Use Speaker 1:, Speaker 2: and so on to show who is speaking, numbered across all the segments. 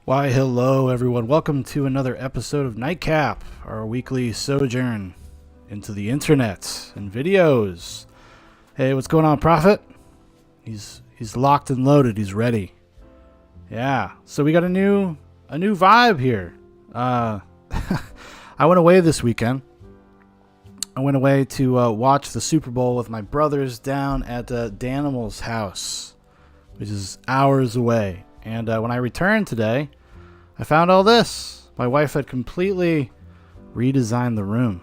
Speaker 1: Why, hello everyone. Welcome to another episode of NIGHTCAP, our weekly sojourn into the internet and videos. Hey, what's going on, Prophet? He's locked and loaded. He's ready. Yeah. So we got a new vibe here. I went away this weekend. I went away to watch the Super Bowl with my brothers down at Danimal's house, which is hours away. And when I returned today, I found all this. My wife had completely redesigned the room,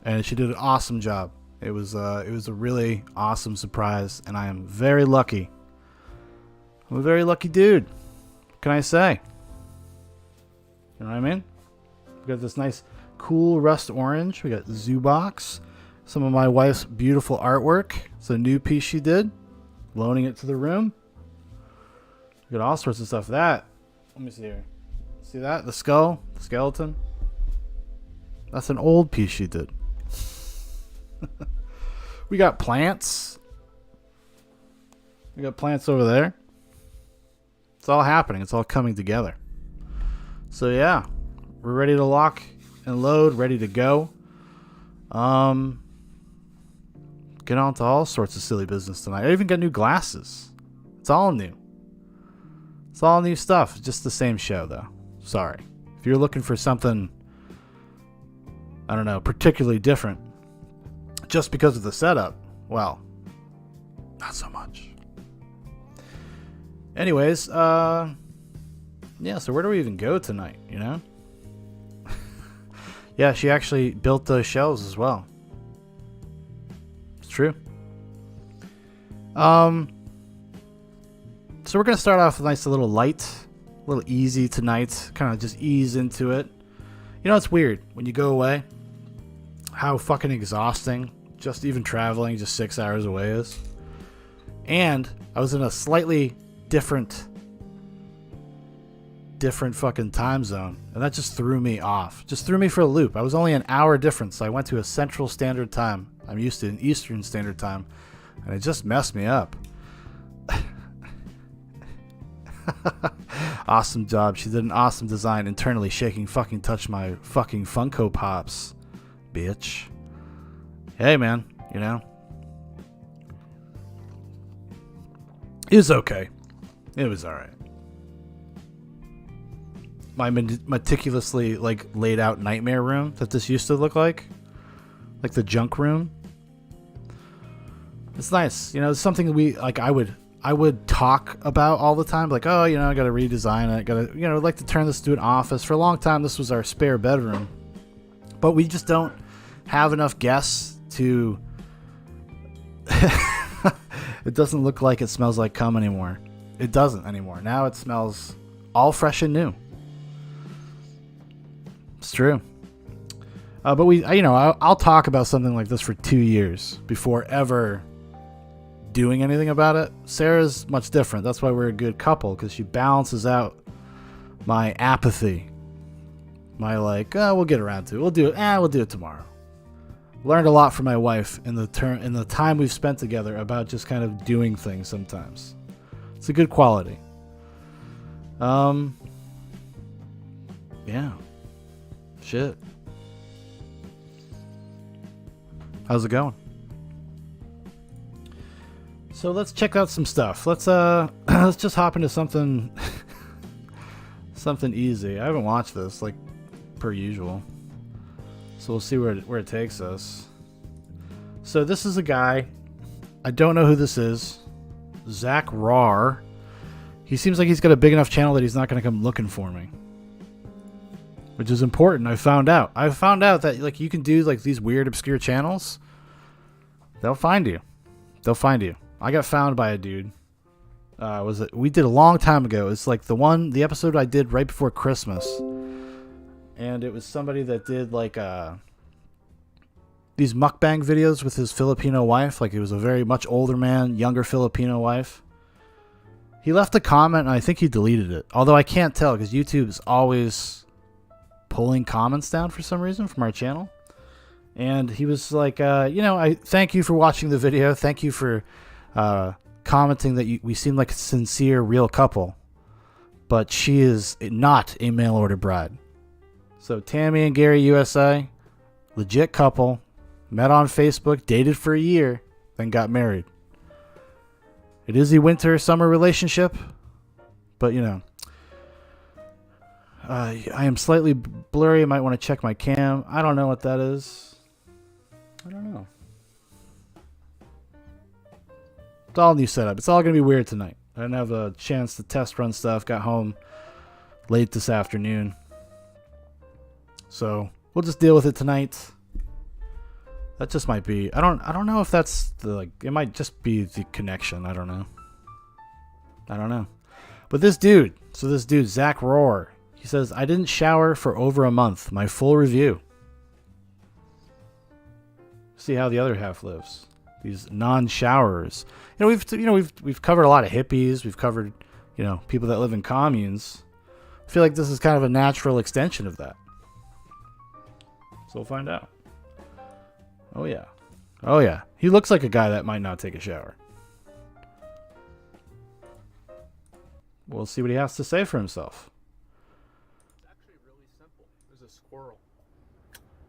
Speaker 1: and she did an awesome job. It was a really awesome surprise, and I am very lucky. I'm a very lucky dude. What can I say? You know what I mean? We got this nice, cool rust orange. We got Zoobox. Some of my wife's beautiful artwork. It's a new piece she did, loaning it to the room. We got all sorts of stuff. Let me see here. See that? The skull? The skeleton? That's an old piece she did. We got plants. We got plants over there. It's all happening. It's all coming together. So yeah, we're ready to lock and load, ready to go. Get on to all sorts of silly business tonight. I even got new glasses. It's all new. It's all new stuff. It's just the same show, though. Sorry. If you're looking for something, I don't know, particularly different, just because of the setup, well, not so much. Anyways, yeah, so where do we even go tonight, you know? Yeah, she actually built those shelves as well. It's true. So we're going to start off with a nice little light, a little easy tonight, kind of just ease into it. You know, it's weird when you go away, how fucking exhausting just even traveling just 6 hours away is. And I was in a slightly different fucking time zone, and that just threw me off. Just threw me for a loop. I was only an hour difference, so I went to a Central Standard Time. I'm used to an Eastern Standard Time, and it just messed me up. Awesome job. She did an awesome design internally, shaking fucking touch my fucking Funko Pops, bitch. Hey man, you know, it was okay. It was all right. My meticulously laid out nightmare room that this used to look like the junk room. It's nice, you know. It's something that I would talk about all the time, like, oh, you know, I got to redesign it. Got to, you know, I'd like to turn this to an office. For a long time, this was our spare bedroom, but we just don't have enough guests to. It doesn't look like it smells like cum anymore. It doesn't anymore. Now it smells all fresh and new. It's true. But I'll talk about something like this for 2 years before ever doing anything about it. Sarah's much different. That's why we're a good couple, because she balances out my apathy. My we'll get around to it. We'll do it. We'll do it tomorrow. Learned a lot from my wife in the time we've spent together about just kind of doing things sometimes. It's a good quality. Yeah. Shit. How's it going? So let's check out some stuff. Let's just hop into something easy. I haven't watched this per usual, so we'll see where it takes us. So this is a guy. I don't know who this is. Zach Rar. He seems like he's got a big enough channel that he's not going to come looking for me, which is important. I found out that you can do these weird obscure channels. They'll find you. I got found by a dude. We did a long time ago. It's the episode I did right before Christmas, and it was somebody that did these mukbang videos with his Filipino wife. It was a very much older man, younger Filipino wife. He left a comment, and I think he deleted it. Although I can't tell, because YouTube is always pulling comments down for some reason from our channel. And he was like, I thank you for watching the video. Thank you for commenting that we seem like a sincere, real couple. but she is not a mail order bride. So Tammy and Gary USA, legit couple, met on Facebook, dated for a year, then got married. It is a winter-summer relationship, but I am slightly blurry. I might want to check my cam. I don't know what that is. I don't know. It's all new setup. It's all going to be weird tonight. I didn't have a chance to test run stuff. Got home late this afternoon. So we'll just deal with it tonight. That just might be. I don't know if that's it might just be the connection. I don't know. But this dude, Zach Rohr, he says, I didn't shower for over a month. My full review. See how the other half lives. These non-showerers. We've covered a lot of hippies. We've covered, people that live in communes. I feel like this is kind of a natural extension of that. So we'll find out. Oh yeah. He looks like a guy that might not take a shower. We'll see what he has to say for himself.
Speaker 2: It's actually really simple. There's a squirrel.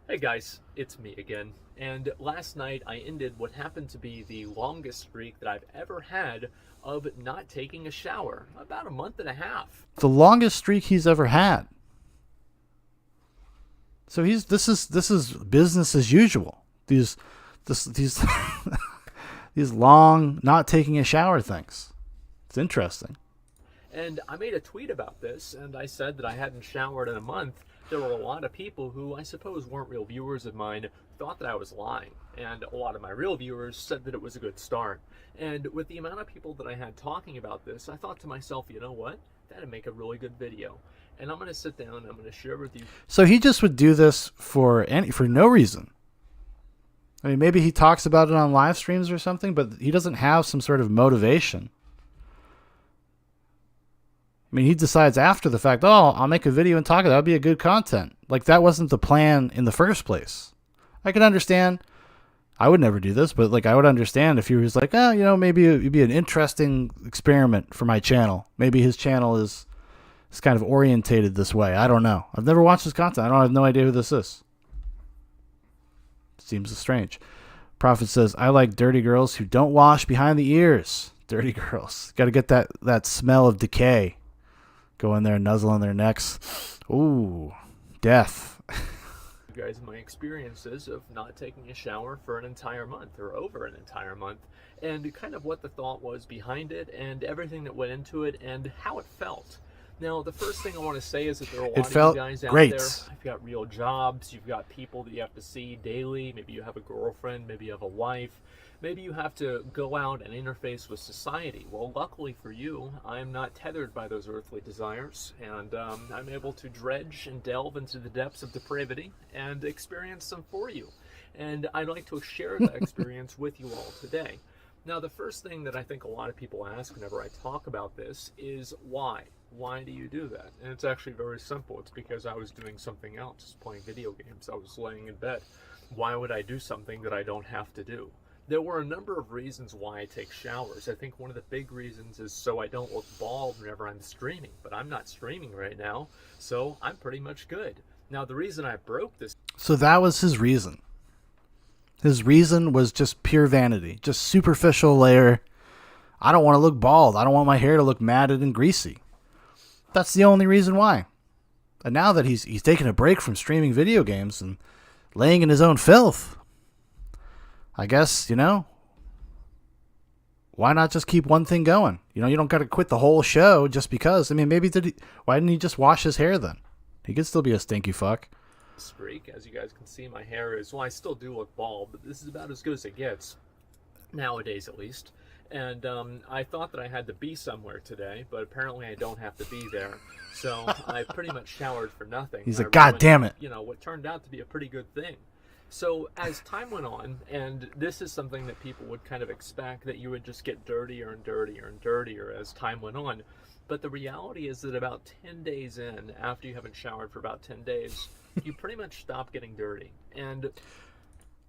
Speaker 2: Hey guys, it's me again. And last night I ended what happened to be the longest streak that I've ever had of not taking a shower. About a month and a half.
Speaker 1: The longest streak he's ever had. So this is business as usual. These these long not taking a shower things. It's interesting.
Speaker 2: And I made a tweet about this, and I said that I hadn't showered in a month. There were a lot of people who I suppose weren't real viewers of mine thought that I was lying, and a lot of my real viewers said that it was a good start. And with the amount of people that I had talking about this, I thought to myself, you know what? That'd make a really good video. And I'm going to sit down and I'm going to share with you.
Speaker 1: So he just would do this for no reason. I mean, maybe he talks about it on live streams or something, but he doesn't have some sort of motivation. I mean, he decides after the fact, I'll make a video and talk about it. That'll be a good content. Like, that wasn't the plan in the first place. I can understand. I would never do this, but I would understand if he was like, maybe it'd be an interesting experiment for my channel. Maybe his channel is kind of orientated this way. I don't know. I've never watched his content. I have no idea who this is. Seems strange. Prophet says, I like dirty girls who don't wash behind the ears. Dirty girls. Got to get that smell of decay. Go in there and nuzzle on their necks. Ooh, death.
Speaker 2: You guys, my experiences of not taking a shower for an entire month or over an entire month, and kind of what the thought was behind it and everything that went into it and how it felt. Now, the first thing I want to say is that there are a lot of you guys out there. You've got real jobs. You've got people that you have to see daily. Maybe you have a girlfriend. Maybe you have a wife. Maybe you have to go out and interface with society. Well, luckily for you, I am not tethered by those earthly desires, and I'm able to dredge and delve into the depths of depravity and experience them for you. And I'd like to share that experience with you all today. Now, the first thing that I think a lot of people ask whenever I talk about this is why? Why do you do that? And it's actually very simple. It's because I was doing something else, playing video games. I was laying in bed. Why would I do something that I don't have to do? There were a number of reasons why I take showers. I think one of the big reasons is so I don't look bald whenever I'm streaming. But I'm not streaming right now, so I'm pretty much good. Now, the reason I broke this...
Speaker 1: So that was his reason. His reason was just pure vanity, just superficial layer. I don't want to look bald. I don't want my hair to look matted and greasy. That's the only reason why. And now that he's taking a break from streaming video games and laying in his own filth, I guess, why not just keep one thing going? You don't got to quit the whole show just because. I mean, why didn't he just wash his hair then? He could still be a stinky fuck.
Speaker 2: Streak, as you guys can see, my hair is, well, I still do look bald, but this is about as good as it gets, nowadays at least. And I thought that I had to be somewhere today, but apparently I don't have to be there. So I pretty much showered for nothing.
Speaker 1: He's like, God damn it.
Speaker 2: What turned out to be a pretty good thing. So as time went on, and this is something that people would kind of expect, that you would just get dirtier and dirtier and dirtier as time went on. But the reality is that about 10 days in, after you haven't showered for about 10 days, you pretty much stop getting dirty. And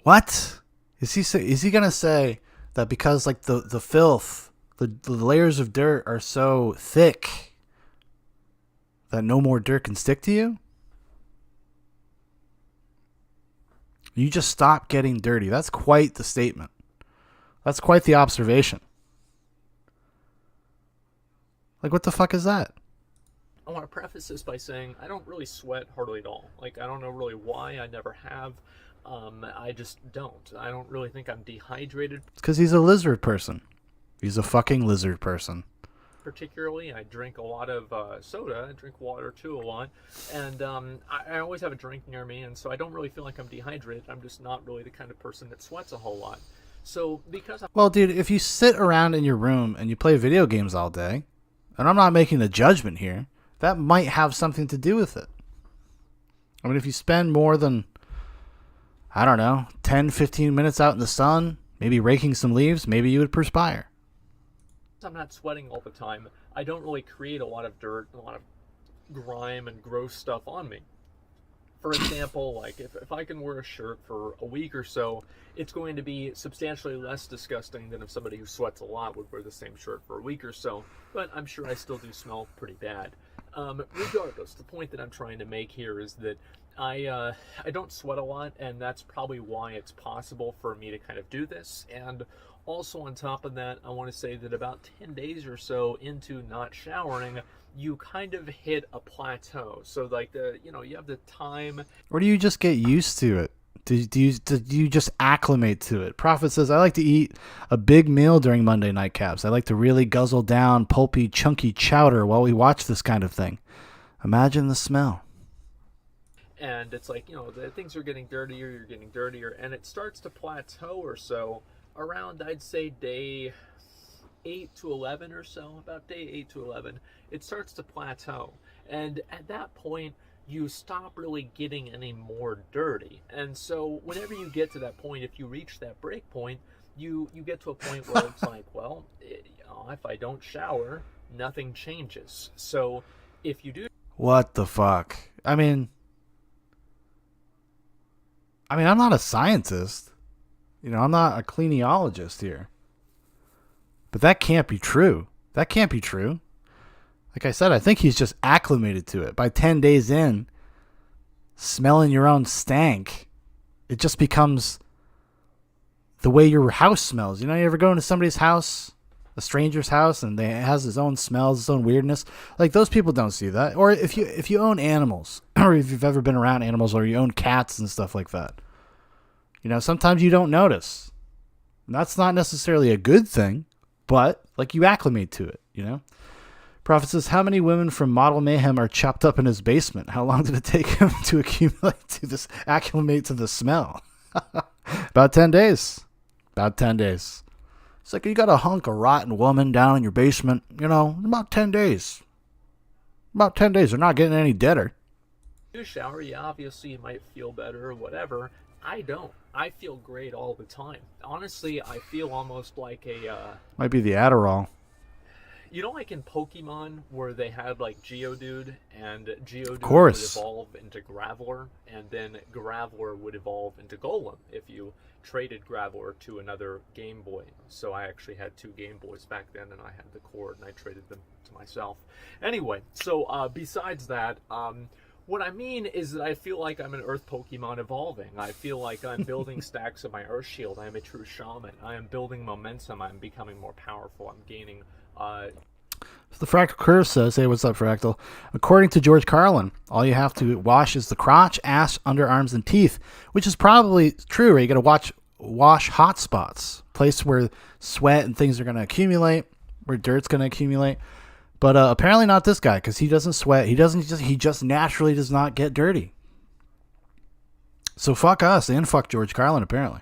Speaker 1: what? Is he going to say that because the filth, the layers of dirt are so thick that no more dirt can stick to you? You just stop getting dirty. That's quite the statement. That's quite the observation. Like, what the fuck is that?
Speaker 2: I want to preface this by saying I don't really sweat hardly at all. Like, I don't know really why. I never have. I just don't. I don't really think I'm dehydrated.
Speaker 1: It's because he's a lizard person. He's a fucking lizard person.
Speaker 2: Particularly, I drink a lot of soda. I drink water too a lot, and I always have a drink near me, and so I don't really feel like I'm dehydrated. I'm just not really the kind of person that sweats a whole lot. So because
Speaker 1: well, dude, if you sit around in your room and you play video games all day, and I'm not making a judgment here, that might have something to do with it. I mean, if you spend more than, I don't know, 10, 15 minutes out in the sun, maybe raking some leaves, maybe you would perspire.
Speaker 2: I'm not sweating all the time, I don't really create a lot of dirt, a lot of grime and gross stuff on me. For example, like if I can wear a shirt for a week or so, it's going to be substantially less disgusting than if somebody who sweats a lot would wear the same shirt for a week or so, but I'm sure I still do smell pretty bad. Regardless, the point that I'm trying to make here is that I don't sweat a lot, and that's probably why it's possible for me to kind of do this. And also on top of that, I want to say that about 10 days or so into not showering, you kind of hit a plateau. So like you have the time.
Speaker 1: Or do you just get used to it? Do you just acclimate to it? Prophet says, I like to eat a big meal during Monday nightcaps. I like to really guzzle down pulpy, chunky chowder while we watch this kind of thing. Imagine the smell.
Speaker 2: And it's like, the things are getting dirtier, you're getting dirtier, and it starts to plateau or so around, I'd say, day 8 to 11 or so. About day 8 to 11, it starts to plateau. And at that point, you stop really getting any more dirty. And so whenever you get to that point, if you reach that break point, you get to a point where it's like, well, if I don't shower, nothing changes. So if you do...
Speaker 1: What the fuck? I mean, I'm not a scientist. I'm not a cleanologist here. But that can't be true. That can't be true. Like I said, I think he's just acclimated to it. By 10 days in, smelling your own stank, it just becomes the way your house smells. You ever go into somebody's house, a stranger's house, and it has its own smells, its own weirdness? Like, those people don't see that. Or if you own animals, or if you've ever been around animals, or you own cats and stuff like that, sometimes you don't notice. And that's not necessarily a good thing, but like, you acclimate to it, Prophet says, how many women from Model Mayhem are chopped up in his basement? How long did it take him to acclimate to the smell? About 10 days. About 10 days. It's like, you got a hunk of rotten woman down in your basement, about 10 days. About 10 days. They're not getting any deader.
Speaker 2: You shower, obviously you might feel better or whatever. I don't. I feel great all the time. Honestly, I feel almost like a...
Speaker 1: Might be the Adderall.
Speaker 2: Like in Pokemon, where they had like Geodude, and Geodude would evolve into Graveler, and then Graveler would evolve into Golem if you traded Graveler to another Game Boy. So I actually had 2 Game Boys back then, and I had the cord, and I traded them to myself. Anyway, so besides that, what I mean is that I feel like I'm an Earth Pokemon evolving. I feel like I'm building stacks of my Earth Shield. I am a true shaman. I am building momentum. I'm becoming more powerful. I'm gaining...
Speaker 1: So the Fractal Curve says, hey, what's up, Fractal? According to George Carlin, all you have to wash is the crotch, ass, underarms, and teeth, which is probably true, right? You got to wash hot spots, place where sweat and things are going to accumulate, where dirt's going to accumulate. But apparently not this guy, because he doesn't sweat. He just naturally does not get dirty. So fuck us and fuck George Carlin, apparently.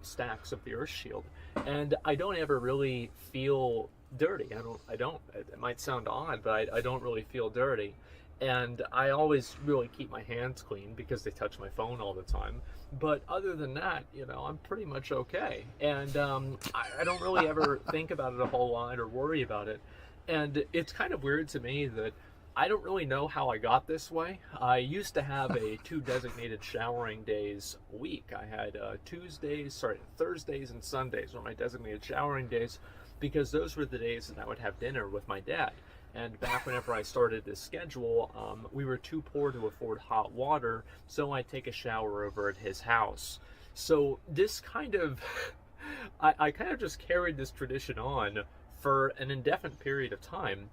Speaker 2: Stacks of the Earth Shield, and I don't ever really feel dirty. I don't. It might sound odd, but I don't really feel dirty. And I always really keep my hands clean because they touch my phone all the time. But other than that, I'm pretty much okay. And I don't really ever think about it a whole lot or worry about it. And it's kind of weird to me that I don't really know how I got this way. I used to have 2 designated showering days a week. I had Thursdays and Sundays were my designated showering days, because those were the days that I would have dinner with my dad. And back whenever I started this schedule, we were too poor to afford hot water, so I'd take a shower over at his house. So this kind of, I kind of just carried this tradition on for an indefinite period of time.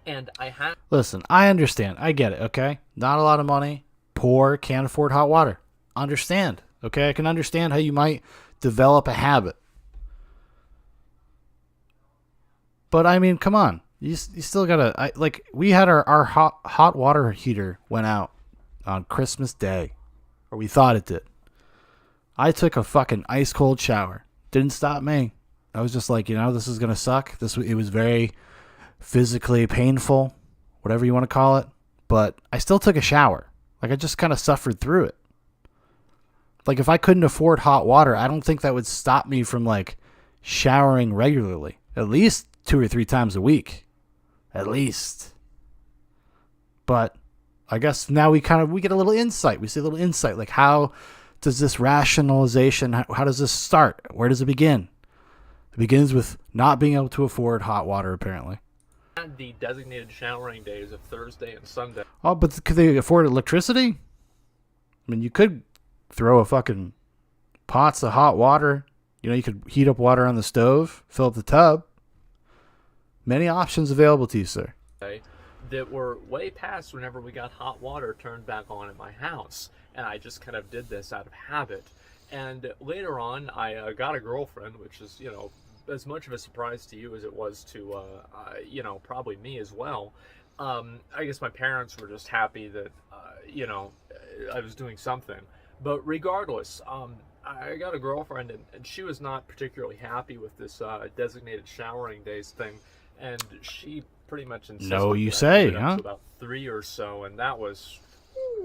Speaker 2: And I had...
Speaker 1: Listen, I understand. I get it, okay? Not a lot of money. Poor, can't afford hot water. Understand, okay? I can understand how you might develop a habit. But, I mean, come on. You still gotta... we had our hot water heater went out on Christmas Day. Or we thought it did. I took a fucking ice cold shower. Didn't stop me. I was just like, this is gonna suck. It was very physically painful, whatever you want to call it. But I still took a shower. I just kind of suffered through it. If I couldn't afford hot water, I don't think that would stop me from showering regularly. At least 2 or 3 times a week. At least. But I guess now we get a little insight. We see a little insight. How does this rationalization, how does this start? Where does it begin? It begins with not being able to afford hot water, apparently.
Speaker 2: Had the designated showering days of Thursday and Sunday.
Speaker 1: Oh, but could they afford electricity? I mean, you could throw a fucking pots of hot water. You could heat up water on the stove, fill up the tub. Many options available to you, sir.
Speaker 2: That were way past whenever we got hot water turned back on at my house. And I just kind of did this out of habit. And later on, I got a girlfriend, which is, as much of a surprise to you as it was to, probably me as well. I guess my parents were just happy that, I was doing something. But regardless, I got a girlfriend, and she was not particularly happy with this designated showering days thing. And she pretty much insisted.
Speaker 1: No, you say, huh?
Speaker 2: About 3 or so, and that was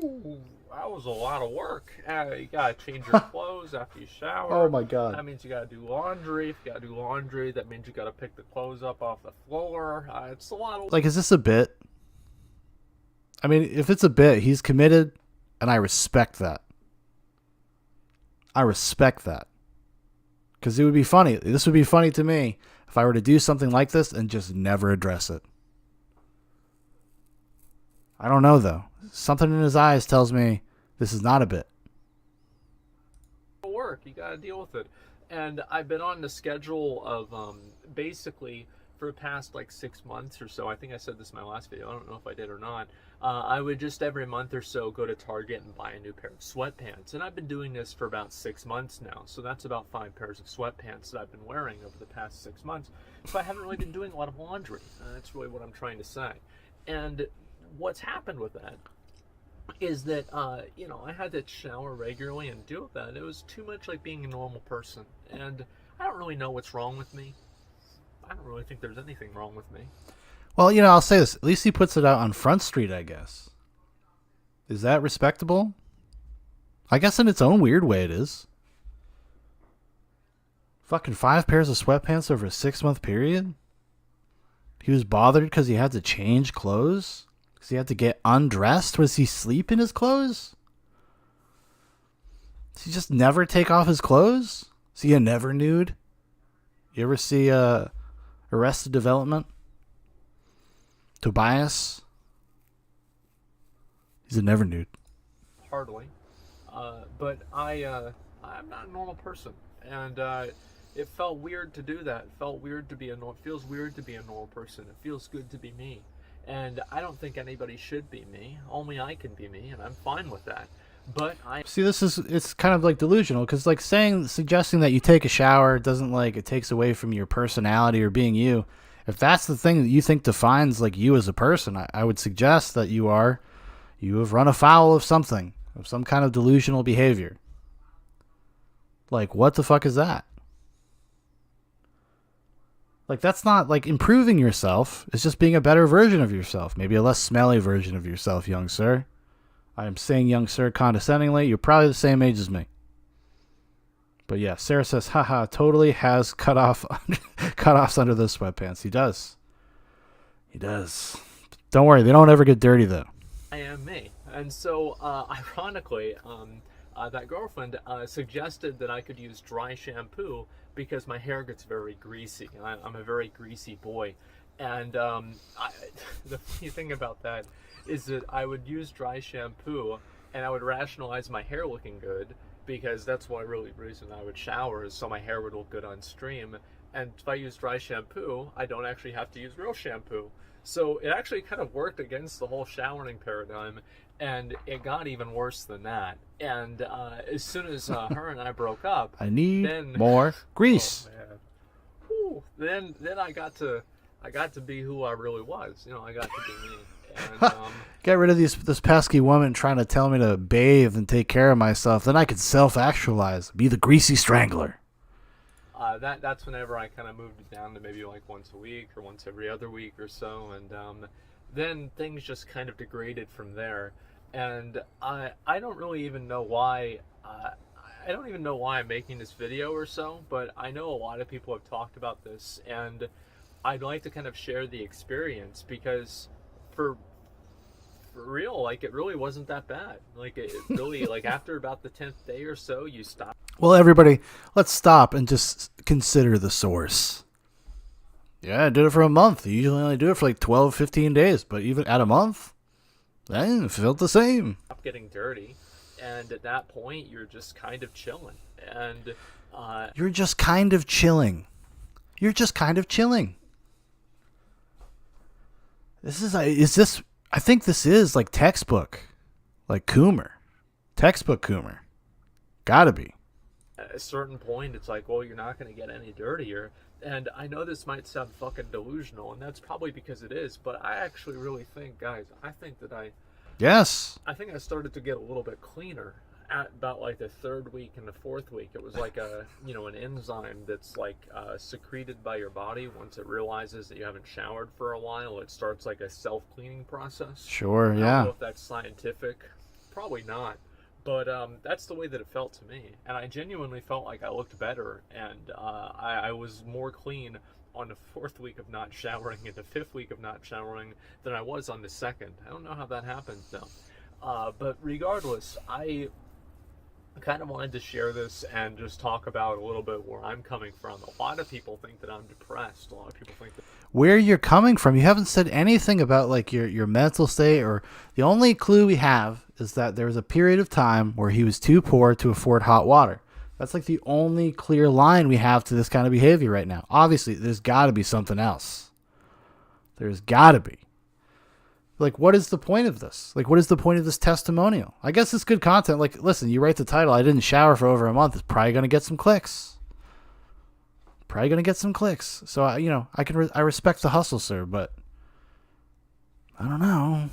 Speaker 2: a lot of work. You gotta change your clothes after you shower.
Speaker 1: Oh my god.
Speaker 2: That means you gotta do laundry. If you gotta do laundry, that means you gotta pick the clothes up off the floor. It's a lot of...
Speaker 1: is this a bit? I mean, if it's a bit, he's committed, and I respect that. I respect that. Because it would be funny. This would be funny to me if I were to do something like this and just never address it. I don't know, though. Something in his eyes tells me this is not a bit.
Speaker 2: Work. You got to deal with it. And I've been on the schedule of basically for the past 6 months or so. I think I said this in my last video. I don't know if I did or not. I would just every month or so go to Target and buy a new pair of sweatpants. And I've been doing this for about 6 months now. So that's about 5 pairs of sweatpants that I've been wearing over the past 6 months. So I haven't really been doing a lot of laundry. That's really what I'm trying to say. And what's happened with that is that, I had to shower regularly and deal with that. It was too much like being a normal person. And I don't really know what's wrong with me. I don't really think there's anything wrong with me.
Speaker 1: Well, I'll say this. At least he puts it out on Front Street, I guess. Is that respectable? I guess in its own weird way it is. Fucking 5 pairs of sweatpants over a 6-month period? He was bothered because he had to change clothes? Because he had to get undressed? Was he sleep in his clothes? Does he just never take off his clothes? Is he a never nude? You ever see Arrested Development? Tobias? He's a never nude.
Speaker 2: Hardly. But I'm not a normal person. And it felt weird to do that. It felt weird to be it feels weird to be a normal person. It feels good to be me. And I don't think anybody should be me. Only I can be me, and I'm fine with that. But I
Speaker 1: see. It's kind of delusional because suggesting that you take a shower doesn't it takes away from your personality or being you. If that's the thing that you think defines you as a person, I would suggest that you have run afoul of something, of some kind of delusional behavior. What the fuck is that? That's not improving yourself. It's just being a better version of yourself. Maybe a less smelly version of yourself, young sir. I am saying young sir condescendingly. You're probably the same age as me. But yeah, Sarah says, haha, totally has cutoffs under those sweatpants. He does. He does. Don't worry, they don't ever get dirty though.
Speaker 2: I am me. And so, ironically, that girlfriend suggested that I could use dry shampoo because my hair gets very greasy. I'm a very greasy boy. And the funny thing about that is that I would use dry shampoo, and I would rationalize my hair looking good, because that's why really reason I would shower, is so my hair would look good on stream. And if I use dry shampoo, I don't actually have to use real shampoo. So it actually kind of worked against the whole showering paradigm, and it got even worse than that. And as soon as her and I broke up,
Speaker 1: I need
Speaker 2: then
Speaker 1: more grease.
Speaker 2: oh man, whew, then I got to be who I really was. You know, I got to be me. And
Speaker 1: Get rid of this pesky woman trying to tell me to bathe and take care of myself. Then I could self-actualize, be the greasy strangler.
Speaker 2: that's whenever I kind of moved it down to maybe like once a week or once every other week or so, and then things just kind of degraded from there. And I don't really even know why. I don't even know why I'm making this video or so, but I know a lot of people have talked about this, and I'd like to kind of share the experience, because for real, like, it really wasn't that bad. Like, it really, like, after about the 10th day or so, you stop.
Speaker 1: Well, everybody, let's stop and just consider the source. Yeah, I did it for a month. You usually only do it for like 12, 15 days, but even at a month, it felt the same.
Speaker 2: Stop getting dirty, and at that point, you're just kind of chilling. And
Speaker 1: you're just kind of chilling. You're just kind of chilling. I think this is like textbook, like Coomer, textbook Coomer. Gotta be.
Speaker 2: At a certain point, it's like, well, you're not going to get any dirtier. And I know this might sound fucking delusional, and that's probably because it is, but I actually really think, guys, I think I started to get a little bit cleaner at about like the third week and the fourth week. It was like an enzyme that's like secreted by your body. Once it realizes that you haven't showered for a while, it starts like a self-cleaning process.
Speaker 1: Sure, yeah.
Speaker 2: I don't know if that's scientific. Probably not. But that's the way that it felt to me. And I genuinely felt like I looked better, and I was more clean on the fourth week of not showering and the fifth week of not showering than I was on the second. I don't know how that happened, though. But regardless, I kind of wanted to share this and just talk about a little bit where I'm coming from. A lot of people think that I'm depressed. A lot of people think that...
Speaker 1: Where you're coming from. You haven't said anything about like your mental state, or the only clue we have is that there was a period of time where he was too poor to afford hot water. That's like the only clear line we have to this kind of behavior right now. Obviously, there's got to be something else. There's got to be. Like, what is the point of this? Like, what is the point of this testimonial? I guess it's good content. Like, listen, you write the title, I didn't shower for over a month. It's probably going to get some clicks. So, I respect the hustle, sir, but I don't know.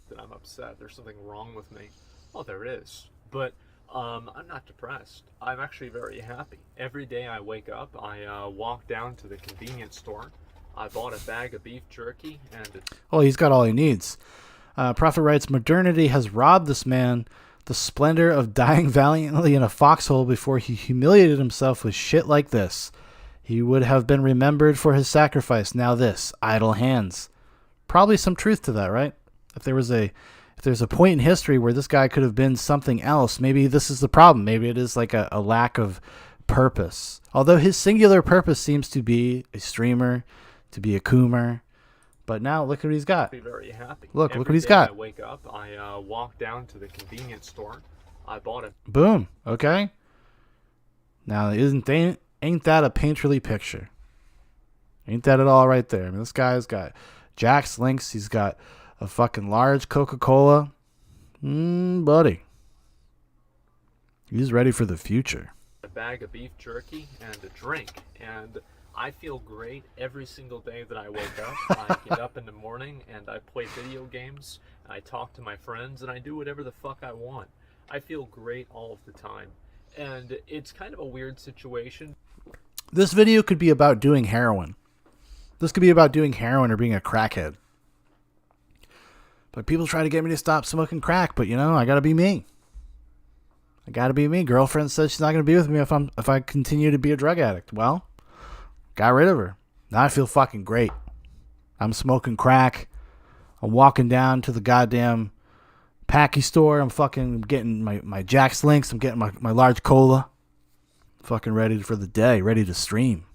Speaker 2: That I'm upset. There's something wrong with me. Well, there is. But I'm not depressed. I'm actually very happy. Every day I wake up, I walk down to the convenience store. I bought a bag of beef jerky, and
Speaker 1: he's got all he needs. Prophet writes, modernity has robbed this man the splendor of dying valiantly in a foxhole before he humiliated himself with shit like this. He would have been remembered for his sacrifice. Now this, idle hands. Probably some truth to that, right? If there's a point in history where this guy could have been something else, maybe this is the problem. Maybe it is like a lack of purpose. Although his singular purpose seems to be a streamer, to be a Coomer. But now look what he's got.
Speaker 2: Be very happy.
Speaker 1: Look what he's got.
Speaker 2: I wake up, I walk down to the convenience store. I bought it.
Speaker 1: Boom. Okay. Now ain't that a painterly picture? Ain't that at all right there? I mean, this guy's got Jack's Links. He's got a fucking large Coca-Cola. Buddy. He's ready for the future.
Speaker 2: A bag of beef jerky and a drink. And I feel great every single day that I wake up. I get up in the morning and I play video games. I talk to my friends and I do whatever the fuck I want. I feel great all of the time. And it's kind of a weird situation.
Speaker 1: This video could be about doing heroin. This could be about doing heroin or being a crackhead. But people try to get me to stop smoking crack, but I gotta be me. Girlfriend says she's not gonna be with me if I continue to be a drug addict. Well, got rid of her. Now I feel fucking great. I'm smoking crack. I'm walking down to the goddamn Packy store. I'm fucking getting my Jack's Links. I'm getting my large cola. Fucking ready for the day. Ready to stream.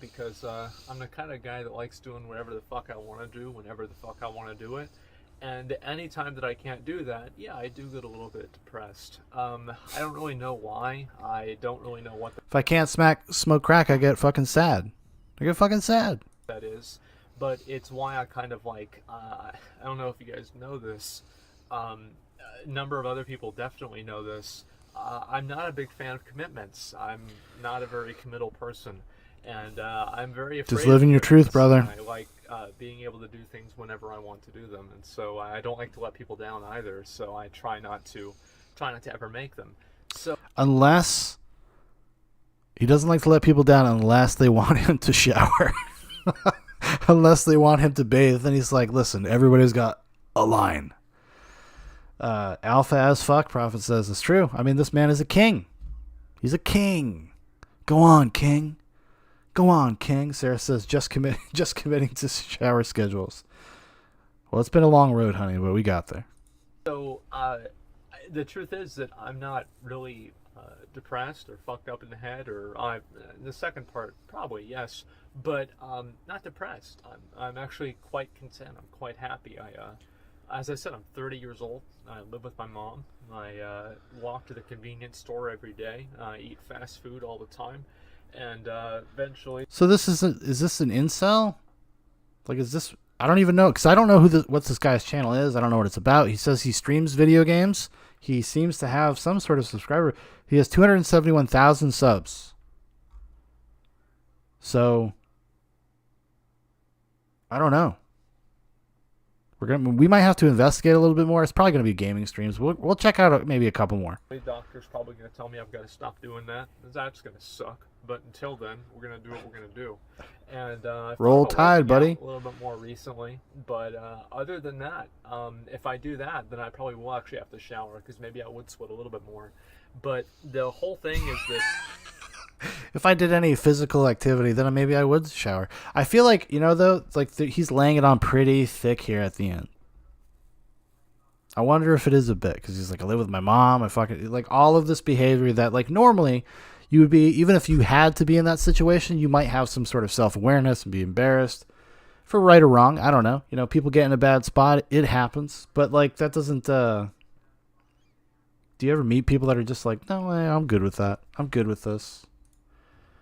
Speaker 2: because I'm the kind of guy that likes doing whatever the fuck I want to do whenever the fuck I want to do it. And anytime that I can't do that, yeah, I do get a little bit depressed. I don't really know why. I don't really know what
Speaker 1: If I can't smoke crack, I get fucking sad. I get fucking sad.
Speaker 2: that is. But it's why I kind of like, I don't know if you guys know this. A number of other people definitely know this. I'm not a big fan of commitments. I'm not a very committal person. And I'm very afraid.
Speaker 1: Just living your truth, brother.
Speaker 2: I like being able to do things whenever I want to do them, and so I don't like to let people down either. So I try not to ever make them. So
Speaker 1: Unless he doesn't like to let people down, unless they want him to shower, unless they want him to bathe, then he's like, listen, everybody's got a line. Alpha as fuck, Prophet says it's true. I mean, this man is a king. He's a king. Go on, king. Go on, king. Sarah says just committing to shower schedules. Well, it's been a long road, honey, but we got there.
Speaker 2: So the truth is that I'm not really depressed or fucked up in the head, or the second part probably yes, but not depressed. I'm actually quite content. I'm quite happy. As I said, I'm 30 years old. I live with my mom. I walk to the convenience store every day. I eat fast food all the time. And eventually.
Speaker 1: So is this an incel? Like, is this? I don't even know, because I don't know what this guy's channel is. I don't know what it's about. He says he streams video games. He seems to have some sort of subscriber. He has 271,000 subs. So I don't know. We might have to investigate a little bit more. It's probably going to be gaming streams. We'll check out maybe a couple more.
Speaker 2: The doctor's probably going to tell me I've got to stop doing that. That's going to suck. But until then, we're going to do what we're going to do. And
Speaker 1: roll Tide, buddy.
Speaker 2: A little bit more recently, but other than that, if I do that, then I probably will actually have to shower, because maybe I would sweat a little bit more. But the whole thing is that.
Speaker 1: If I did any physical activity, then maybe I would shower. I feel like, though, like he's laying it on pretty thick here at the end. I wonder if it is a bit, because he's like, I live with my mom. I fucking like all of this behavior that, like, normally you would be, even if you had to be in that situation, you might have some sort of self-awareness and be embarrassed for right or wrong. I don't know. People get in a bad spot. It happens. But, like, that doesn't, do you ever meet people that are just like, no, I'm good with that. I'm good with this.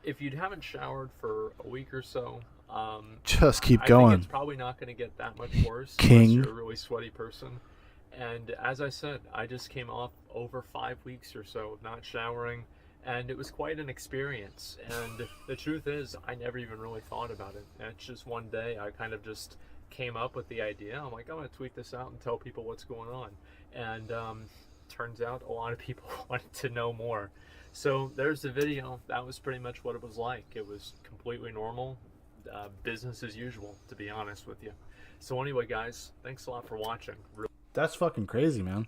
Speaker 2: If you haven't showered for a week or so,
Speaker 1: just keep going.
Speaker 2: I think it's probably not going to get that much worse
Speaker 1: King.
Speaker 2: unless you're a really sweaty person. And as I said, I just came off over 5 weeks or so of not showering, and it was quite an experience. And the truth is, I never even really thought about it. And it's just one day I kind of just came up with the idea. I'm like, I'm going to tweet this out and tell people what's going on. And turns out a lot of people wanted to know more. So there's the video. That was pretty much what it was like. It was completely normal, business as usual, to be honest with you. So anyway, guys, thanks a lot for watching.
Speaker 1: That's fucking crazy, man.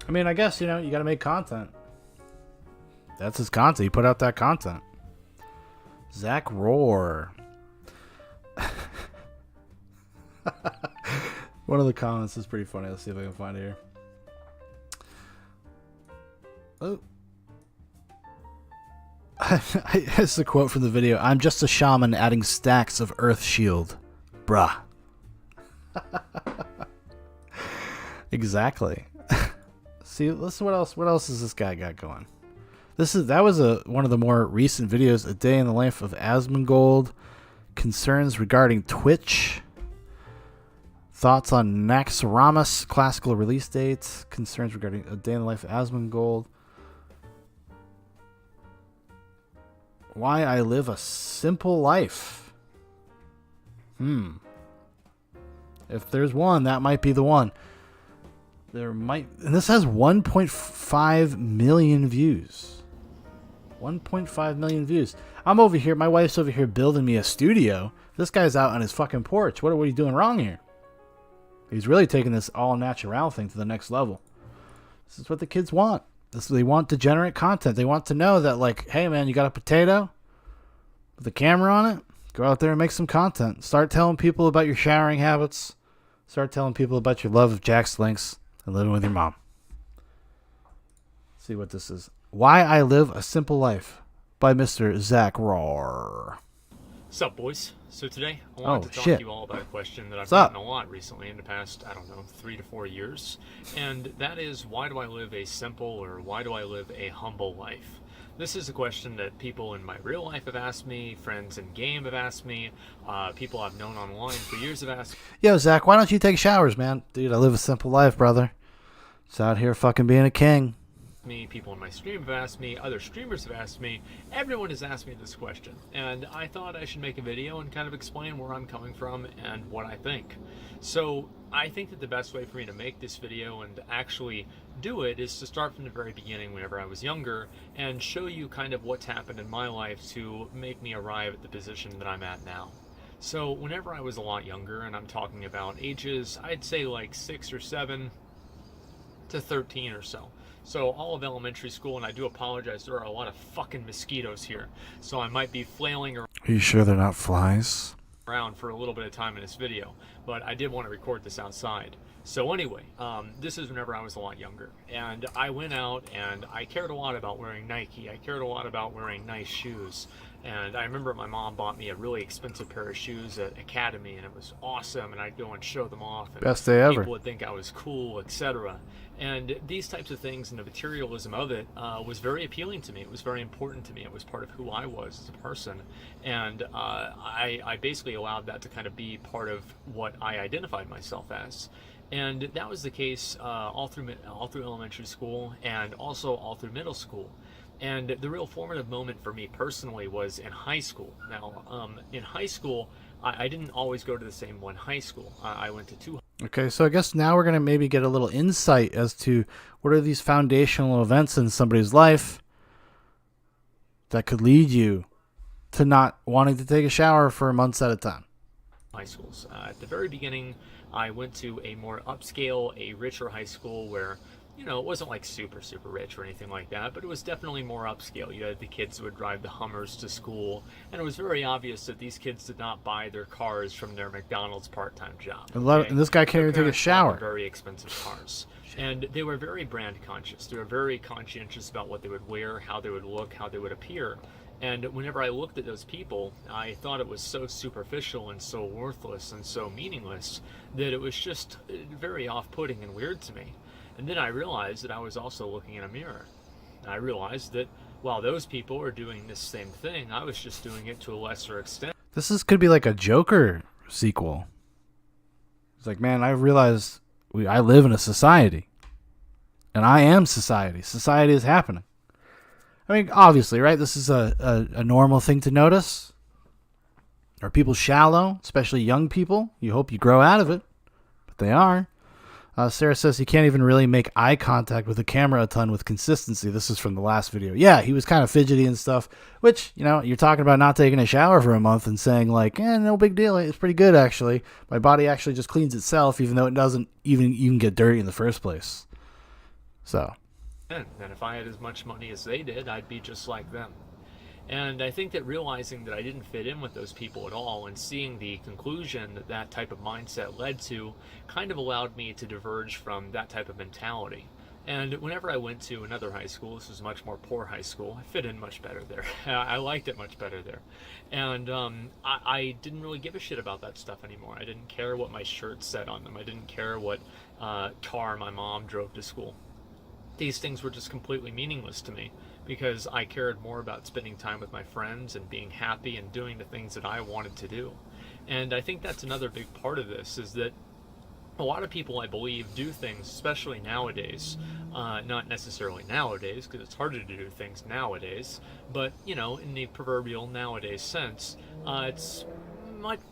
Speaker 1: I mean, I guess, you got to make content. That's his content. He put out that content. Zach Roar. One of the comments is pretty funny. Let's see if I can find it here. Oh. It's a quote from the video. I'm just a shaman adding stacks of earth shield. Bruh. Exactly. See, listen, what else has this guy got going? That was one of the more recent videos, a day in the life of Asmongold, concerns regarding Twitch, thoughts on Naxxramas classical release dates, concerns regarding a day in the life of Asmongold. Why I live a simple life. If there's one, that might be the one. And this has 1.5 million views. 1.5 million views. I'm over here, my wife's over here building me a studio. This guy's out on his fucking porch. What are we doing wrong here? He's really taking this all natural thing to the next level. This is what the kids want. They want degenerate content. They want to know that, like, hey, man, you got a potato with a camera on it? Go out there and make some content. Start telling people about your showering habits. Start telling people about your love of Jack's Links and living with your mom. Let's see what this is. Why I Live a Simple Life by Mr. Zach Rohr.
Speaker 2: What's up, boys? So today, I wanted to talk to you all about a question that I've gotten a lot recently in the past, 3 to 4 years. And that is, why do I live a simple, or why do I live a humble life? This is a question that people in my real life have asked me, friends in game have asked me, people I've known online for years have asked me.
Speaker 1: Yo, Zach, why don't you take showers, man? Dude, I live a simple life, brother. Just out here fucking being a king.
Speaker 2: People in my stream have asked me, other streamers have asked me, everyone has asked me this question, and I thought I should make a video and kind of explain where I'm coming from and what I think. So I think that the best way for me to make this video and actually do it is to start from the very beginning whenever I was younger and show you kind of what's happened in my life to make me arrive at the position that I'm at now. So whenever I was a lot younger, and I'm talking about ages, I'd say like 6 or 7 to 13 or so. So all of elementary school, and I do apologize, there are a lot of fucking mosquitoes here, so I might be flailing around.
Speaker 1: Are you sure they're not flies?
Speaker 2: Around for a little bit of time in this video, but I did want to record this outside. So anyway, this is whenever I was a lot younger, and I went out and I cared a lot about wearing Nike. I cared a lot about wearing nice shoes, and I remember my mom bought me a really expensive pair of shoes at Academy, and it was awesome, and I'd go and show them off, and
Speaker 1: best day ever.
Speaker 2: People would think I was cool, etc. And these types of things and the materialism of it was very appealing to me. It was very important to me. It was part of who I was as a person. And I basically allowed that to kind of be part of what I identified myself as. And that was the case all through elementary school and also all through middle school. And the real formative moment for me personally was in high school. Now, in high school, I didn't always go to the same one high school. I went to 2.
Speaker 1: Okay, so I guess now we're going to maybe get a little insight as to what are these foundational events in somebody's life that could lead you to not wanting to take a shower for months at a time.
Speaker 2: High schools. At the very beginning, I went to a more upscale, a richer high school where, you know, it wasn't like super rich or anything like that, but it was definitely more upscale. You had the kids who would drive the Hummers to school, and it was very obvious that these kids did not buy their cars from their McDonald's part-time job.
Speaker 1: And this guy can't even take a shower.
Speaker 2: Very expensive cars. And they were very brand conscious. They were very conscientious about what they would wear, how they would look, how they would appear. And whenever I looked at those people, I thought it was so superficial and so worthless and so meaningless that it was just very off-putting and weird to me. And then I realized that I was also looking in a mirror. I realized that while those people were doing this same thing, I was just doing it to a lesser extent.
Speaker 1: Could be like a Joker sequel. It's like, man, I realized I live in a society. And I am society. Society is happening. I mean, obviously, right? This is a normal thing to notice. Are people shallow, especially young people? You hope you grow out of it, but they are. Sarah says he can't even really make eye contact with the camera a ton with consistency. This is from the last video. Yeah, he was kind of fidgety and stuff, which, you know, you're talking about not taking a shower for a month and saying like, no big deal. It's pretty good, actually. My body actually just cleans itself, even though it doesn't even get dirty in the first place. So.
Speaker 2: And if I had as much money as they did, I'd be just like them. And I think that realizing that I didn't fit in with those people at all and seeing the conclusion that that type of mindset led to kind of allowed me to diverge from that type of mentality. And whenever I went to another high school, this was a much more poor high school, I fit in much better there. I liked it much better there. And I didn't really give a shit about that stuff anymore. I didn't care what my shirts said on them. I didn't care what car my mom drove to school. These things were just completely meaningless to me because I cared more about spending time with my friends and being happy and doing the things that I wanted to do. And I think that's another big part of this, is that a lot of people, I believe, do things, especially nowadays, not necessarily nowadays, because it's harder to do things nowadays, but, you know, in the proverbial nowadays sense, it's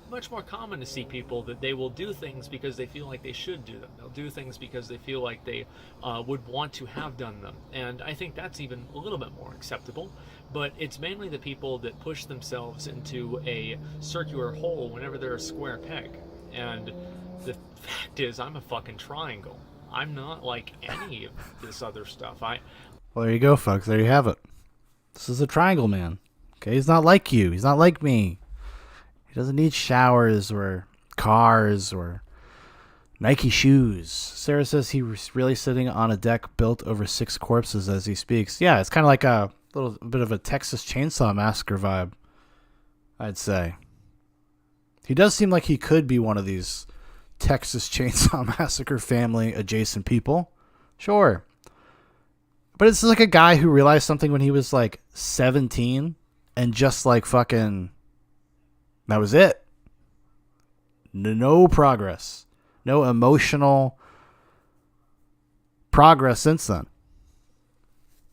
Speaker 2: much more common to see people that they will do things because they feel like they should do them. They'll do things because they feel like they would want to have done them. And I think that's even a little bit more acceptable. But it's mainly the people that push themselves into a circular hole whenever they're a square peg. And the fact is, I'm a fucking triangle. I'm not like any of this other stuff.
Speaker 1: Well, there you go, folks. There you have it. This is a triangle man. Okay, he's not like you. He's not like me. He doesn't need showers or cars or Nike shoes. Sarah says he was really sitting on a deck built over 6 corpses as he speaks. Yeah, it's kind of like a little bit of a Texas Chainsaw Massacre vibe, I'd say. He does seem like he could be one of these Texas Chainsaw Massacre family adjacent people. Sure. But it's like a guy who realized something when he was like 17 and just like fucking, that was it. No progress. No emotional progress since then.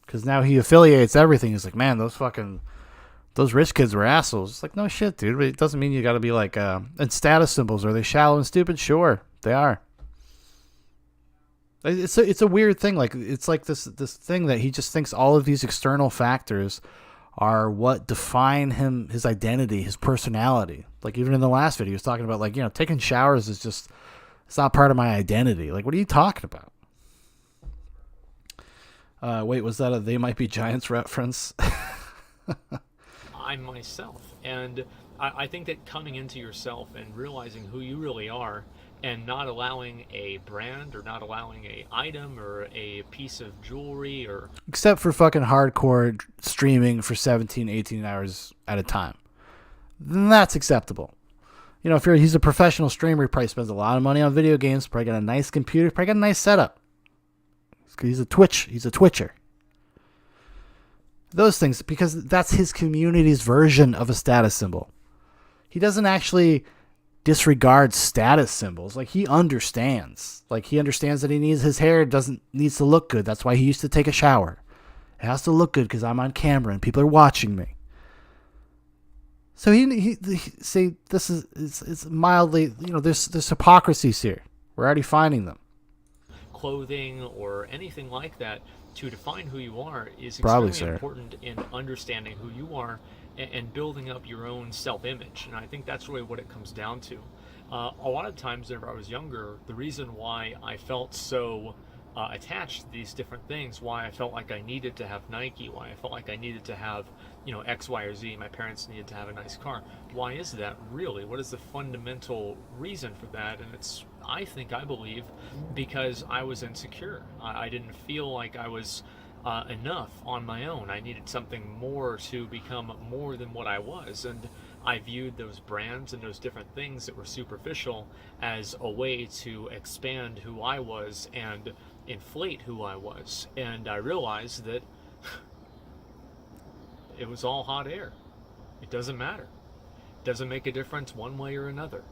Speaker 1: Because now he affiliates everything. He's like, man, those rich kids were assholes. It's like, no shit, dude. But it doesn't mean you got to be like, and status symbols, are they shallow and stupid? Sure, they are. It's a weird thing. Like, it's like this thing that he just thinks all of these external factors are what define him, his identity, his personality. Like, even in the last video, he was talking about, like, taking showers is just, it's not part of my identity. Like, what are you talking about? Wait, was that a They Might Be Giants reference?
Speaker 2: I'm myself. And I think that coming into yourself and realizing who you really are and not allowing a brand or not allowing a item or a piece of jewelry or...
Speaker 1: Except for fucking hardcore streaming for 17, 18 hours at a time. Then that's acceptable. If he's a professional streamer, he probably spends a lot of money on video games, probably got a nice computer, probably got a nice setup. He's a Twitcher. Those things, because that's his community's version of a status symbol. He doesn't actually disregard status symbols. Like, he understands. Like, he understands that his hair needs to look good. That's why he used to take a shower. It has to look good because I'm on camera and people are watching me. So he say this is it's mildly, there's hypocrisies here. We're already finding them.
Speaker 2: Clothing or anything like that to define who you are is
Speaker 1: Probably,
Speaker 2: extremely
Speaker 1: sir.
Speaker 2: important in understanding who you are and building up your own self-image. And I think that's really what it comes down to. A lot of times whenever I was younger, the reason why I felt so attached to these different things, why I felt like I needed to have Nike, why I felt like I needed to have, X, Y, or Z, my parents needed to have a nice car. Why is that really? What is the fundamental reason for that? And it's, I believe, because I was insecure. I didn't feel like I was enough on my own. I needed something more to become more than what I was. And I viewed those brands and those different things that were superficial as a way to expand who I was and inflate who I was. And I realized that it was all hot air. It doesn't matter. It doesn't make a difference one way or another.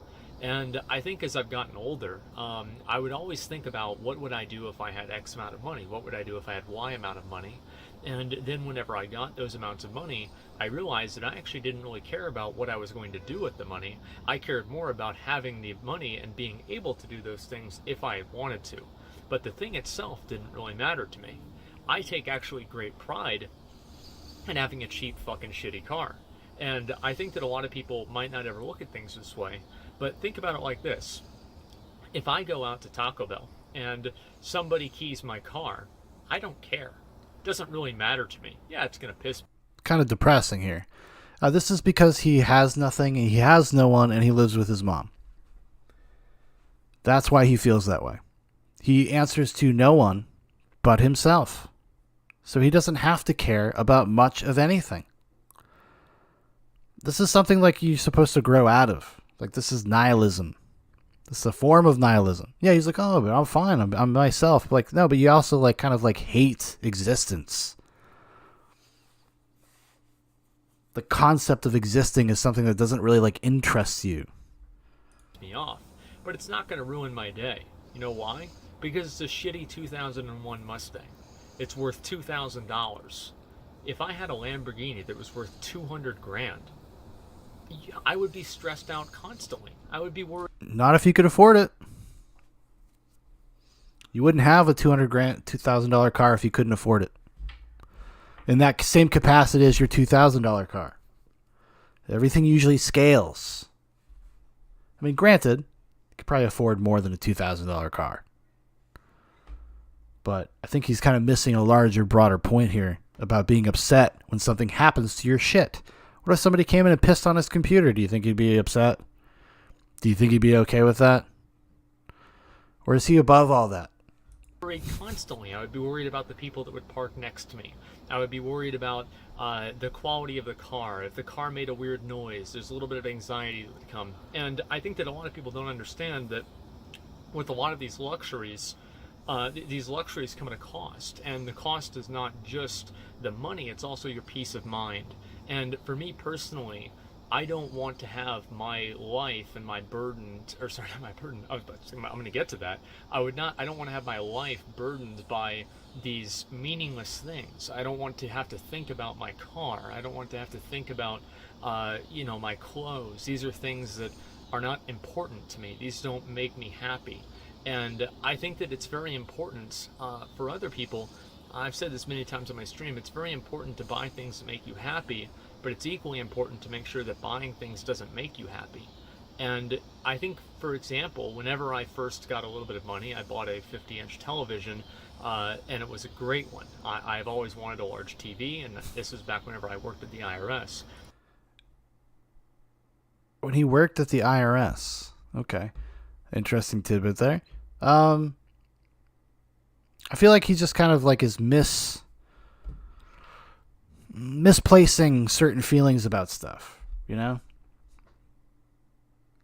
Speaker 2: And I think as I've gotten older, I would always think about what would I do if I had X amount of money? What would I do if I had Y amount of money? And then whenever I got those amounts of money, I realized that I actually didn't really care about what I was going to do with the money. I cared more about having the money and being able to do those things if I wanted to. But the thing itself didn't really matter to me. I take actually great pride in having a cheap fucking shitty car. And I think that a lot of people might not ever look at things this way. But think about it like this. If I go out to Taco Bell and somebody keys my car, I don't care. It doesn't really matter to me. Yeah, it's going to piss me.
Speaker 1: Kind of depressing here. This is because he has nothing, he has no one, and he lives with his mom. That's why he feels that way. He answers to no one but himself. So he doesn't have to care about much of anything. This is something like you're supposed to grow out of. Like, this is nihilism. This is a form of nihilism. Yeah, he's like, oh, but I'm fine. I'm myself. Like, no, but you also like kind of like hate existence. The concept of existing is something that doesn't really like interest you.
Speaker 2: Me off, but it's not going to ruin my day. You know why? Because it's a shitty 2001 Mustang. It's worth $2,000. If I had a Lamborghini that was worth 200 grand, I would be stressed out constantly. I would be worried.
Speaker 1: Not if you could afford it. You wouldn't have a $2,000 car if you couldn't afford it. In that same capacity as your $2,000 car. Everything usually scales. I mean, granted, you could probably afford more than a $2,000 car. But I think he's kind of missing a larger, broader point here about being upset when something happens to your shit. What if somebody came in and pissed on his computer? Do you think he'd be upset? Do you think he'd be okay with that? Or is he above all that?
Speaker 2: Worried constantly. I would be worried about the people that would park next to me. I would be worried about the quality of the car. If the car made a weird noise, there's a little bit of anxiety that would come. And I think that a lot of people don't understand that with a lot of these luxuries come at a cost. And the cost is not just the money, it's also your peace of mind. And for me personally, I don't want to have my life and my burden, or sorry, not my burden, I'm going to get to that. I don't want to have my life burdened by these meaningless things. I don't want to have to think about my car. I don't want to have to think about, my clothes. These are things that are not important to me. These don't make me happy. And I think that it's very important for other people. I've said this many times on my stream, it's very important to buy things that make you happy, but it's equally important to make sure that buying things doesn't make you happy. And I think, for example, whenever I first got a little bit of money, I bought a 50-inch television, and it was a great one. I've always wanted a large TV, and this was back whenever I worked at the IRS.
Speaker 1: When he worked at the IRS. Okay. Interesting tidbit there. I feel like he just kind of like is misplacing certain feelings about stuff, you know?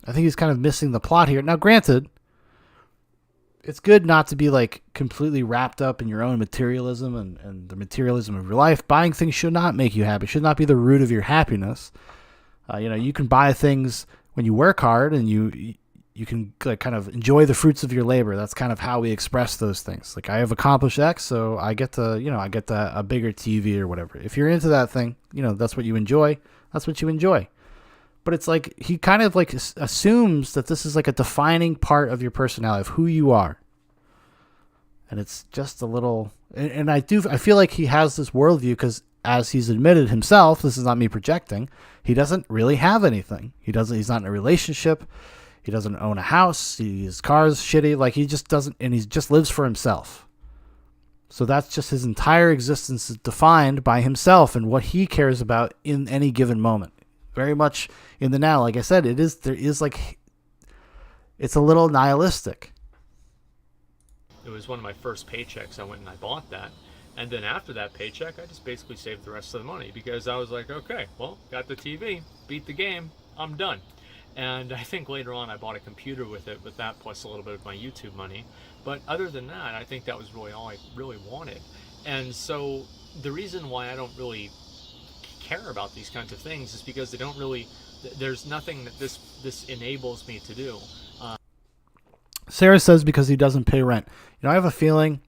Speaker 1: I think he's kind of missing the plot here. Now, granted, it's good not to be like completely wrapped up in your own materialism and the materialism of your life. Buying things should not make you happy. It should not be the root of your happiness. You can buy things when you work hard and you can like kind of enjoy the fruits of your labor. That's kind of how we express those things. Like I have accomplished X, so I get a bigger TV or whatever. If you're into that thing, that's what you enjoy. That's what you enjoy. But it's like he kind of like assumes that this is like a defining part of your personality, of who you are. And it's just a little, and I feel like he has this worldview because as he's admitted himself, this is not me projecting, he doesn't really have anything. He's not in a relationship. He doesn't own a house. His car's shitty. Like he just doesn't, and he just lives for himself. So that's just his entire existence is defined by himself and what he cares about in any given moment. Very much in the now. Like I said, it's a little nihilistic.
Speaker 2: It was one of my first paychecks. I went and I bought that. And then after that paycheck, I just basically saved the rest of the money because I was like, okay, well, got the TV, beat the game, I'm done. And I think later on I bought a computer with it, with that plus a little bit of my YouTube money. But other than that, I think that was really all I really wanted. And so the reason why I don't really care about these kinds of things is because there's nothing that this enables me to do.
Speaker 1: Sarah says because he doesn't pay rent. I have a feeling,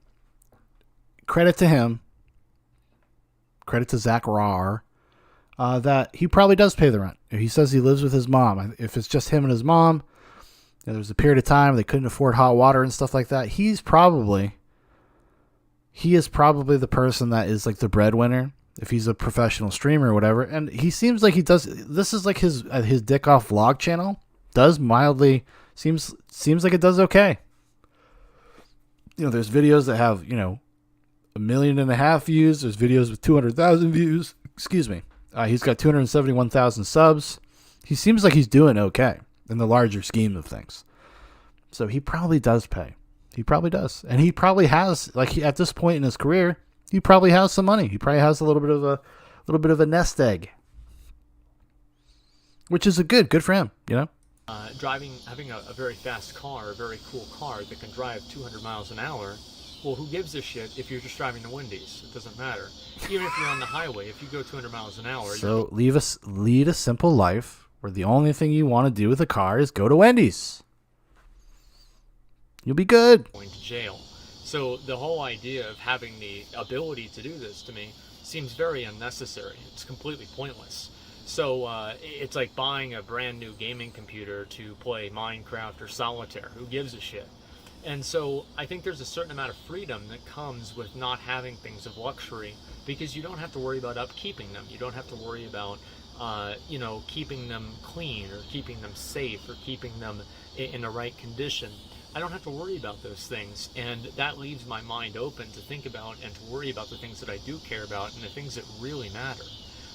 Speaker 1: credit to him, credit to Zach Rahr, that he probably does pay the rent. He says he lives with his mom. If it's just him and his mom, there was a period of time they couldn't afford hot water and stuff like that. He is probably the person that is like the breadwinner if he's a professional streamer or whatever. And he seems like he does. This is like his dick off vlog channel does mildly seems like it does okay. There's videos that have 1.5 million views. There's videos with 200,000 views. Excuse me. He's got 271,000 subs. He seems like he's doing okay in the larger scheme of things. So he probably does pay. He probably does. And he probably has, at this point in his career, he probably has some money. He probably has a little bit of a nest egg. Which is good for him,
Speaker 2: Having a very fast car, a very cool car that can drive 200 miles an hour, well, who gives a shit if you're just driving to Wendy's? It doesn't matter. Even if you're on the highway, if you go 200 miles an hour...
Speaker 1: So lead a simple life where the only thing you want to do with a car is go to Wendy's. You'll be good.
Speaker 2: Going to jail. So the whole idea of having the ability to do this to me seems very unnecessary. It's completely pointless. So it's like buying a brand new gaming computer to play Minecraft or Solitaire. Who gives a shit? And so I think there's a certain amount of freedom that comes with not having things of luxury because you don't have to worry about upkeeping them. You don't have to worry about, keeping them clean or keeping them safe or keeping them in the right condition. I don't have to worry about those things, and that leaves my mind open to think about and to worry about the things that I do care about and the things that really matter.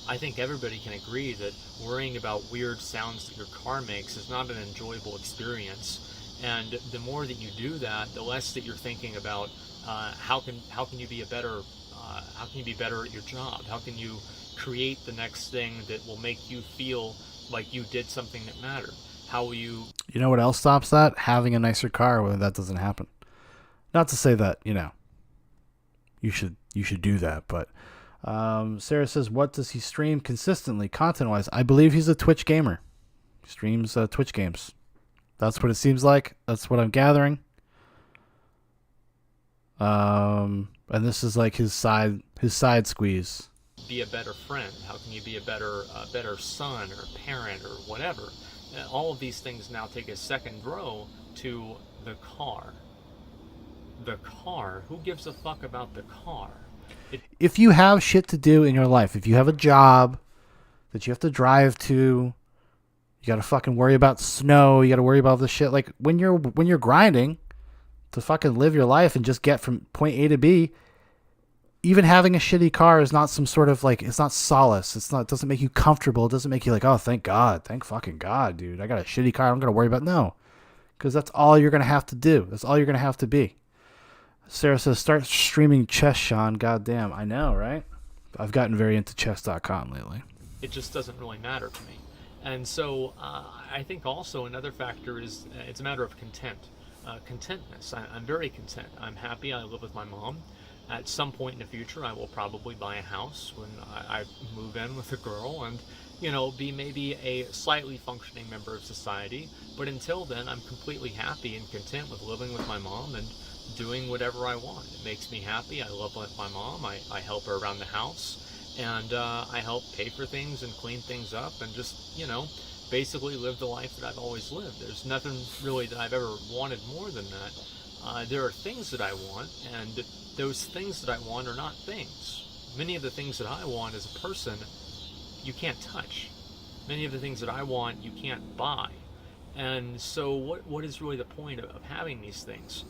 Speaker 2: I think everybody can agree that worrying about weird sounds that your car makes is not an enjoyable experience. And the more that you do that, the less that you're thinking about how can you be better at your job? How can you create the next thing that will make you feel like you did something that mattered? How will you?
Speaker 1: You know what else stops that? Having a nicer car when that doesn't happen. Not to say that, you should do that, but Sarah says, what does he stream consistently, content-wise? I believe he's a Twitch gamer. He streams Twitch games. That's what it seems like. That's what I'm gathering. And this is like his side squeeze.
Speaker 2: Be a better friend? How can you be a better son or parent or whatever? All of these things now take a second row to the car. The car. Who gives a fuck about the car?
Speaker 1: If you have shit to do in your life, if you have a job that you have to drive to, you got to fucking worry about snow, you got to worry about this shit. Like when you're grinding to fucking live your life and just get from point A to B, even having a shitty car is not some sort of like, it's not solace. It doesn't make you comfortable. It doesn't make you like, oh, thank fucking God, dude. I got a shitty car. I'm going to worry about no, because that's all you're going to have to do. That's all you're going to have to be. Sarah says, start streaming chess, Sean. God damn. I know, right? I've gotten very into chess.com lately.
Speaker 2: It just doesn't really matter to me. And so I think also another factor is it's a matter of contentness. I'm very content. I'm happy. I live with my mom. At some point in the future, I will probably buy a house when I move in with a girl and, be maybe a slightly functioning member of society. But until then, I'm completely happy and content with living with my mom and doing whatever I want. It makes me happy. I love my mom. I help her around the house. And I help pay for things and clean things up and just, basically live the life that I've always lived. There's nothing really that I've ever wanted more than that. There are things that I want, and those things that I want are not things. Many of the things that I want as a person, you can't touch. Many of the things that I want, you can't buy. And so what is really the point of having these things?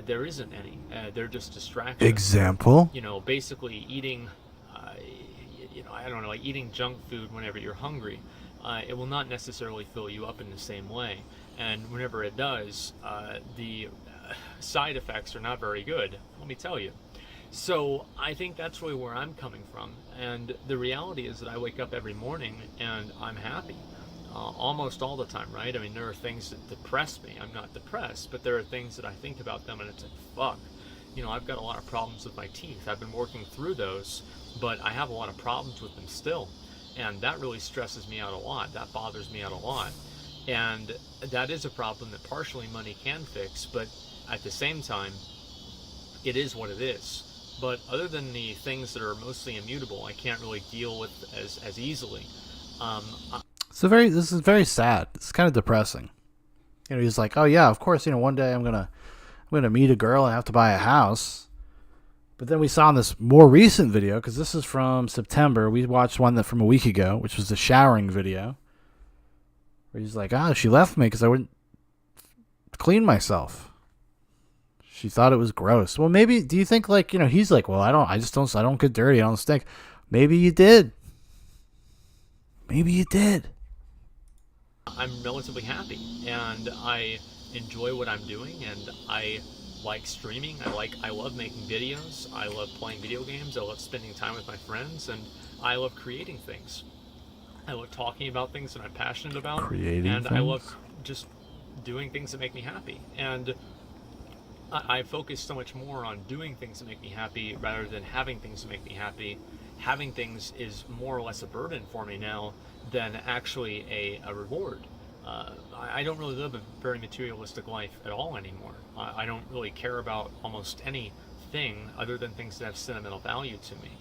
Speaker 2: There isn't any. They're just distractions.
Speaker 1: Example?
Speaker 2: Basically eating, I don't know, like eating junk food whenever you're hungry. It will not necessarily fill you up in the same way. And whenever it does, the side effects are not very good, let me tell you. So I think that's really where I'm coming from. And the reality is that I wake up every morning and I'm happy. Almost all the time, right? I mean, there are things that depress me. I'm not depressed, but there are things that I think about them and it's like, fuck. I've got a lot of problems with my teeth. I've been working through those, but I have a lot of problems with them still. And that really stresses me out a lot. That bothers me out a lot. And that is a problem that partially money can fix, but at the same time, it is what it is. But other than the things that are mostly immutable, I can't really deal with as easily.
Speaker 1: This is very sad. It's kind of depressing. He's like, oh yeah, of course, one day I'm gonna meet a girl and have to buy a house. But then we saw in this more recent video, because this is from September, we watched one that from a week ago, which was the showering video, where he's like, she left me because I wouldn't clean myself. She thought it was gross. Well, maybe, do you think he's like, well, I don't get dirty, I don't stink. Maybe you did. Maybe you did.
Speaker 2: I'm relatively happy and I enjoy what I'm doing and I like streaming. I love making videos. I love playing video games. I love spending time with my friends and I love creating things. I love talking about things that I'm passionate about. I love just doing things that make me happy. And I focus so much more on doing things that make me happy rather than having things that make me happy. Having things is more or less a burden for me now than actually a reward. I don't really live a very materialistic life at all anymore. I don't really care about almost anything other than things that have sentimental value to me.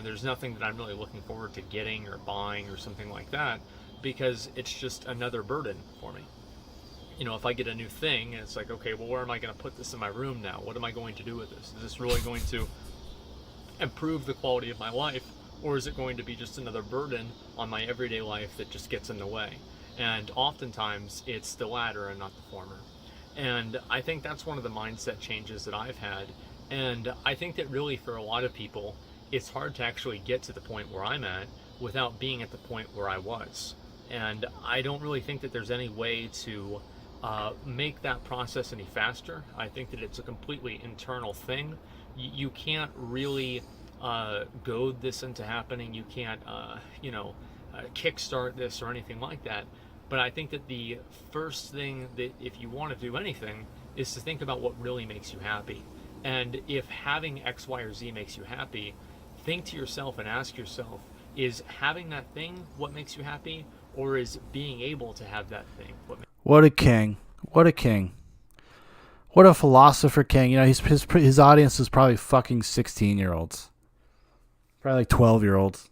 Speaker 2: There's nothing that I'm really looking forward to getting or buying or something like that because it's just another burden for me. If I get a new thing, it's like, okay, well, where am I going to put this in my room now? What am I going to do with this? Is this really going to improve the quality of my life, or is it going to be just another burden on my everyday life that just gets in the way? And oftentimes it's the latter and not the former. And I think that's one of the mindset changes that I've had. And I think that really for a lot of people, it's hard to actually get to the point where I'm at without being at the point where I was. And I don't really think that there's any way to make that process any faster. I think that it's a completely internal thing. You can't really goad this into happening. You can't, kickstart this or anything like that. But I think that the first thing that if you want to do anything is to think about what really makes you happy. And if having X, Y, or Z makes you happy, think to yourself and ask yourself, is having that thing what makes you happy, or is being able to have that thing
Speaker 1: What a king. What a king. What a philosopher king. You know, his audience is probably fucking 16-year-olds. Probably like 12-year-olds.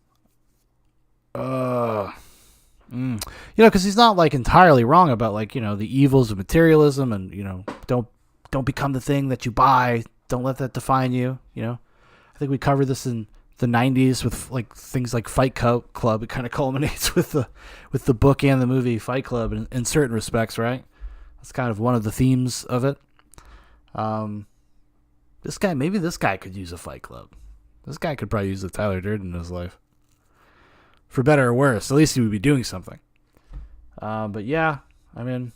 Speaker 1: You know, because he's not like entirely wrong about like, you know, the evils of materialism and, you know, don't become the thing that you buy. Don't let that define you. You know, I think we covered this in the 90s with like things like Fight Club. It kind of culminates with the book and the movie Fight Club in certain respects, right? That's kind of one of the themes of it. This guy could use a Fight Club. This guy could probably use a Tyler Durden in his life. For better or worse, at least he would be doing something. But yeah, I mean,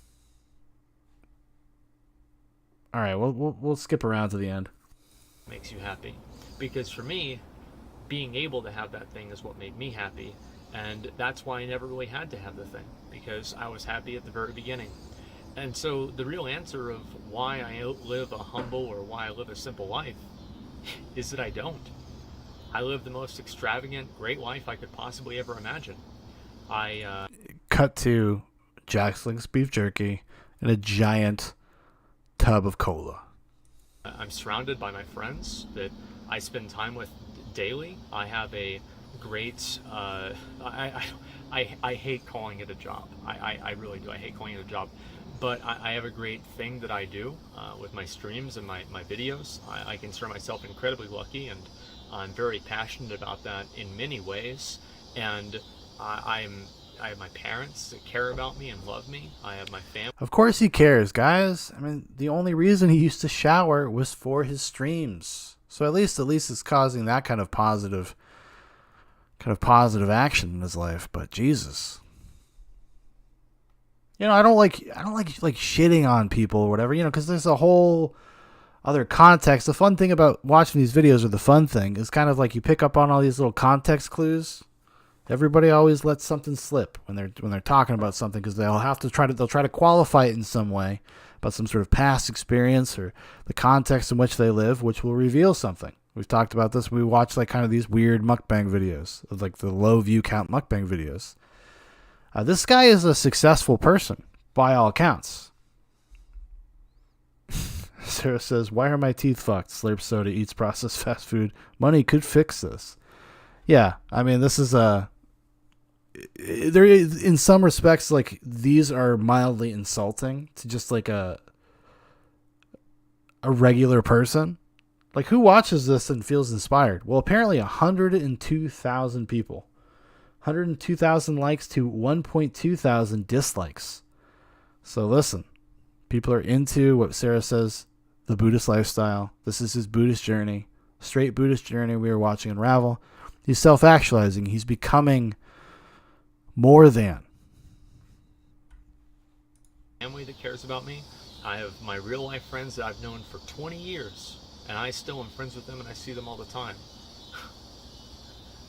Speaker 1: all right, we'll skip around to the end.
Speaker 2: makes you happy. Because for me, being able to have that thing is what made me happy. And that's why I never really had to have the thing, because I was happy at the very beginning. And so the real answer of why I live a humble or why I live a simple life is that I don't. I live the most extravagant, great life I could possibly ever imagine.
Speaker 1: Cut to Jack Link's beef jerky and a giant tub of cola.
Speaker 2: I'm surrounded by my friends that I spend time with daily. I have a great, I hate calling it a job. I really do. I hate calling it a job. But I have a great thing that I do with my streams and my videos. I consider myself incredibly lucky, and I'm very passionate about that in many ways. And I have my parents that care about me and love me. I have my family.
Speaker 1: Of course he cares, guys. I mean, the only reason he used to shower was for his streams. So at least it's causing that kind of positive action in his life. But Jesus. You know, I don't like shitting on people or whatever, you know, because there's a whole other context. The fun thing about watching these videos, or the fun thing, is kind of like you pick up on all these little context clues. Everybody always lets something slip when they're talking about something, because they'll try to qualify it in some way about some sort of past experience or the context in which they live, which will reveal something. We've talked about this. We watch like kind of these weird mukbang videos, like the low view count mukbang videos. This guy is a successful person, by all accounts. Sarah says, "Why are my teeth fucked? Slurps soda, eats processed fast food. Money could fix this." Yeah, I mean, this is there in some respects, like, these are mildly insulting to just like a regular person. Like, who watches this and feels inspired? Well, apparently 102,000 people. 102,000 likes to 1.2 thousand dislikes. So listen, people are into what Sarah says, the Buddhist lifestyle. This is his Buddhist journey, straight Buddhist journey we are watching unravel. He's self-actualizing. He's becoming more than.
Speaker 2: Family that cares about me. I have my real life friends that I've known for 20 years, and I still am friends with them, and I see them all the time.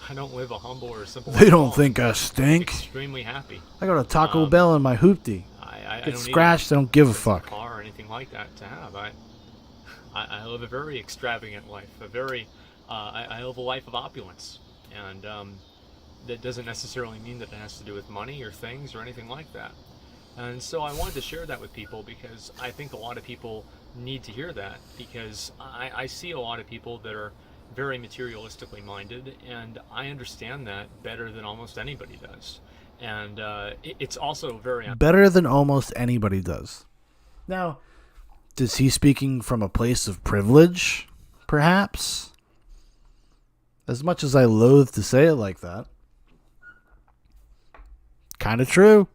Speaker 2: I don't live a humble or simple life.
Speaker 1: They don't think I stink.
Speaker 2: I'm extremely happy.
Speaker 1: I go to Taco Bell in my hoopty.
Speaker 2: I
Speaker 1: Get
Speaker 2: don't
Speaker 1: scratched, I don't give a fuck.
Speaker 2: Car or anything like that to have. I live a very extravagant life. I live a life of opulence, and that doesn't necessarily mean that it has to do with money or things or anything like that. And so I wanted to share that with people, because I think a lot of people need to hear that, because I see a lot of people that are very materialistically minded, and I understand that better than almost anybody does. And it's also very
Speaker 1: better than almost anybody does. Now, is he speaking from a place of privilege, perhaps? As much as I loathe to say it like that, kind of true.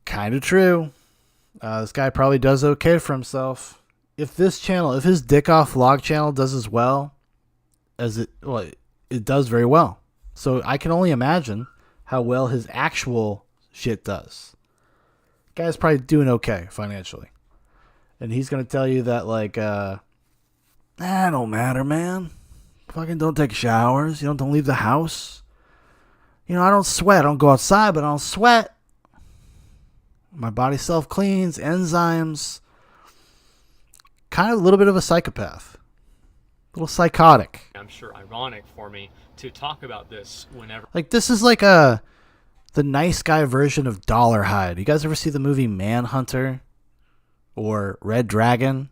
Speaker 1: Kind of true. This guy probably does okay for himself. If his dick off vlog channel does as well as it does very well. So I can only imagine how well his actual shit does. Guy's probably doing okay financially. And he's going to tell you that, like, that don't matter, man. Fucking don't take showers. You know, don't leave the house. You know, I don't sweat. I don't go outside, but I don't sweat. My body self-cleans, enzymes. Kind of a little bit of a psychopath. A little psychotic.
Speaker 2: I'm sure ironic for me to talk about this whenever.
Speaker 1: Like, this is like the nice guy version of Dollarhide. You guys ever see the movie Manhunter or Red Dragon?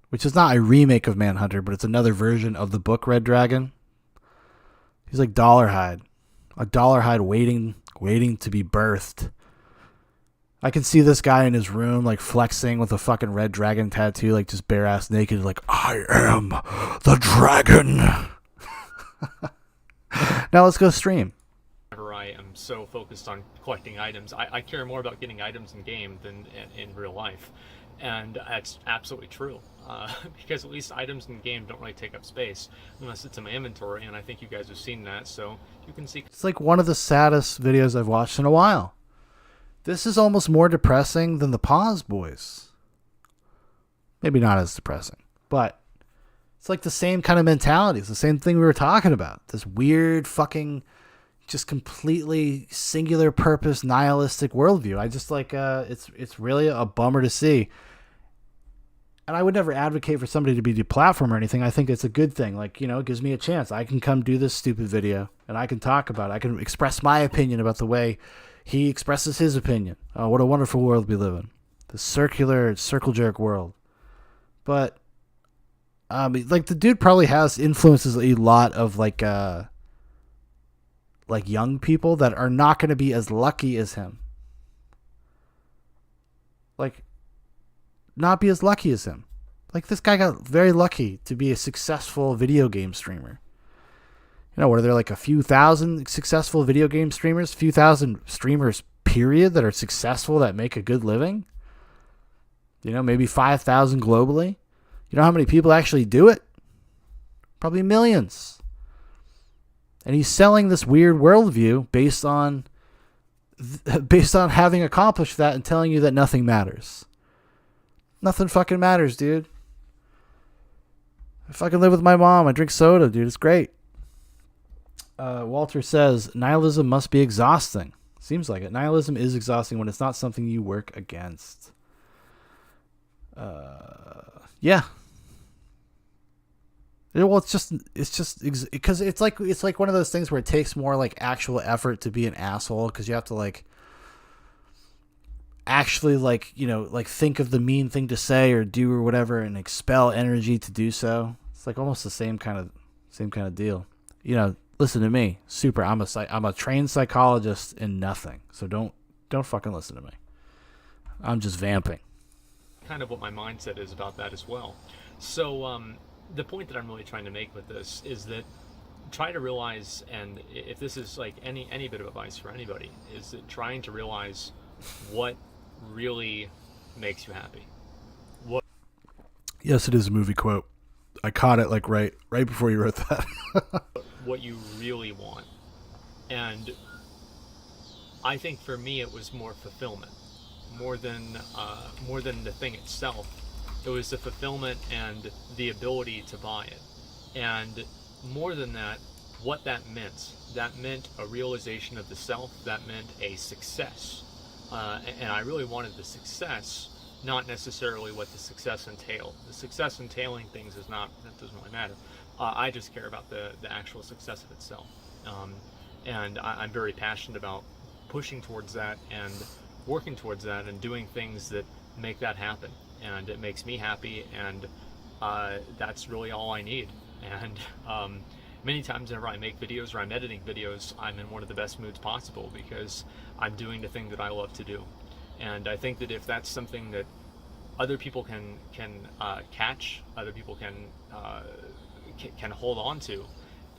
Speaker 1: Which is not a remake of Manhunter, but it's another version of the book Red Dragon. He's like Dollarhide. A Dollarhide waiting to be birthed. I can see this guy in his room, like, flexing with a fucking red dragon tattoo, like, just bare-ass naked, like, I am the dragon. Now let's go stream.
Speaker 2: Whenever I am so focused on collecting items, I care more about getting items in game than in real life. And that's absolutely true. Because at least items in game don't really take up space unless it's in my inventory, and I think you guys have seen that, so you can see.
Speaker 1: It's like one of the saddest videos I've watched in a while. This is almost more depressing than the Pause Boys. Maybe not as depressing, but it's like the same kind of mentality. It's the same thing we were talking about. This weird fucking, just completely singular purpose, nihilistic worldview. I just like, it's really a bummer to see. And I would never advocate for somebody to be deplatformed or anything. I think it's a good thing. Like, you know, it gives me a chance. I can come do this stupid video and I can talk about it. I can express my opinion about the way he expresses his opinion. Oh, what a wonderful world we live in. The circle jerk world. But, like, the dude probably has influences a lot of, like young people that are not going to be as lucky as him. Like, not be as lucky as him. Like, this guy got very lucky to be a successful video game streamer. You know, were there like a few thousand successful video game streamers? A few thousand streamers, period, that are successful, that make a good living? You know, maybe 5,000 globally. You know how many people actually do it? Probably millions. And he's selling this weird worldview based on having accomplished that and telling you that nothing matters. Nothing fucking matters, dude. I fucking live with my mom. I drink soda, dude. It's great. Walter says, nihilism must be exhausting. Seems like it. Nihilism is exhausting when it's not something you work against. Yeah. Well, it's just because it's like one of those things where it takes more like actual effort to be an asshole, because you have to like actually like, you know, like think of the mean thing to say or do or whatever and expel energy to do so. It's like almost the same kind of deal. You know, listen to me. I'm a trained psychologist in nothing. So don't fucking listen to me. I'm just vamping.
Speaker 2: Kind of what my mindset is about that as well. So the point that I'm really trying to make with this is that try to realize, and if this is like any bit of advice for anybody, is that trying to realize what really makes you happy. What?
Speaker 1: Yes, it is a movie quote. I caught it like right before you wrote that.
Speaker 2: What you really want. And I think for me it was more fulfillment, more than the thing itself. It was the fulfillment and the ability to buy it. And more than that, what that meant. That meant a realization of the self. That meant a success. And I really wanted the success, not necessarily what the success entailed. The success entailing things that doesn't really matter. I just care about the actual success of itself. And I'm very passionate about pushing towards that and working towards that and doing things that make that happen. And it makes me happy, and that's really all I need. And many times whenever I make videos or I'm editing videos, I'm in one of the best moods possible because I'm doing the thing that I love to do. And I think that if that's something that other people can catch, other people can hold on to,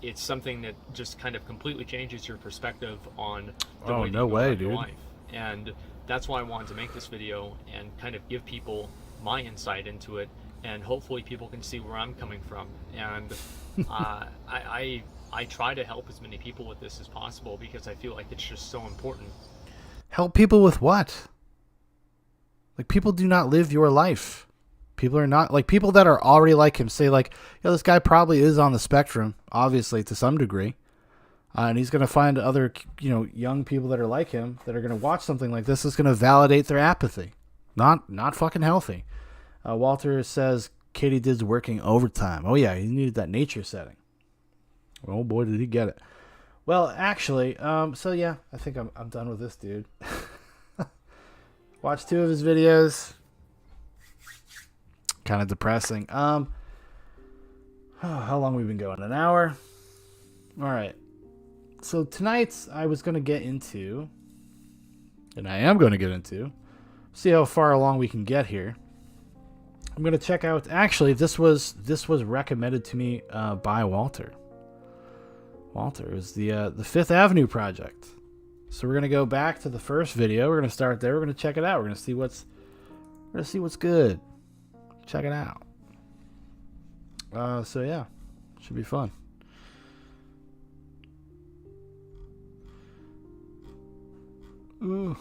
Speaker 2: it's something that just kind of completely changes your perspective on the way you go about your life. And that's why I wanted to make this video and kind of give people my insight into it, and hopefully people can see where I'm coming from. And I try to help as many people with this as possible because I feel like it's just so important.
Speaker 1: Help people with what? Like, people do not live your life. People are not, like, people that are already like him say, like, yeah, this guy probably is on the spectrum, obviously, to some degree. And he's going to find other, young people that are like him that are going to watch something like this. That's going to validate their apathy. Not fucking healthy. Walter says Katie Did's working overtime. Oh, yeah, he needed that nature setting. Oh, boy, did he get it. Well, actually, so, yeah, I think I'm done with this dude. Watched 2 of his videos. Kind of depressing. How long have we been going? An hour? All right. So tonight I was going to get into, and I am going to get into, see how far along we can get here. I'm going to check out, actually, this was recommended to me by Walter. Walter is the 5th Avenue Project. So we're going to go back to the first video. We're going to start there. We're going to check it out. We're going to see what's good. Check it out. So yeah, should be fun. Ooh,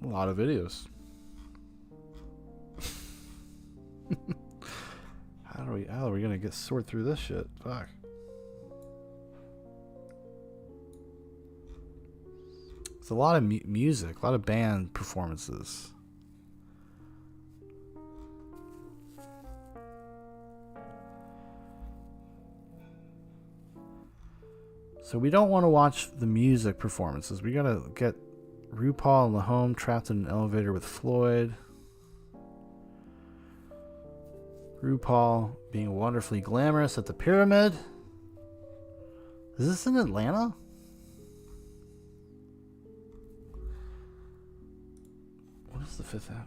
Speaker 1: a lot of videos. How are we gonna sort through this shit? Fuck. It's a lot of music, a lot of band performances. So we don't want to watch the music performances. We gotta get RuPaul in the home trapped in an elevator with Floyd. RuPaul being wonderfully glamorous at the pyramid. Is this in Atlanta? What is the 5th Avenue?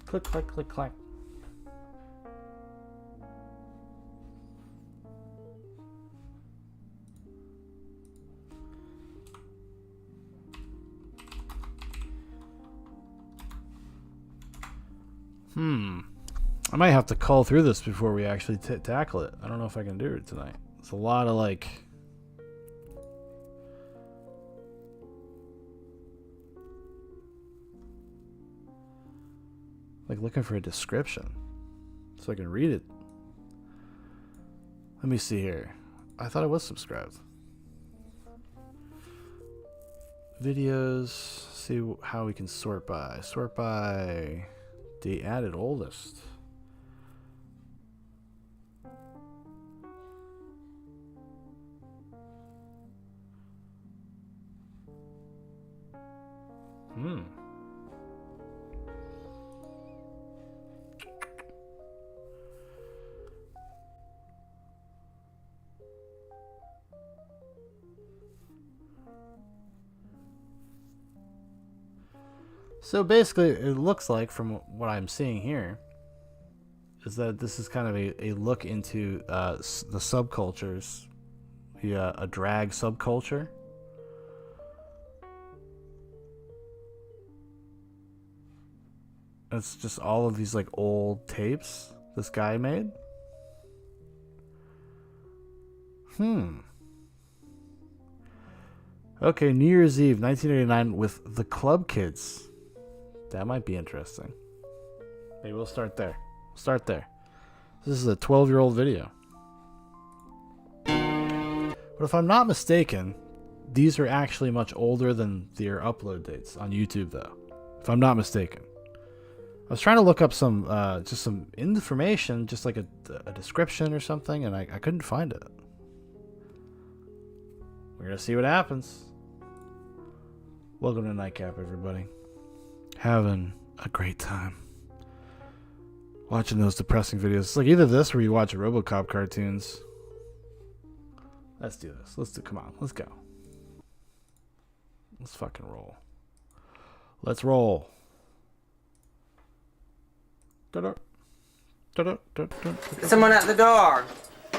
Speaker 1: Click, click, click, clack. I might have to cull through this before we actually tackle it. I don't know if I can do it tonight. It's a lot of like looking for a description so I can read it. Let me see here. I thought I was subscribed. Videos. See how we can sort by. Sort by the added oldest. So basically, it looks like, from what I'm seeing here, is that this is kind of a look into the subcultures, a drag subculture. It's just all of these like old tapes this guy made. Okay, New Year's Eve, 1989, with the Club Kids. That might be interesting. Maybe we'll start there. This is a 12-year-old video. But if I'm not mistaken, these are actually much older than their upload dates on YouTube, though. If I'm not mistaken. I was trying to look up some just some information, just like a description or something, and I couldn't find it. We're going to see what happens. Welcome to NIGHTCAP, everybody. Having a great time watching those depressing videos. It's like either this or you watch RoboCop cartoons. Let's do this. Come on, let's go. Let's fucking roll. Let's roll.
Speaker 3: Someone at the door.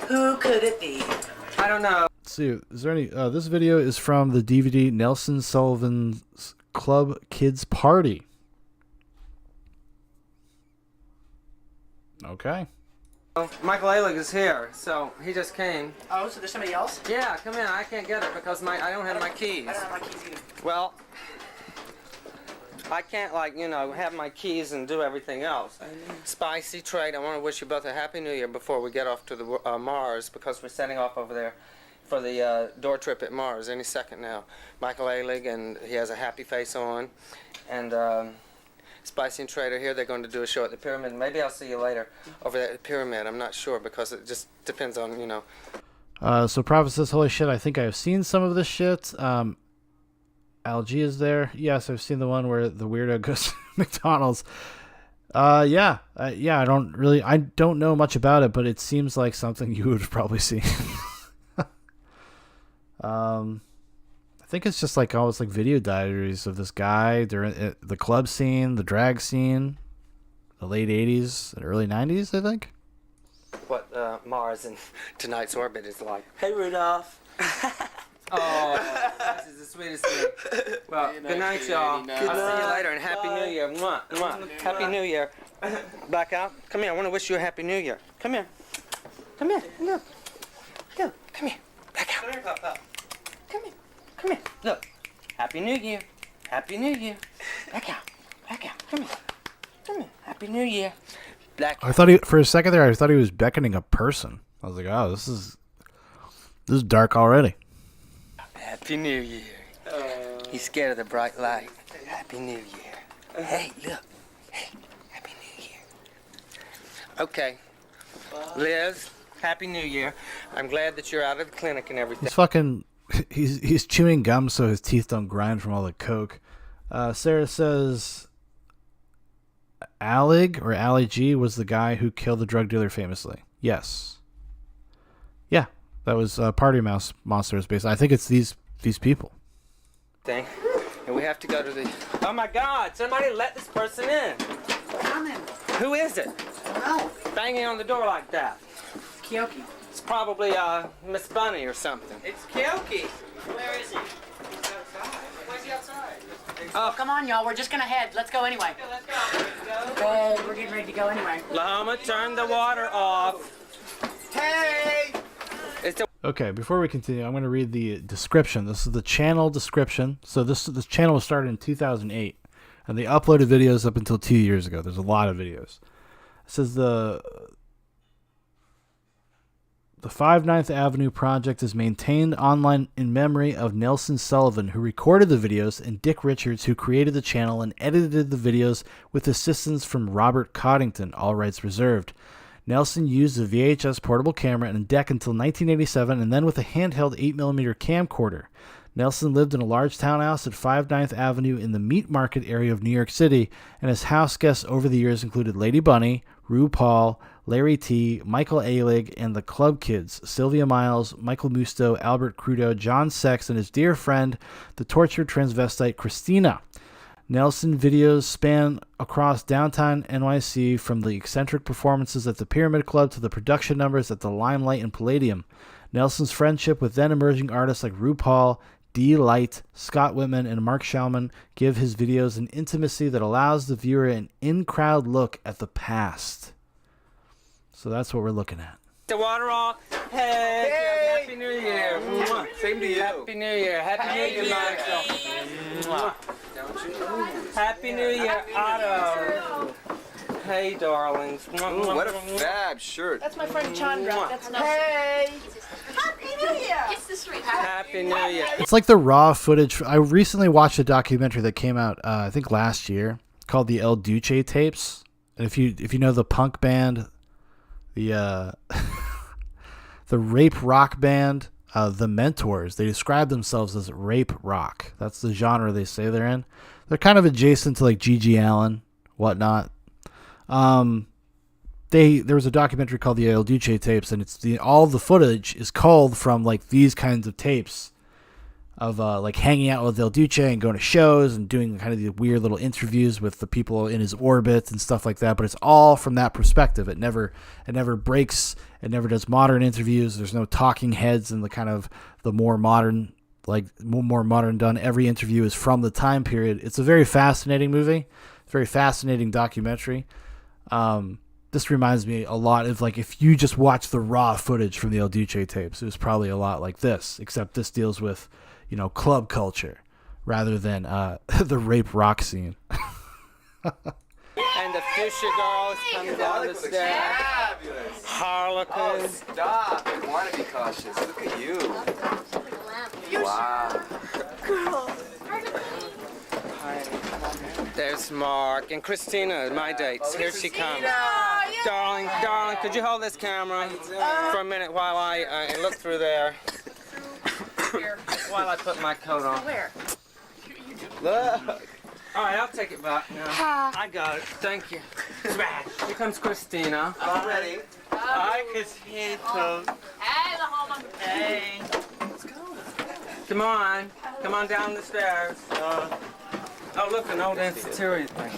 Speaker 3: Who could it be? I don't know.
Speaker 1: Let's see, is there any... this video is from the DVD Nelson Sullivan's Club Kids Party. Okay.
Speaker 3: Michael Ailig is here, so he just came.
Speaker 4: Oh, so there's somebody else?
Speaker 3: Yeah, come in. I can't get it because I don't have my keys.
Speaker 4: I don't have my keys either.
Speaker 3: Well, I can't, like, you know, have my keys and do everything else. Spicy Trade, I want to wish you both a Happy New Year before we get off to the Mars, because we're setting off over there for the door trip at Mars any second now. Michael Ailig, and he has a happy face on. And Spicy and Trade are here. They're going to do a show at the Pyramid. Maybe I'll see you later over there at the Pyramid. I'm not sure, because it just depends on, you know.
Speaker 1: So Prophet says, holy shit, I think I've seen some of this shit. LG is there. Yes, I've seen the one where the weirdo goes to McDonald's. Yeah, I don't know much about it, but it seems like something you would probably see. I think it's just like almost like video diaries of this guy during the club scene, the drag scene, the late 80s and early 90s, I think.
Speaker 3: What Mars and tonight's orbit is like. Hey, Rudolph. Oh, this is the sweetest thing. Well, good night, y'all. I'll see you later, and Happy New Year. Mwah, mwah. Happy New Year. Blackout, come here. I want to wish you a Happy New Year. Come here. Come here. Look. Look. Come here. Blackout. Come here, Papa. Come here. Come here. Look. Happy New Year. Happy New Year. Blackout. Blackout. Come here. Come here. Happy New Year. Blackout.
Speaker 1: I thought for a second there, I thought he was beckoning a person. I was like, oh, this is dark already.
Speaker 3: Happy New Year. He's scared of the bright light. Happy New Year. Hey, look. Hey, Happy New Year. Okay. Liz, Happy New Year. I'm glad that you're out of the clinic and everything.
Speaker 1: He's chewing gum so his teeth don't grind from all the coke. Sarah says Alig or Ali G was the guy who killed the drug dealer famously. Yes. Yeah, that was Party Mouse Monsters based. I think it's these people.
Speaker 3: Thing. And we have to go to the... Oh my God, somebody let this person in.
Speaker 4: Coming.
Speaker 3: Who is it?
Speaker 4: No.
Speaker 3: Banging on the door like that.
Speaker 4: Kyoki.
Speaker 3: It's probably Miss Bunny or something.
Speaker 4: It's Kyoki. Where is he? He's outside. Where's he outside? Oh, come on, y'all. We're just gonna head. Let's go anyway. Okay, let's go. Oh, we're getting ready to go anyway.
Speaker 3: Lama, turn the water off. Hey!
Speaker 1: Okay, before we continue, I'm going to read the description. This is the channel description. So this channel was started in 2008, and they uploaded videos up until 2 years ago. There's a lot of videos. It says the 5NinthAvenueProject Avenue project is maintained online in memory of Nelson Sullivan, who recorded the videos, and Dick Richards, who created the channel and edited the videos with assistance from Robert Coddington, all rights reserved. Nelson used a VHS portable camera and a deck until 1987, and then with a handheld 8mm camcorder. Nelson lived in a large townhouse at 5/9th Avenue in the Meat Market area of New York City, and his house guests over the years included Lady Bunny, RuPaul, Larry T., Michael Ailig, and the Club Kids, Sylvia Miles, Michael Musto, Albert Crudo, John Sex, and his dear friend, the tortured transvestite Christina. Nelson videos span across downtown NYC, from the eccentric performances at the Pyramid Club to the production numbers at the Limelight and Palladium. Nelson's friendship with then-emerging artists like RuPaul, D. Light, Scott Whitman, and Mark Schauman give his videos an intimacy that allows the viewer an in-crowd look at the past. So that's what we're looking at.
Speaker 3: The water off. Hey! Happy New Year. Mwah.
Speaker 5: Same to you.
Speaker 3: Happy New Year. Happy New Year, Michael. Mwah. Happy New Year, Otto. Hey, darlings.
Speaker 5: Ooh, what a fab shirt.
Speaker 4: That's my friend Chandra. That's not.
Speaker 3: Hey!
Speaker 4: Happy New Year! It's the street.
Speaker 3: Happy New Year.
Speaker 1: It's like the raw footage. I recently watched a documentary that came out, I think last year, called the El Duce tapes. And if you know the punk band, the the rape rock band, the Mentors, they describe themselves as rape rock. That's the genre they say they're in. They're kind of adjacent to like G.G. Allen, whatnot. There was a documentary called the El Duce tapes, and it's all the footage is culled from like these kinds of tapes of like hanging out with El Duce and going to shows and doing kind of these weird little interviews with the people in his orbit and stuff like that. But it's all from that perspective. It never breaks. It never does modern interviews. There's no talking heads and the kind of the more modern done. Every interview is from the time period. It's a very fascinating movie. It's a very fascinating documentary. This reminds me a lot of, like, if you just watch the raw footage from the El Duce tapes, it was probably a lot like this, except this deals with, you know, club culture rather than the rape rock scene.
Speaker 3: And the Fisher girls coming down the stairs. Harlequin.
Speaker 5: Oh, stop. I want to be cautious. Look at you. Wow.
Speaker 3: There's Mark and Christina, my dates. Here she comes. Darling, could you hold this camera for a minute while I look through there? While I put my coat on.
Speaker 4: Where?
Speaker 3: Look. All right, I'll take it back now. I got it. Thank you. Here comes Christina.
Speaker 5: I'm ready.
Speaker 3: Hi, Christina.
Speaker 4: Hey, the home.
Speaker 3: Hey. Come on. Come on down the stairs. Oh, look, an old Institute thing.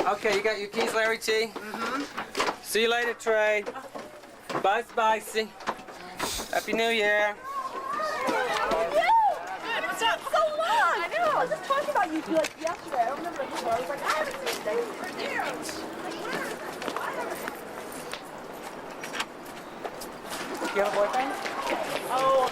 Speaker 3: Okay, you got your keys, Larry T? Mm-hmm. See you later, Trey. Bye, Spicy. Happy New Year.
Speaker 6: It's been so long. I know. I was just talking about you like yesterday. I don't remember who I was like, I haven't seen Dave for years.
Speaker 4: Do you have a boyfriend?
Speaker 6: Oh.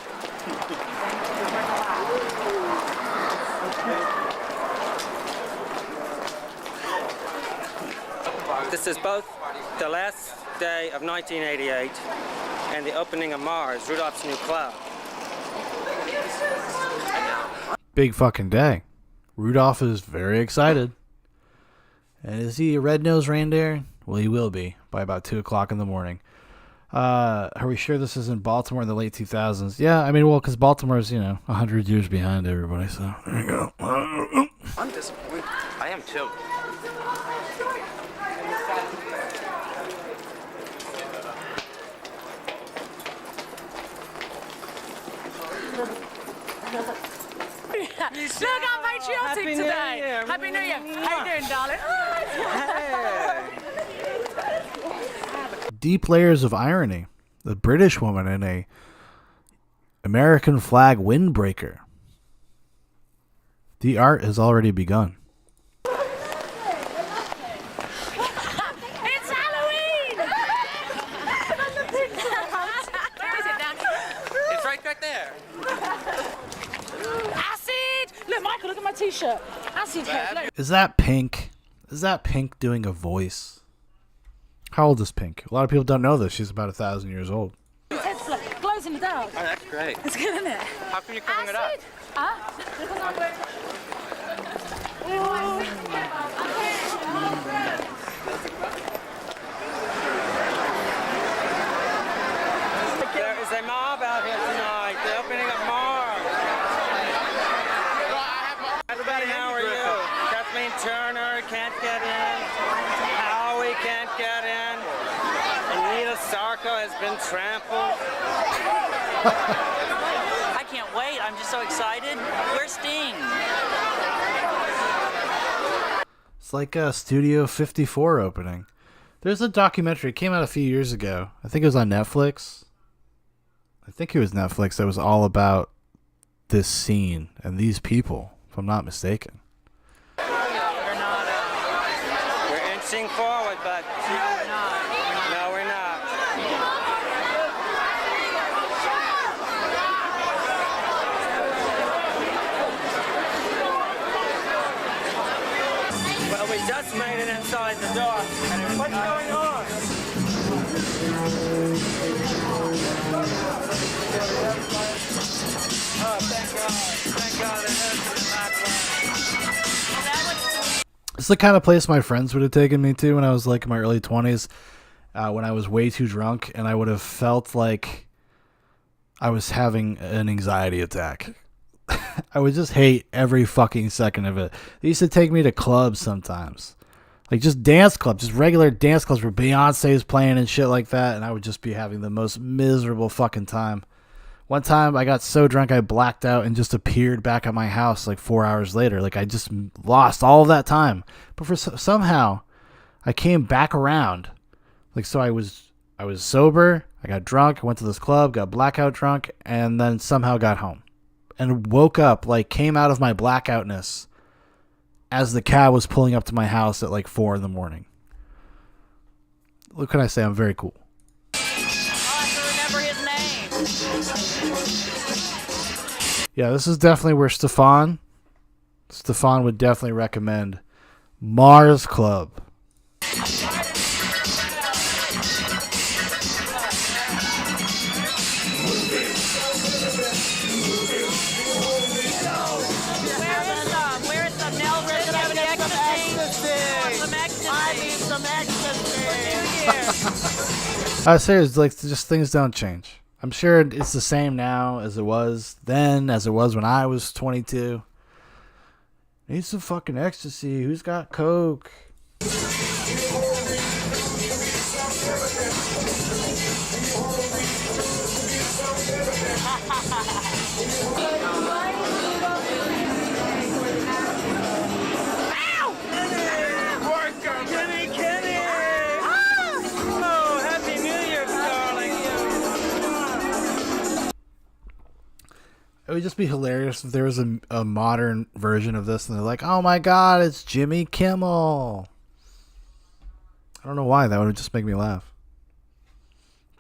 Speaker 3: This is both the last day of 1988 and the opening of Mars, Rudolph's new club.
Speaker 1: Big fucking day. Rudolph is very excited. And is he a red-nosed reindeer? Well, he will be by about 2 o'clock in the morning. Are we sure this is in Baltimore in the late 2000s? Yeah, I mean, well, because Baltimore's, 100 years behind everybody, so there you go.
Speaker 5: I'm disappointed. I am too.
Speaker 6: Look, I'm patriotic
Speaker 3: Happy
Speaker 6: today.
Speaker 3: New Year.
Speaker 6: Happy New Year. How you doing, darling?
Speaker 1: Deep layers of irony. The British woman in a American flag windbreaker. The art has already begun.
Speaker 6: It's Halloween!
Speaker 3: It's right there.
Speaker 6: Acid! Look, Michael, look at my t-shirt. Acid head. Look.
Speaker 1: Is that Pink? Is that Pink doing a voice? How old is Pink? A lot of people don't know this. She's about 1,000 years old.
Speaker 6: His head's like glows in the dark.
Speaker 5: Oh, that's great.
Speaker 6: It's good, isn't it?
Speaker 5: How come you're covering it up?
Speaker 6: Acid! Huh? Because I'm wearing...
Speaker 3: There is a mob out here tonight. The opening of Mars. Everybody, how are you? Kathleen Turner can't get in. Howie can't get in. Anita Sarko has been trampled.
Speaker 4: I can't wait. I'm just so excited. Where's Sting?
Speaker 1: It's like a Studio 54 opening. There's a documentary. It came out a few years ago. I think it was on Netflix. That was all about this scene and these people, if I'm not mistaken.
Speaker 3: We're inching forward, but no, we're not. Well, we just made it inside the door. What's going on? Oh, thank God. Thank God it has
Speaker 1: It's the kind of place my friends would have taken me to when I was like in my early 20s, when I was way too drunk, and I would have felt like I was having an anxiety attack. I would just hate every fucking second of it. They used to take me to clubs sometimes. Like just dance clubs, just regular dance clubs where Beyonce's playing and shit like that, and I would just be having the most miserable fucking time. One time I got so drunk I blacked out and just appeared back at my house like 4 hours later. Like I just lost all of that time. But somehow I came back around. Like so I was sober, I got drunk, I went to this club, got blackout drunk, and then somehow got home. And woke up, like came out of my blackoutness as the cab was pulling up to my house at like 4 in the morning. What can I say? I'm very cool.
Speaker 4: I'll have to remember his name.
Speaker 1: Yeah, this is definitely where Stefan would definitely recommend Mars Club.
Speaker 4: Where is some Nelson? Do you have any ecstasy? Some ecstasy. I need some ecstasy. For New Year.
Speaker 1: I say it's like just things don't change. I'm sure it's the same now as it was then, as it was when I was 22. Need some fucking ecstasy. Who's got coke? It would just be hilarious if there was a modern version of this and they're like, oh my god, it's Jimmy Kimmel. I don't know why. That would just make me laugh.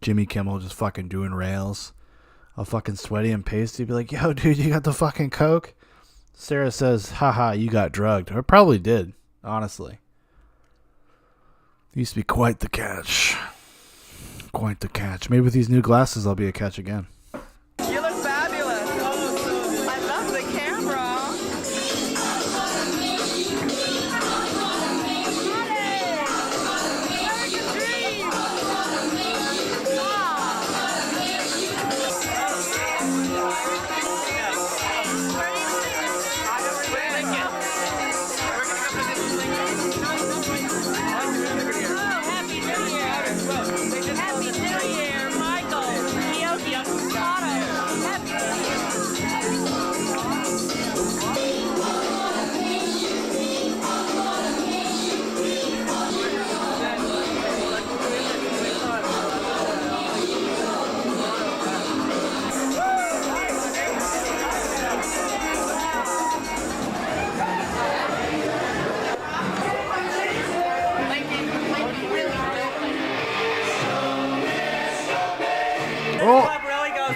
Speaker 1: Jimmy Kimmel just fucking doing rails. All fucking sweaty and pasty. Be like, yo, dude, you got the fucking coke? Sarah says, haha, you got drugged. Or probably did, honestly. Used to be quite the catch. Quite the catch. Maybe with these new glasses, I'll be a catch again.
Speaker 3: You look fabulous. I love the camera.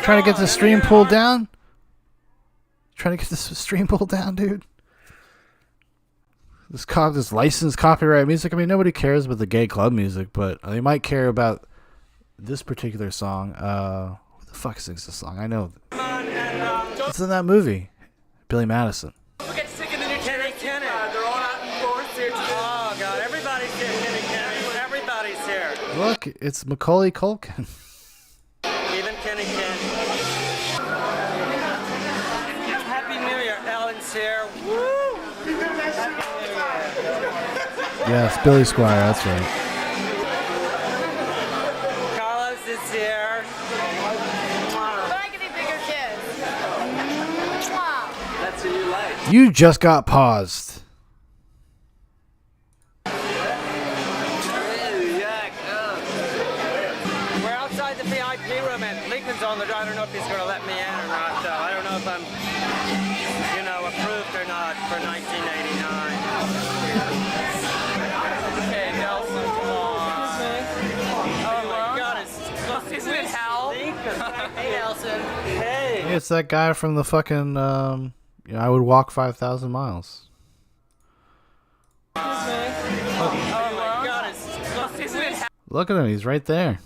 Speaker 1: Trying to get the stream pulled down? Trying to get this stream pulled down, dude? This licensed copyright music. I mean, nobody cares about the gay club music, but they might care about this particular song. Who the fuck sings this song? I know. It's in that movie. Billy Madison.
Speaker 3: We'll get sick of the new Kenny. They're all out in force here today. Oh, God. Everybody's here, Kenny. Everybody's here.
Speaker 1: Look, it's Macaulay Culkin.
Speaker 3: Even Kenny. Happy New Year. Ellen's here. Woo!
Speaker 1: Yes, Billy Squire, that's right.
Speaker 3: Carlos is here.
Speaker 4: Can I get a bigger kiss?
Speaker 3: That's who you like.
Speaker 1: You just got paused.
Speaker 3: We're outside the VIP room and Lincoln's on the door. I don't know if he's going to let me in or not, though. I don't know if I'm, approved or not for 1989. Hey, Nelson, come on. Oh, my God. Isn't it Hal? Hey, Nelson. Hey.
Speaker 1: It's that guy from the fucking, I would walk 5,000 miles.
Speaker 3: Oh, my God. Isn't it Hal?
Speaker 1: Look at him, he's right there.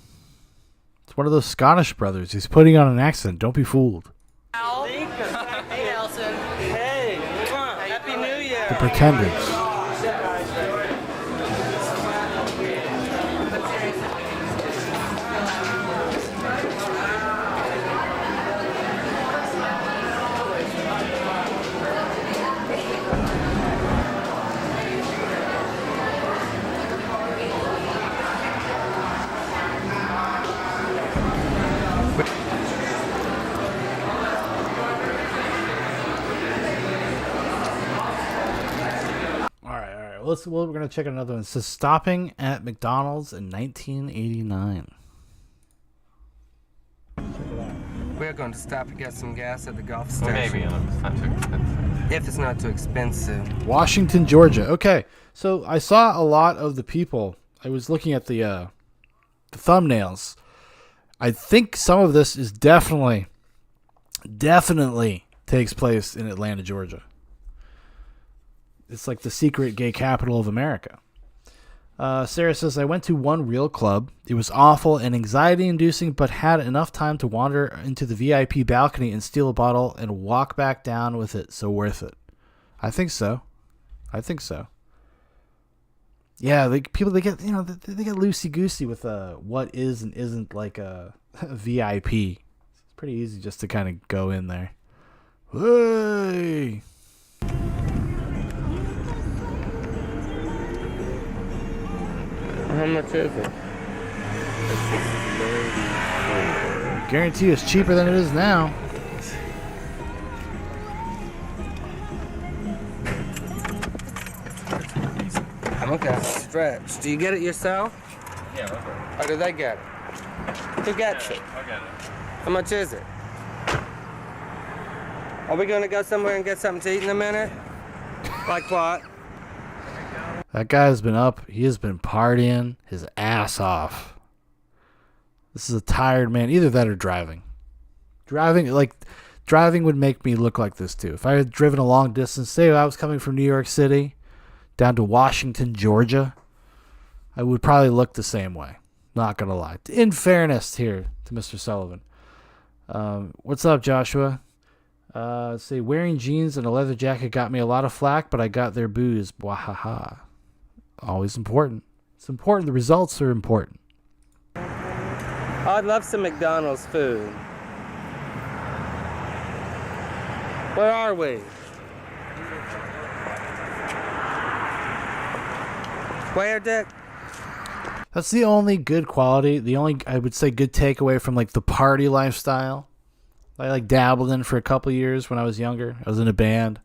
Speaker 1: It's one of those Scottish brothers. He's putting on an accent. Don't be fooled.
Speaker 3: Hey, Nelson. Hey. Happy New Year.
Speaker 1: The Pretenders. We're going to check another one. It says stopping at McDonald's in 1989. Check it out.
Speaker 3: We're going to stop and get some gas at the Gulf
Speaker 5: Well,
Speaker 3: station.
Speaker 5: maybe, if it's not too expensive.
Speaker 3: If it's not too expensive.
Speaker 1: Washington, Georgia. Okay, so I saw a lot of the people. I was looking at the thumbnails. I think some of this is definitely takes place in Atlanta, Georgia. It's like the secret gay capital of America. Sarah says, I went to one real club. It was awful and anxiety-inducing, but had enough time to wander into the VIP balcony and steal a bottle and walk back down with it. So worth it. I think so. Yeah, people they get they get loosey-goosey with what is and isn't like a VIP. It's pretty easy just to kind of go in there. Hey!
Speaker 3: How much is it?
Speaker 1: Guarantee it's cheaper than it is now.
Speaker 3: Okay, stretch. Do you get it yourself?
Speaker 5: Yeah, okay.
Speaker 3: Or do they get it? Who gets it?
Speaker 5: I'll get it.
Speaker 3: How much is it? Are we going to go somewhere and get something to eat in a minute? Like what?
Speaker 1: That guy has been up. He has been partying his ass off. This is a tired man. Either that or driving. Driving would make me look like this too. If I had driven a long distance, say I was coming from New York City down to Washington, Georgia, I would probably look the same way. Not gonna lie. In fairness here to Mr. Sullivan. What's up, Joshua? Say wearing jeans and a leather jacket got me a lot of flack, but I got their booze. Wahaha. Always important. It's important. The results are important.
Speaker 3: I'd love some McDonald's food. Where are we? Where, Dick?
Speaker 1: That's the only good quality, the only, I would say, good takeaway from like the party lifestyle. I like dabbled in for a couple years when I was younger. I was in a band.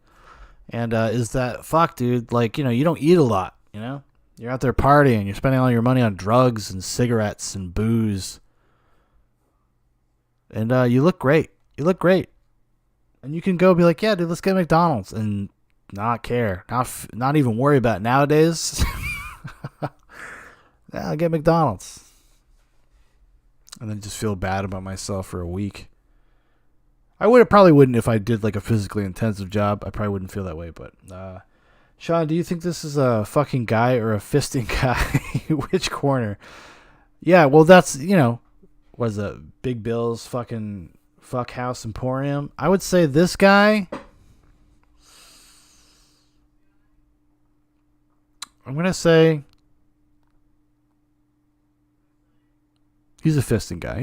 Speaker 1: And is that, fuck, dude, like, you don't eat a lot, You're out there partying. You're spending all your money on drugs and cigarettes and booze. And you look great. And you can go be like, yeah, dude, let's get McDonald's. And not care. Not even worry about it. Nowadays, yeah, I'll get McDonald's. And then just feel bad about myself for a week. Probably wouldn't if I did like a physically intensive job. I probably wouldn't feel that way. But Sean, do you think this is a fucking guy or a fisting guy? Which corner? Yeah, well, that's, was it Big Bill's fucking fuck house emporium? I would say this guy, I'm going to say he's a fisting guy.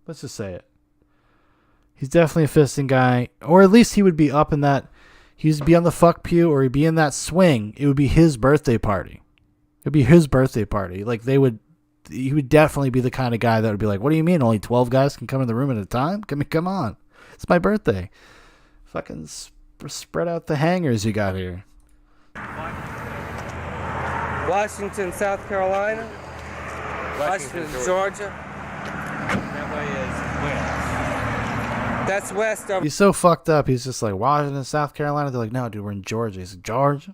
Speaker 1: Let's just say it. He's definitely a fisting guy. Or at least he would be up in that. He would be on the fuck pew or he'd be in that swing. It would be his birthday party. Like he would definitely be the kind of guy that would be like, what do you mean only 12 guys can come in the room at a time? Come on. It's my birthday. Fucking spread out the hangers you got here.
Speaker 3: Washington, South Carolina? Washington, Georgia?
Speaker 5: That way is west.
Speaker 3: That's west of...
Speaker 1: He's so fucked up. He's just like, Washington, South Carolina. They're like, no, dude, we're in Georgia. He's like, Georgia?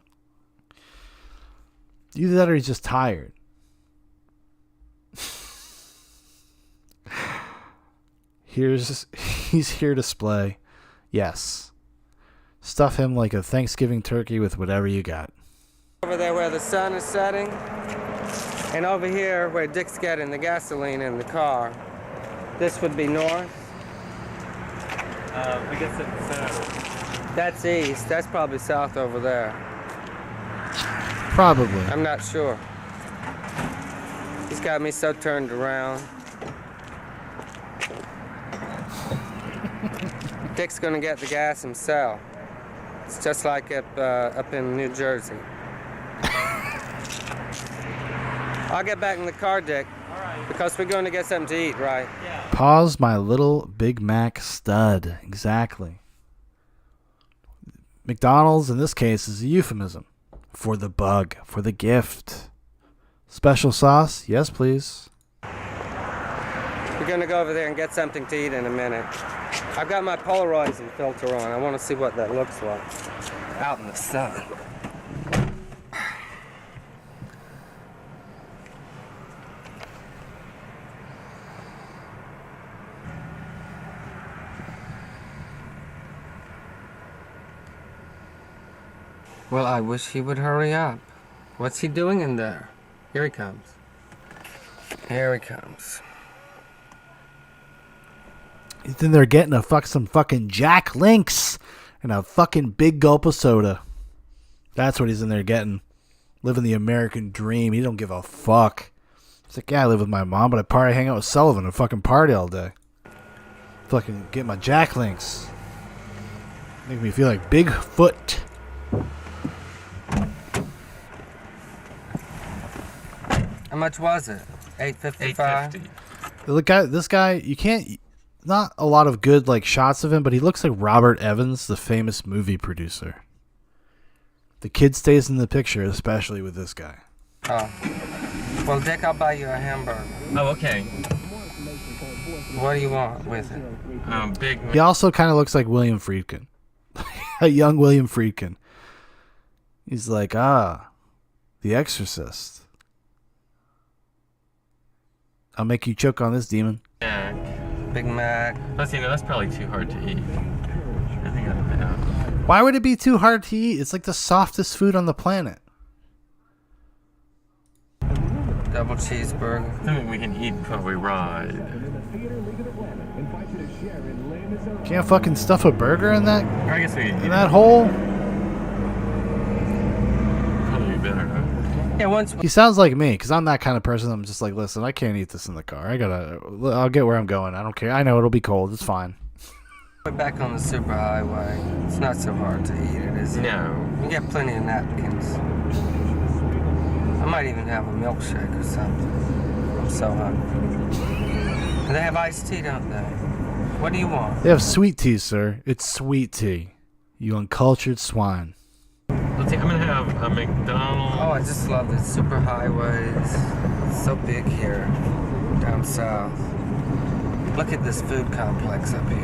Speaker 1: Either that or he's just tired. He's here to display. Yes. Stuff him like a Thanksgiving turkey with whatever you got.
Speaker 3: Over there where the sun is setting, and over here where Dick's getting the gasoline in the car. This would be north.
Speaker 5: I guess it's south.
Speaker 3: That's east. That's probably south over there.
Speaker 1: Probably.
Speaker 3: I'm not sure. He's got me so turned around. Dick's gonna get the gas himself. It's just like up in New Jersey. I'll get back in the car, Dick.
Speaker 5: All right.
Speaker 3: Because we're going to get something to eat, right?
Speaker 5: Yeah.
Speaker 1: Pause my little Big Mac stud. Exactly. McDonald's, in this case, is a euphemism for the bug, for the gift. Special sauce? Yes, please.
Speaker 3: We're gonna go over there and get something to eat in a minute. I've got my Polaroids and filter on. I want to see what that looks like out in the sun. Well, I wish he would hurry up. What's he doing in there? Here he comes. Here he comes.
Speaker 1: He's in there getting some fucking Jack Links and a fucking big gulp of soda. That's what he's in there getting. Living the American dream. He don't give a fuck. He's like, yeah, I live with my mom, but I hang out with Sullivan and fucking party all day. Fucking get my Jack Links. Make me feel like Bigfoot.
Speaker 3: How much was it? $8.55?
Speaker 5: $8.50.
Speaker 1: This guy, you can't, not a lot of good like shots of him, but he looks like Robert Evans, the famous movie producer. The kid stays in the picture, especially with this guy.
Speaker 3: Oh. Well, Dick, I'll buy you a hamburger.
Speaker 5: Oh, okay.
Speaker 3: What do you want with it?
Speaker 5: Big.
Speaker 1: He also kind of looks like William Friedkin. A young William Friedkin. He's like, The Exorcist. I'll make you choke on this, demon.
Speaker 5: Mac.
Speaker 3: Big Mac.
Speaker 5: Plus, that's probably too hard to eat. I think I'd have.
Speaker 1: Why would it be too hard to eat? It's like the softest food on the planet.
Speaker 3: Double cheeseburger.
Speaker 5: I think we can eat before we ride.
Speaker 1: Can't fucking stuff a burger in that
Speaker 5: I guess we
Speaker 1: in that hole?
Speaker 5: probably be better, though.
Speaker 3: Yeah, once
Speaker 1: He sounds like me, because I'm that kind of person. I'm just like, listen, I can't eat this in the car. I'll get where I'm going. I don't care. I know it'll be cold. It's fine.
Speaker 3: we're back on the superhighway. It's not so hard to eat it, is it?
Speaker 5: No.
Speaker 3: You get plenty of napkins. I might even have a milkshake or something. I'm so hungry. And they have iced tea, don't they? What do you want?
Speaker 1: They have sweet tea, sir. It's sweet tea. You uncultured swine.
Speaker 5: Let's see, I'm gonna have a McDonald's.
Speaker 3: Oh, I just love the superhighways. It's so big here, down south. Look at this food complex up here.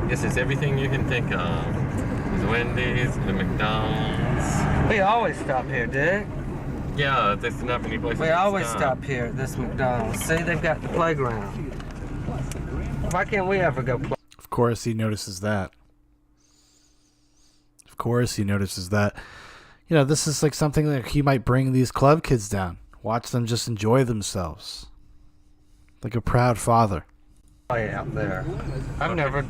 Speaker 5: Yes, it's everything you can think of. There's Wendy's, the McDonald's.
Speaker 3: We always stop here, Dick.
Speaker 5: Yeah, there's not many places
Speaker 3: We
Speaker 5: to
Speaker 3: always stop here at this McDonald's. See, they've got the playground. Why can't we ever go play?
Speaker 1: Of course, he notices that. Of course, he notices that. You know, this is like something that he might bring these club kids down. Watch them just enjoy themselves. Like a proud father.
Speaker 3: Out there. I've never.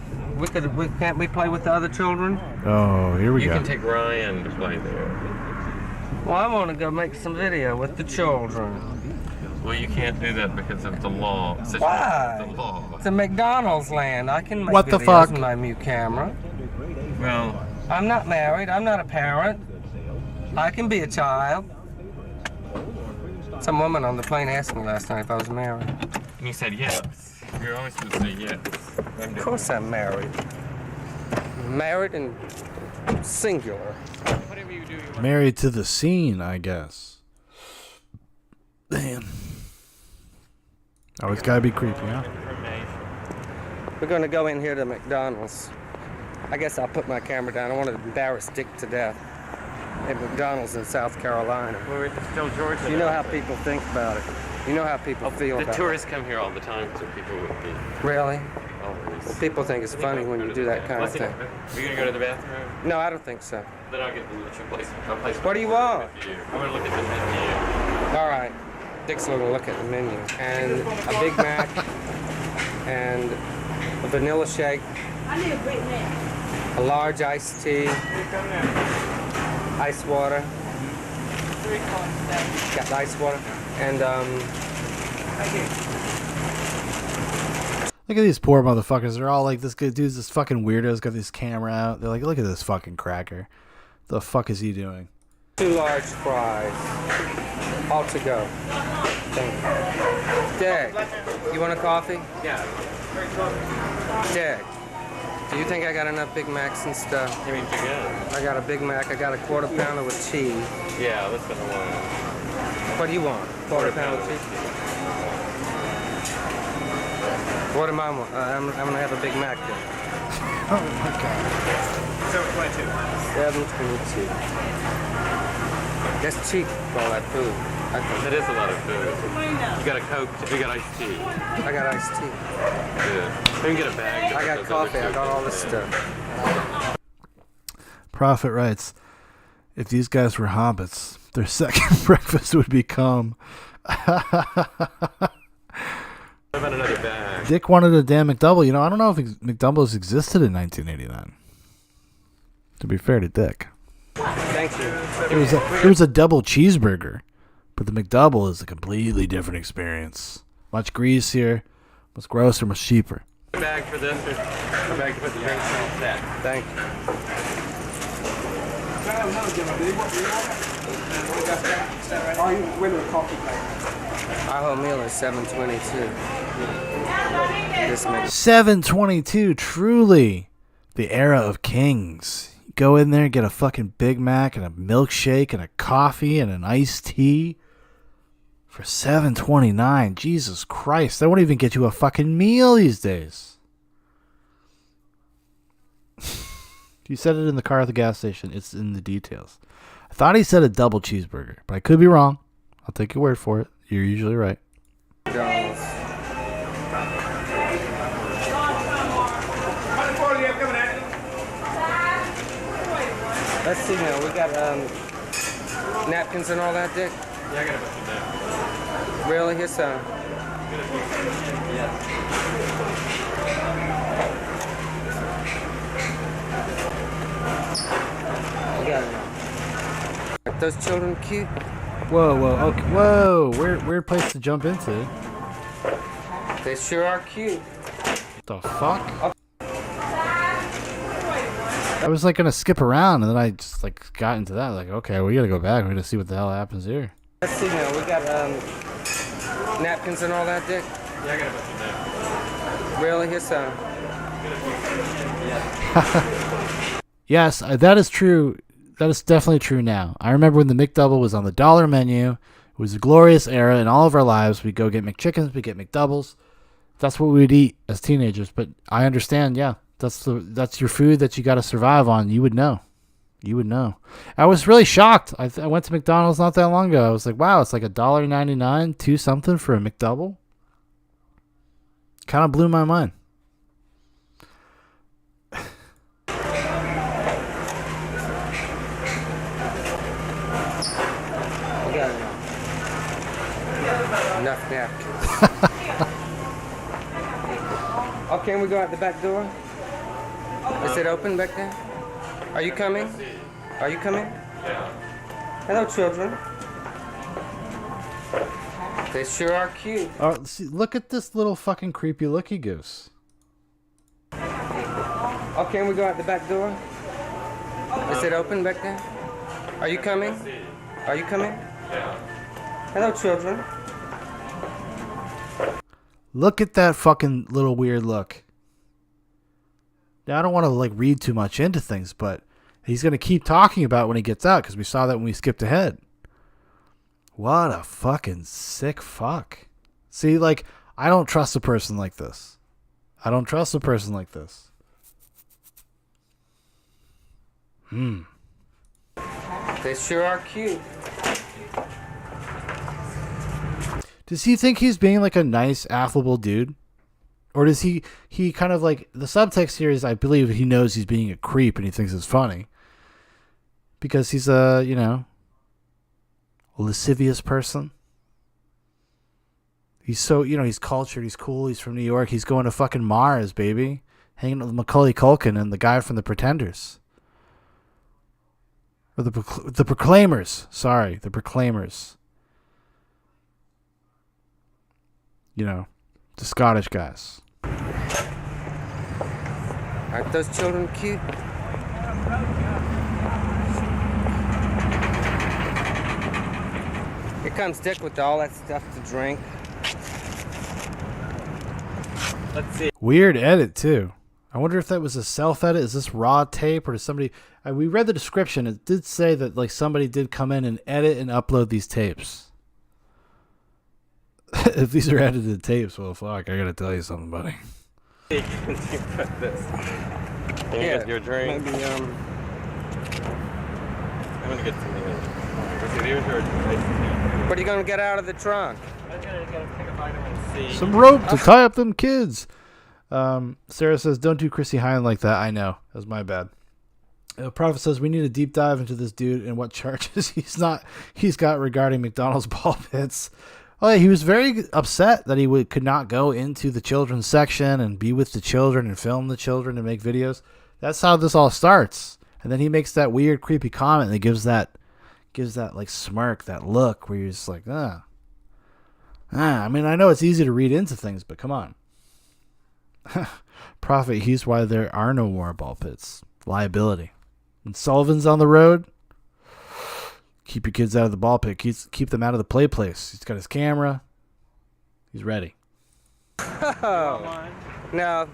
Speaker 3: Can't we play with the other children?
Speaker 1: Oh, here we
Speaker 5: You
Speaker 1: go.
Speaker 5: can take Ryan to play there.
Speaker 3: Well, I want to go make some video with the children.
Speaker 5: Well, you can't do that because of the law.
Speaker 3: Why?
Speaker 5: The law.
Speaker 3: It's a McDonald's land. I can make
Speaker 1: What the
Speaker 3: videos
Speaker 1: fuck?
Speaker 3: with my mute camera.
Speaker 5: Well,
Speaker 3: I'm not married. I'm not a parent. I can be a child. Some woman on the plane asked me last night if I was married.
Speaker 5: and you said yes. You're always supposed to say yes.
Speaker 3: Of course I'm married. Married and singular.
Speaker 5: Whatever you do,
Speaker 1: Married to the scene, I guess. Damn. Oh, it's gotta be creepy, huh?
Speaker 3: We're gonna go in here to McDonald's. I guess I'll put my camera down. I want to embarrass Dick to death at McDonald's in South Carolina.
Speaker 5: We're still Georgia.
Speaker 3: You know how people think about it. You know how people feel
Speaker 5: The
Speaker 3: about
Speaker 5: tourists come here all the time, so people would be
Speaker 3: it. Really?
Speaker 5: always.
Speaker 3: Well, people think it's funny when you do that kind of thing.
Speaker 5: Are you gonna go to the bathroom?
Speaker 3: No, I don't think so.
Speaker 5: Then I'll get the place.
Speaker 3: What do you want?
Speaker 5: I'm gonna look at the menu.
Speaker 3: All right. Dick's going to look at the menu. And a Big Mac and a vanilla shake.
Speaker 6: I need a Big Mac.
Speaker 3: A large iced tea. Ice water. Got the ice water. And,
Speaker 1: Look at these poor motherfuckers. They're all like, this good dude's this fucking weirdo's got this camera out. They're like, look at this fucking cracker. The fuck is he doing?
Speaker 3: 2 large fries. All to go. Thank you. Dad, you want a coffee?
Speaker 5: Yeah.
Speaker 3: Dad, do you think I got enough Big Macs and stuff?
Speaker 5: I mean, you're good.
Speaker 3: I got a Big Mac. I got a quarter pounder with cheese.
Speaker 5: Yeah, that's been a while.
Speaker 3: What do you want? Quarter pounder with cheese? What am I? I'm gonna have a Big Mac then.
Speaker 1: Oh my god.
Speaker 3: 722. That's cheap for all that food. I think.
Speaker 5: That is a lot of food. You got a Coke, you got iced tea.
Speaker 3: I got iced tea.
Speaker 5: Good. Maybe get a bag.
Speaker 3: I got coffee. I got all this stuff.
Speaker 1: Prophet writes, if these guys were hobbits, their second breakfast would become...
Speaker 5: What about another bag?
Speaker 1: Dick wanted a damn McDouble. You know, I don't know if McDoubles existed in 1989. To be fair to Dick.
Speaker 3: Thank you.
Speaker 1: It was a double cheeseburger, but the McDouble is a completely different experience. Much greasier, much grosser, much cheaper.
Speaker 5: A bag for this, or a bag to put the drinks in that.
Speaker 3: Thank you. Our whole meal is $7.22. This makes
Speaker 1: 722, truly the era of kings. You go in there, get a fucking Big Mac and a milkshake and a coffee and an iced tea for $7.29. Jesus Christ, they won't even get you a fucking meal these days. You said it in the car at the gas station. It's in the details. I thought he said a double cheeseburger, but I could be wrong. I'll take your word for it. You're usually right.
Speaker 3: McDonald's. Let's see now. We got napkins and all that, Dick?
Speaker 5: Yeah, I got a bunch of that.
Speaker 3: Really? Here's some. We got it now. Are those children cute?
Speaker 1: Whoa, okay, whoa. Weird place to jump into.
Speaker 3: They sure are cute.
Speaker 1: The fuck? I was like gonna skip around, and then I just like got into that. Like, okay, we gotta go back. We gotta see what the hell happens here.
Speaker 3: Let's see now. We got napkins and all that, Dick?
Speaker 5: Yeah, I got a bunch of that.
Speaker 3: Really? Here's some.
Speaker 1: Yes, that is true. That is definitely true now. I remember when the McDouble was on the dollar menu. It was a glorious era in all of our lives. We'd go get McChickens, we'd get McDoubles. That's what we'd eat as teenagers. But I understand, yeah. That's your food that you got to survive on. You would know. You would know. I was really shocked. I went to McDonald's not that long ago. I was like, wow, it's like $1.99, $2 something for a McDouble. Kind of blew my mind.
Speaker 3: We got it now. Enough napkins. Oh, can we go out the back door? Is it open back there? Are you coming? Are you coming?
Speaker 5: Yeah.
Speaker 3: Hello, children. They sure are cute.
Speaker 1: Oh, see, look at this little fucking creepy looky goose.
Speaker 3: Oh, can we go out the back door? Is it open back there? Are you coming? Are you coming?
Speaker 5: Yeah.
Speaker 3: Hello, children.
Speaker 1: Look at that fucking little weird look. Now, I don't want to like read too much into things, but he's going to keep talking about when he gets out because we saw that when we skipped ahead. What a fucking sick fuck. See, like, I don't trust a person like this. I don't trust a person like this.
Speaker 3: They sure are cute.
Speaker 1: Does he think he's being like a nice, affable dude? Or does he kind of like, the subtext here is I believe he knows he's being a creep and he thinks it's funny. Because he's a, you know, a lascivious person. He's so, you know, he's cultured, he's cool, he's from New York, he's going to fucking Mars, baby. Hanging with Macaulay Culkin and the guy from The Pretenders. Or the Proclaimers. Sorry, the Proclaimers. You know, the Scottish guys.
Speaker 3: Aren't those children cute? Here comes Dick with all that stuff to drink. Let's see.
Speaker 1: Weird edit, too. I wonder if that was a self-edit. Is this raw tape or does somebody... we read the description. It did say that like somebody did come in and edit and upload these tapes. If these are edited tapes, well, fuck, I gotta tell you something, buddy.
Speaker 5: Can you put this? Can you get your drink?
Speaker 3: Maybe,
Speaker 5: I'm gonna get some.
Speaker 3: What are you gonna get out of the trunk?
Speaker 5: I'm gonna take a vitamin C.
Speaker 1: Some rope to tie up them kids. Sarah says, don't do Chrissy Hine like that. I know. That was my bad. Prophet says, we need a deep dive into this dude and what charges he's got regarding McDonald's ball pits. Oh, yeah, he was very upset that he could not go into the children's section and be with the children and film the children and make videos. That's how this all starts. And then he makes that weird, creepy comment that gives that like smirk, that look where you're just like, I mean, I know it's easy to read into things, but come on. Prophet, he's why there are no more ball pits. Liability. When Sullivan's on the road, keep your kids out of the ball pit. Keep them out of the play place. He's got his camera. He's ready.
Speaker 3: Oh, no.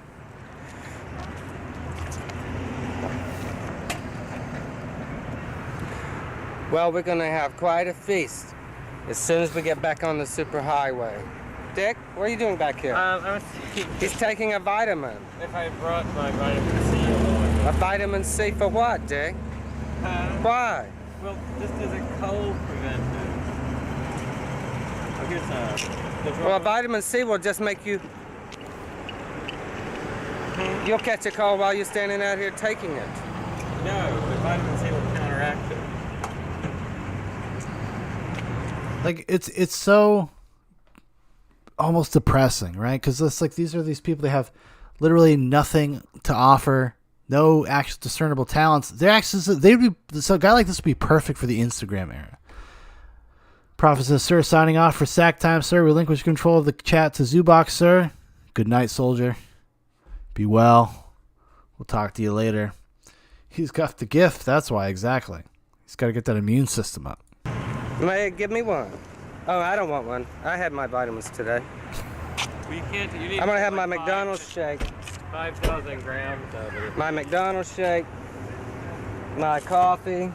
Speaker 3: Well, we're going to have quite a feast as soon as we get back on the superhighway. Dick, what are you doing back here? He's taking a vitamin.
Speaker 5: If I brought my vitamin C along.
Speaker 3: A vitamin C for what, Dick? Why?
Speaker 5: Well, just as a cold preventive. Oh, here's
Speaker 3: Well, vitamin C will just make you... You'll catch a cold while you're standing out here taking it.
Speaker 5: No, the vitamin C will counteract it.
Speaker 1: Like, it's so almost depressing, right? Because it's like these people, they have literally nothing to offer, no actual discernible talents. So a guy like this would be perfect for the Instagram era. Prophet says, sir, signing off for sack time, sir. Relinquish control of the chat to Zubox, sir. Good night, soldier. Be well. We'll talk to you later. He's got the gift. That's why, exactly. He's got to get that immune system up.
Speaker 3: May give me one? Oh, I don't want one. I had my vitamins today.
Speaker 5: We can't. You need
Speaker 3: I'm gonna have my McDonald's shake.
Speaker 5: 5,000 grams of it.
Speaker 3: My McDonald's shake. My coffee.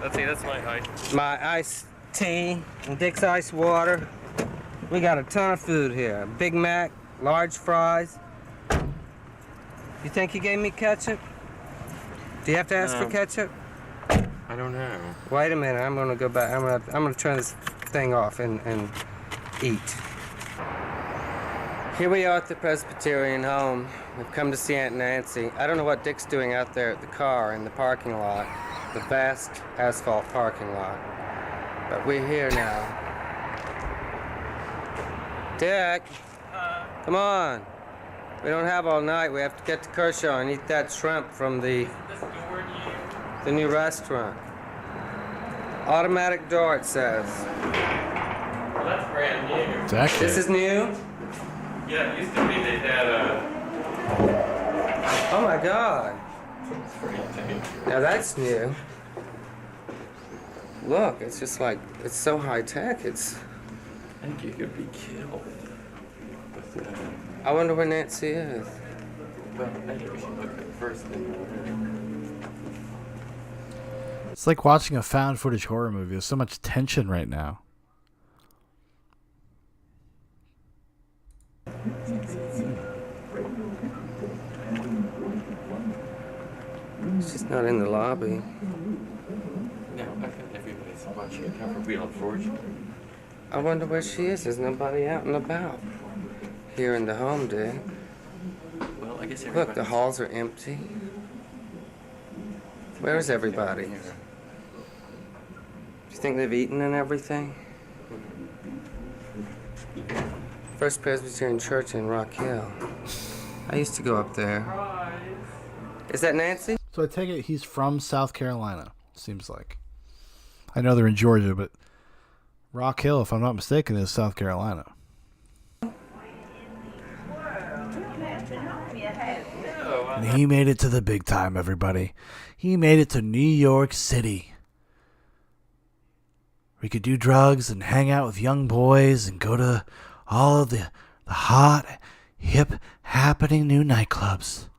Speaker 5: Let's see. That's my height.
Speaker 3: My iced tea and Dick's ice water. We got a ton of food here. A Big Mac, large fries. You think you gave me ketchup? Do you have to ask for ketchup?
Speaker 5: I don't know.
Speaker 3: Wait a minute. I'm gonna go back. I'm gonna turn this thing off and eat. Here we are at the Presbyterian home. We've come to see Aunt Nancy. I don't know what Dick's doing out there at the car in the parking lot, the vast asphalt parking lot. But we're here now. Dick, come on. We don't have all night. We have to get to Kershaw and eat that shrimp from the new restaurant. Automatic door, it says.
Speaker 5: Well, that's brand new.
Speaker 1: Exactly.
Speaker 3: This is new?
Speaker 5: Yeah, it used to be they had a.
Speaker 3: Oh my God. Now that's new. Look, it's just like, it's so high tech.
Speaker 5: I think you could be killed.
Speaker 3: I wonder where Nancy is.
Speaker 5: Well, I think we should look at first thing.
Speaker 1: It's like watching a found footage horror movie. There's so much tension right now.
Speaker 3: She's not in the lobby.
Speaker 5: No, I think everybody's watching it come for Wheel of Fortune.
Speaker 3: I wonder where she is. There's nobody out and about. Here in the home, Dick.
Speaker 5: Well, I guess everybody.
Speaker 3: Look, the halls are empty. Where is everybody? Do you think they've eaten and everything? First Presbyterian Church in Rock Hill. I used to go up there. Is that Nancy?
Speaker 1: So I take it he's from South Carolina, seems like. I know they're in Georgia, but Rock Hill, if I'm not mistaken, is South Carolina. And he made it to the big time, everybody. He made it to New York City. We could do drugs and hang out with young boys and go to all of the hot, hip, happening new nightclubs.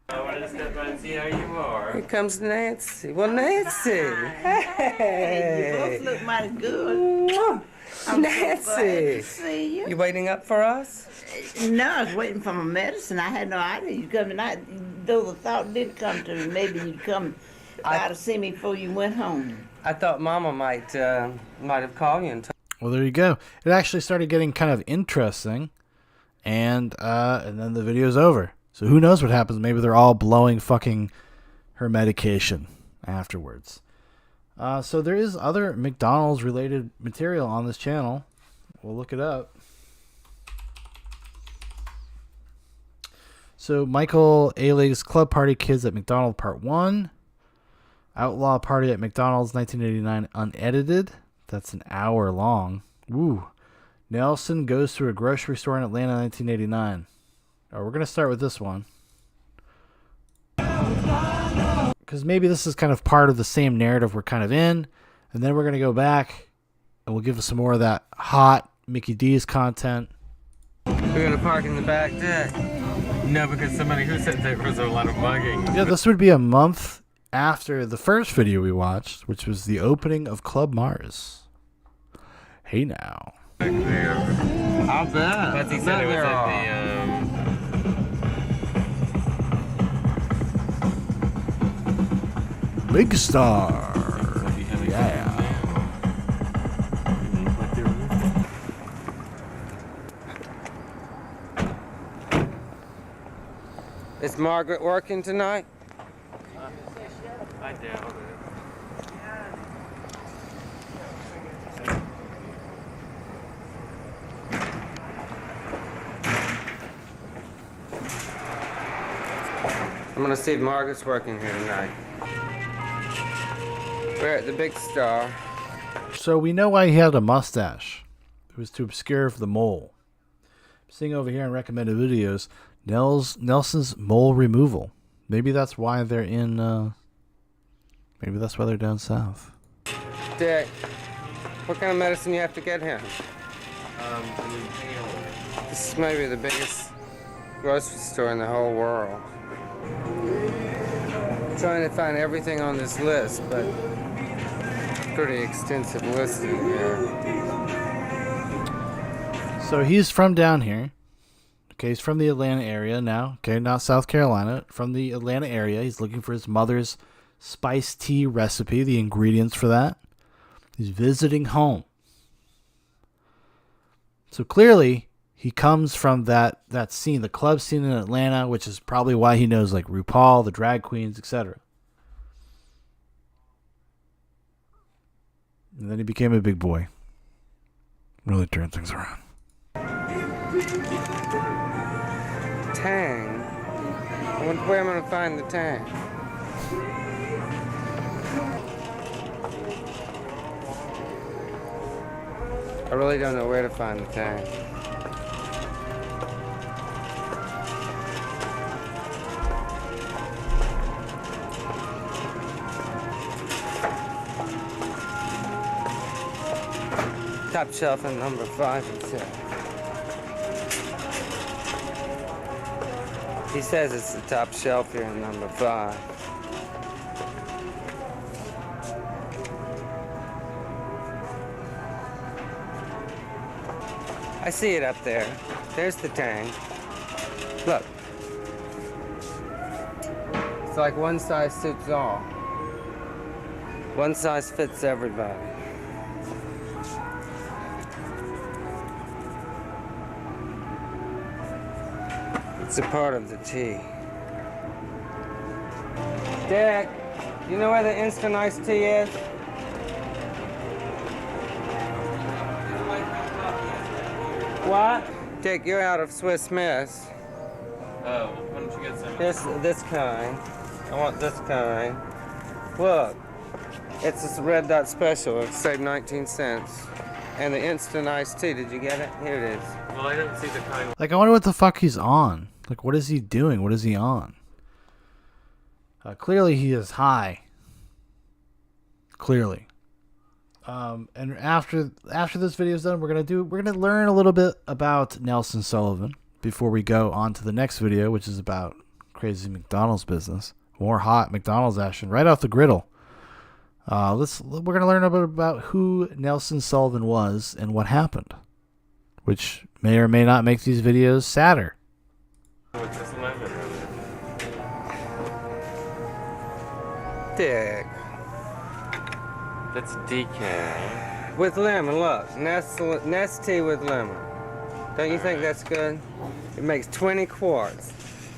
Speaker 5: What had to step by and see how you are.
Speaker 3: Here comes Nancy. Well, Nancy. Hey.
Speaker 7: You both look mighty good. I'm
Speaker 3: Nancy.
Speaker 7: so glad to see you.
Speaker 3: You waiting up for us?
Speaker 7: No, I was waiting for my medicine. I had no idea you'd come tonight. Though the thought did come to me, maybe you'd come by to see me before you went home.
Speaker 3: I thought Mama might have called you and told.
Speaker 1: Well, there you go. It actually started getting kind of interesting, and then the video's over. So who knows what happens? Maybe they're all blowing fucking her medication afterwards. So there is other McDonald's related material on this channel. We'll look it up. So Michael Ailig's Club Party Kids at McDonald's Part 1. Outlaw Party at McDonald's 1989 unedited. That's an hour long. Woo. Nelson goes to a grocery store in Atlanta 1989. Oh, we're going to start with this one. Because maybe this is kind of part of the same narrative we're kind of in. And then we're going to go back and we'll give us some more of that hot Mickey D's content.
Speaker 3: We're going to park in the back deck.
Speaker 5: No, because somebody who said there was a lot of mugging.
Speaker 1: Yeah, this would be a month after the first video we watched, which was the opening of Club Mars. Hey now.
Speaker 5: Back there.
Speaker 3: I'll bet.
Speaker 5: But he said it was at
Speaker 1: Big Star. Yeah.
Speaker 3: Is Margaret working tonight?
Speaker 5: I doubt it.
Speaker 3: I'm gonna see if Margaret's working here tonight. We're at the Big Star.
Speaker 1: So we know why he had a mustache. It was to obscure the mole. Seeing over here in recommended videos, Nelson's mole removal. Maybe that's why they're in. Maybe that's why they're down south.
Speaker 3: Dick, what kind of medicine you have to get him? This is maybe the biggest grocery store in the whole world. I'm trying to find everything on this list, but pretty extensive listing here.
Speaker 1: So he's from down here. Okay, he's from the Atlanta area now. Okay, not South Carolina. From the Atlanta area. He's looking for his mother's spiced tea recipe, the ingredients for that. He's visiting home. So clearly, he comes from that scene, the club scene in Atlanta, which is probably why he knows like RuPaul, the drag queens, etc. And then he became a big boy. Really turned things around.
Speaker 3: Tang? I wonder where I'm gonna find the Tang. I really don't know where to find the Tang. Top shelf in number 5 and 6. He says it's the top shelf here in number 5. I see it up there. There's the Tang. Look. It's like one size suits all. One size fits everybody. It's a part of the tea. Dick, you know where the instant iced tea is? What? Dick, you're out of Swiss Miss.
Speaker 5: Oh, why don't you get some?
Speaker 3: This kind. I want this kind. Look, it's this red dot special. It saved 19 cents. And the instant iced tea, did you get it? Here it is.
Speaker 5: Well, I don't see the kind.
Speaker 1: Like, I wonder what the fuck he's on. Like, what is he doing? What is he on? Clearly, he is high. Clearly. And after this video is done, we're gonna learn a little bit about Nelson Sullivan before we go on to the next video, which is about crazy McDonald's business. More hot McDonald's action right off the griddle. We're gonna learn a bit about who Nelson Sullivan was and what happened, which may or may not make these videos sadder.
Speaker 5: What's this lemon?
Speaker 3: Dick.
Speaker 5: That's decaf.
Speaker 3: With lemon, look. Nest tea with lemon. Don't you think that's good? It makes 20 quarts.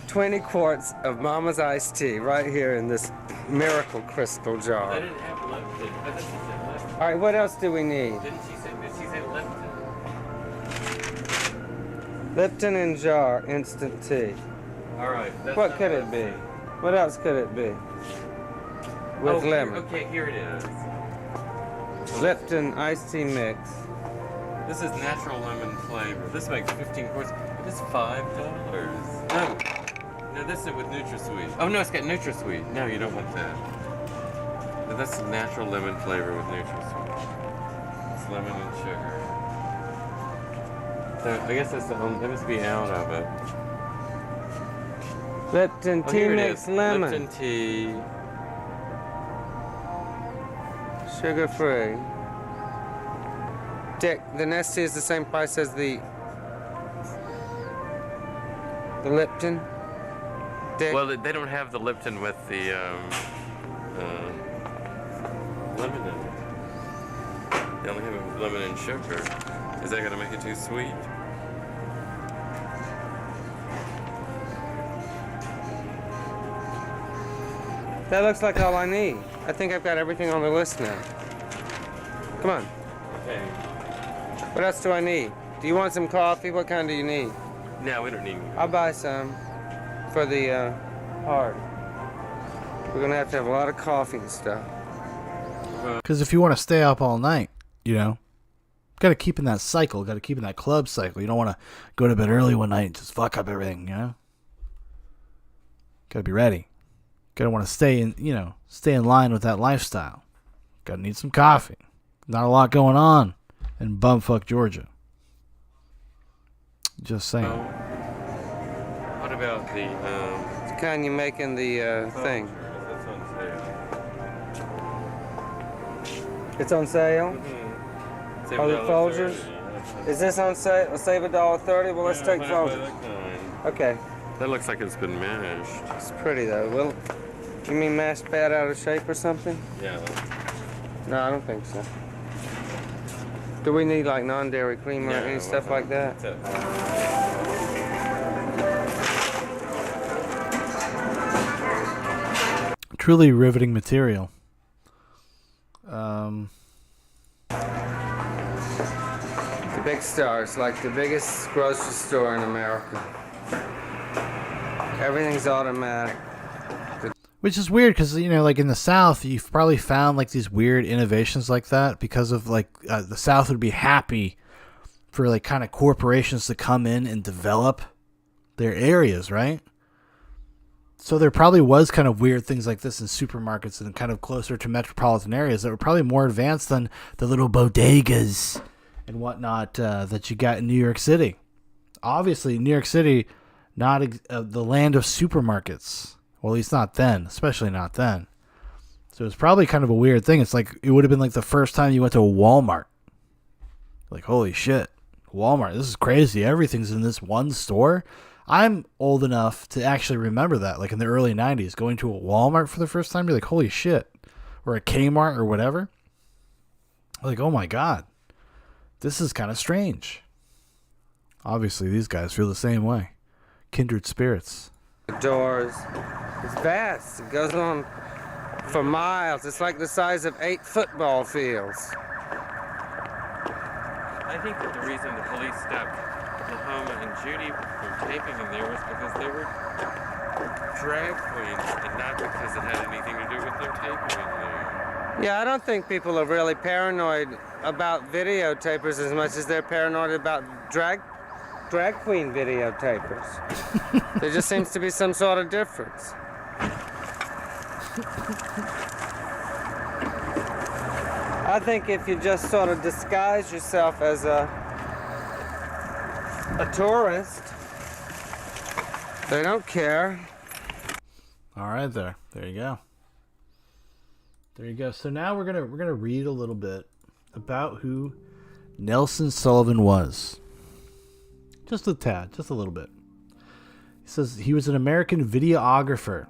Speaker 3: 20 quarts of Mama's iced tea right here in this miracle crystal
Speaker 5: I
Speaker 3: jar.
Speaker 5: didn't have Lipton. I thought she said Lipton.
Speaker 3: All right, what else do we need?
Speaker 5: Did she say Lipton?
Speaker 3: Lipton in jar, instant tea.
Speaker 5: All right. That's
Speaker 3: What
Speaker 5: not
Speaker 3: could it be? What else could it be? With lemon.
Speaker 5: Okay, here it is.
Speaker 3: Lipton iced tea mix.
Speaker 5: This is natural lemon flavor. This makes 15 quarts. It is $5. No, this is with NutraSweet. Oh no, it's got NutraSweet. No, you don't want that. No, that's natural lemon flavor with NutraSweet. It's lemon and sugar. So I guess that's the only. That must be out of it.
Speaker 3: Lipton tea
Speaker 5: Here it
Speaker 3: mix
Speaker 5: is.
Speaker 3: lemon.
Speaker 5: Lipton tea.
Speaker 3: Sugar free. Dick, the Nest tea is the same price as the Lipton. Dick.
Speaker 5: Well, they don't have the Lipton with the lemon in it. They only have it with lemon and sugar. Is that going to make it too sweet?
Speaker 3: That looks like all I need. I think I've got everything on the list now. Come on.
Speaker 5: Okay.
Speaker 3: What else do I need? Do you want some coffee? What kind do you need?
Speaker 5: No, we don't need.
Speaker 3: I'll buy some for the party. We're gonna have to have a lot of coffee and stuff.
Speaker 1: Because if you want to stay up all night, you know, got to keep in that cycle, got to keep in that club cycle. You don't want to go to bed early one night and just fuck up everything, you know? Got to be ready. Got to want to stay in line with that lifestyle. Got to need some coffee. Not a lot going on in bumfuck Georgia. Just saying.
Speaker 5: What about the
Speaker 3: The kind you make in the thing.
Speaker 5: That's on sale.
Speaker 3: It's on sale?
Speaker 5: Save
Speaker 3: Are the
Speaker 5: $1.30.
Speaker 3: Folgers? Is this on sale? Save $1.30? Well, let's take Folgers. Okay.
Speaker 5: That looks like it's been mashed.
Speaker 3: It's pretty though. Well, you mean mashed bad out of shape or something?
Speaker 5: Yeah.
Speaker 3: No, I don't think so. Do we need like non-dairy cream or any stuff like that?
Speaker 5: That's it.
Speaker 1: Truly riveting material.
Speaker 3: The big stars, like the biggest grocery store in America. Everything's automatic.
Speaker 1: Which is weird because, you know, like in the South, you've probably found like these weird innovations like that because of like the South would be happy for like kind of corporations to come in and develop their areas, right? So there probably was kind of weird things like this in supermarkets and kind of closer to metropolitan areas that were probably more advanced than the little bodegas and whatnot that you got in New York City. Obviously, New York City, not the land of supermarkets. Well, at least not then, especially not then. So it's probably kind of a weird thing. It's like it would have been like the first time you went to a Walmart. Like, holy shit, Walmart, this is crazy. Everything's in this one store. I'm old enough to actually remember that, like in the early 90s, going to a Walmart for the first time. You're like, holy shit. Or a Kmart or whatever. Like, oh my God. This is kind of strange. Obviously, these guys feel the same way. Kindred spirits.
Speaker 3: Doors. It's vast. It goes on for miles. It's like the size of 8 football fields.
Speaker 5: I think that the reason the police stopped Lahoma and Judy from taping in there was because they were drag queens and not because it had anything to do with their taping in there.
Speaker 3: Yeah, I don't think people are really paranoid about videotapers as much as they're paranoid about drag queen videotapers. There just seems to be some sort of difference. I think if you just sort of disguise yourself as a tourist, they don't care.
Speaker 1: All right, there you go. There you go. So now we're gonna read a little bit about who Nelson Sullivan was. Just a tad, just a little bit. He says he was an American videographer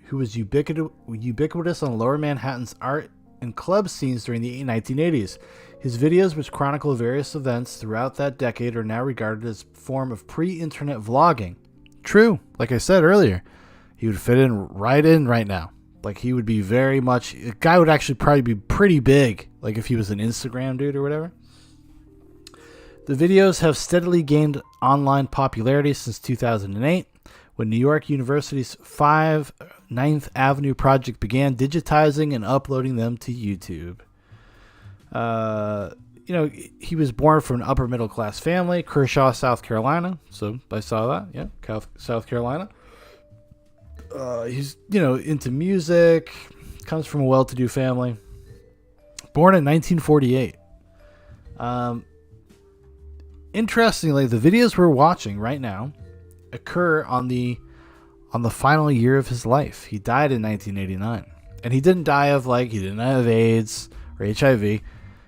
Speaker 1: who was ubiquitous on Lower Manhattan's art and club scenes during the 1980s. His videos, which chronicle various events throughout that decade, are now regarded as a form of pre-internet vlogging. True, like I said earlier, he would fit in right now. Like, he would be very much... The guy would actually probably be pretty big, like if he was an Instagram dude or whatever. The videos have steadily gained online popularity since 2008, when New York University's 5NinthAvenueProject began digitizing and uploading them to YouTube. He was born from an upper middle class family, Kershaw, South Carolina. So I saw that, yeah, South Carolina. He's, into music, comes from a well-to-do family. Born in 1948. Interestingly, the videos we're watching right now occur on the final year of his life. He died in 1989. And he didn't die of, he didn't have AIDS or HIV.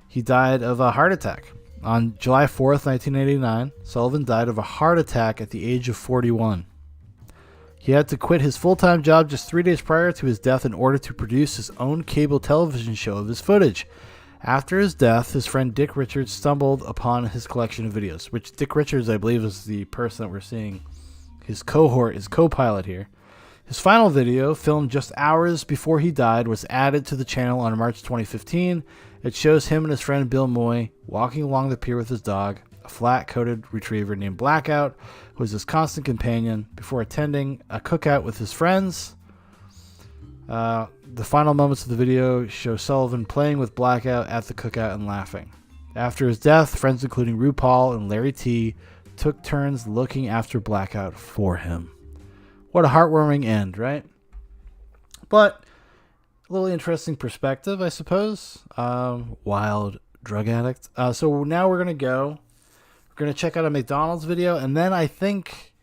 Speaker 1: He died of a heart attack. On July 4th, 1989, Sullivan died of a heart attack at the age of 41. He had to quit his full-time job just 3 days prior to his death in order to produce his own cable television show of his footage. After his death, his friend Dick Richards stumbled upon his collection of videos, which Dick Richards, I believe, is the person that we're seeing, his cohort, his co-pilot here. His final video, filmed just hours before he died, was added to the channel on March 2015. It shows him and his friend Bill Moy walking along the pier with his dog, a flat-coated retriever named Blackout, who was his constant companion, before attending a cookout with his friends. The final moments of the video show Sullivan playing with Blackout at the cookout and laughing. After his death, friends including RuPaul and Larry T took turns looking after Blackout for him. What a heartwarming end, right? But a little interesting perspective, I suppose. Wild drug addict. So now we're going to check out a McDonald's video, and then I think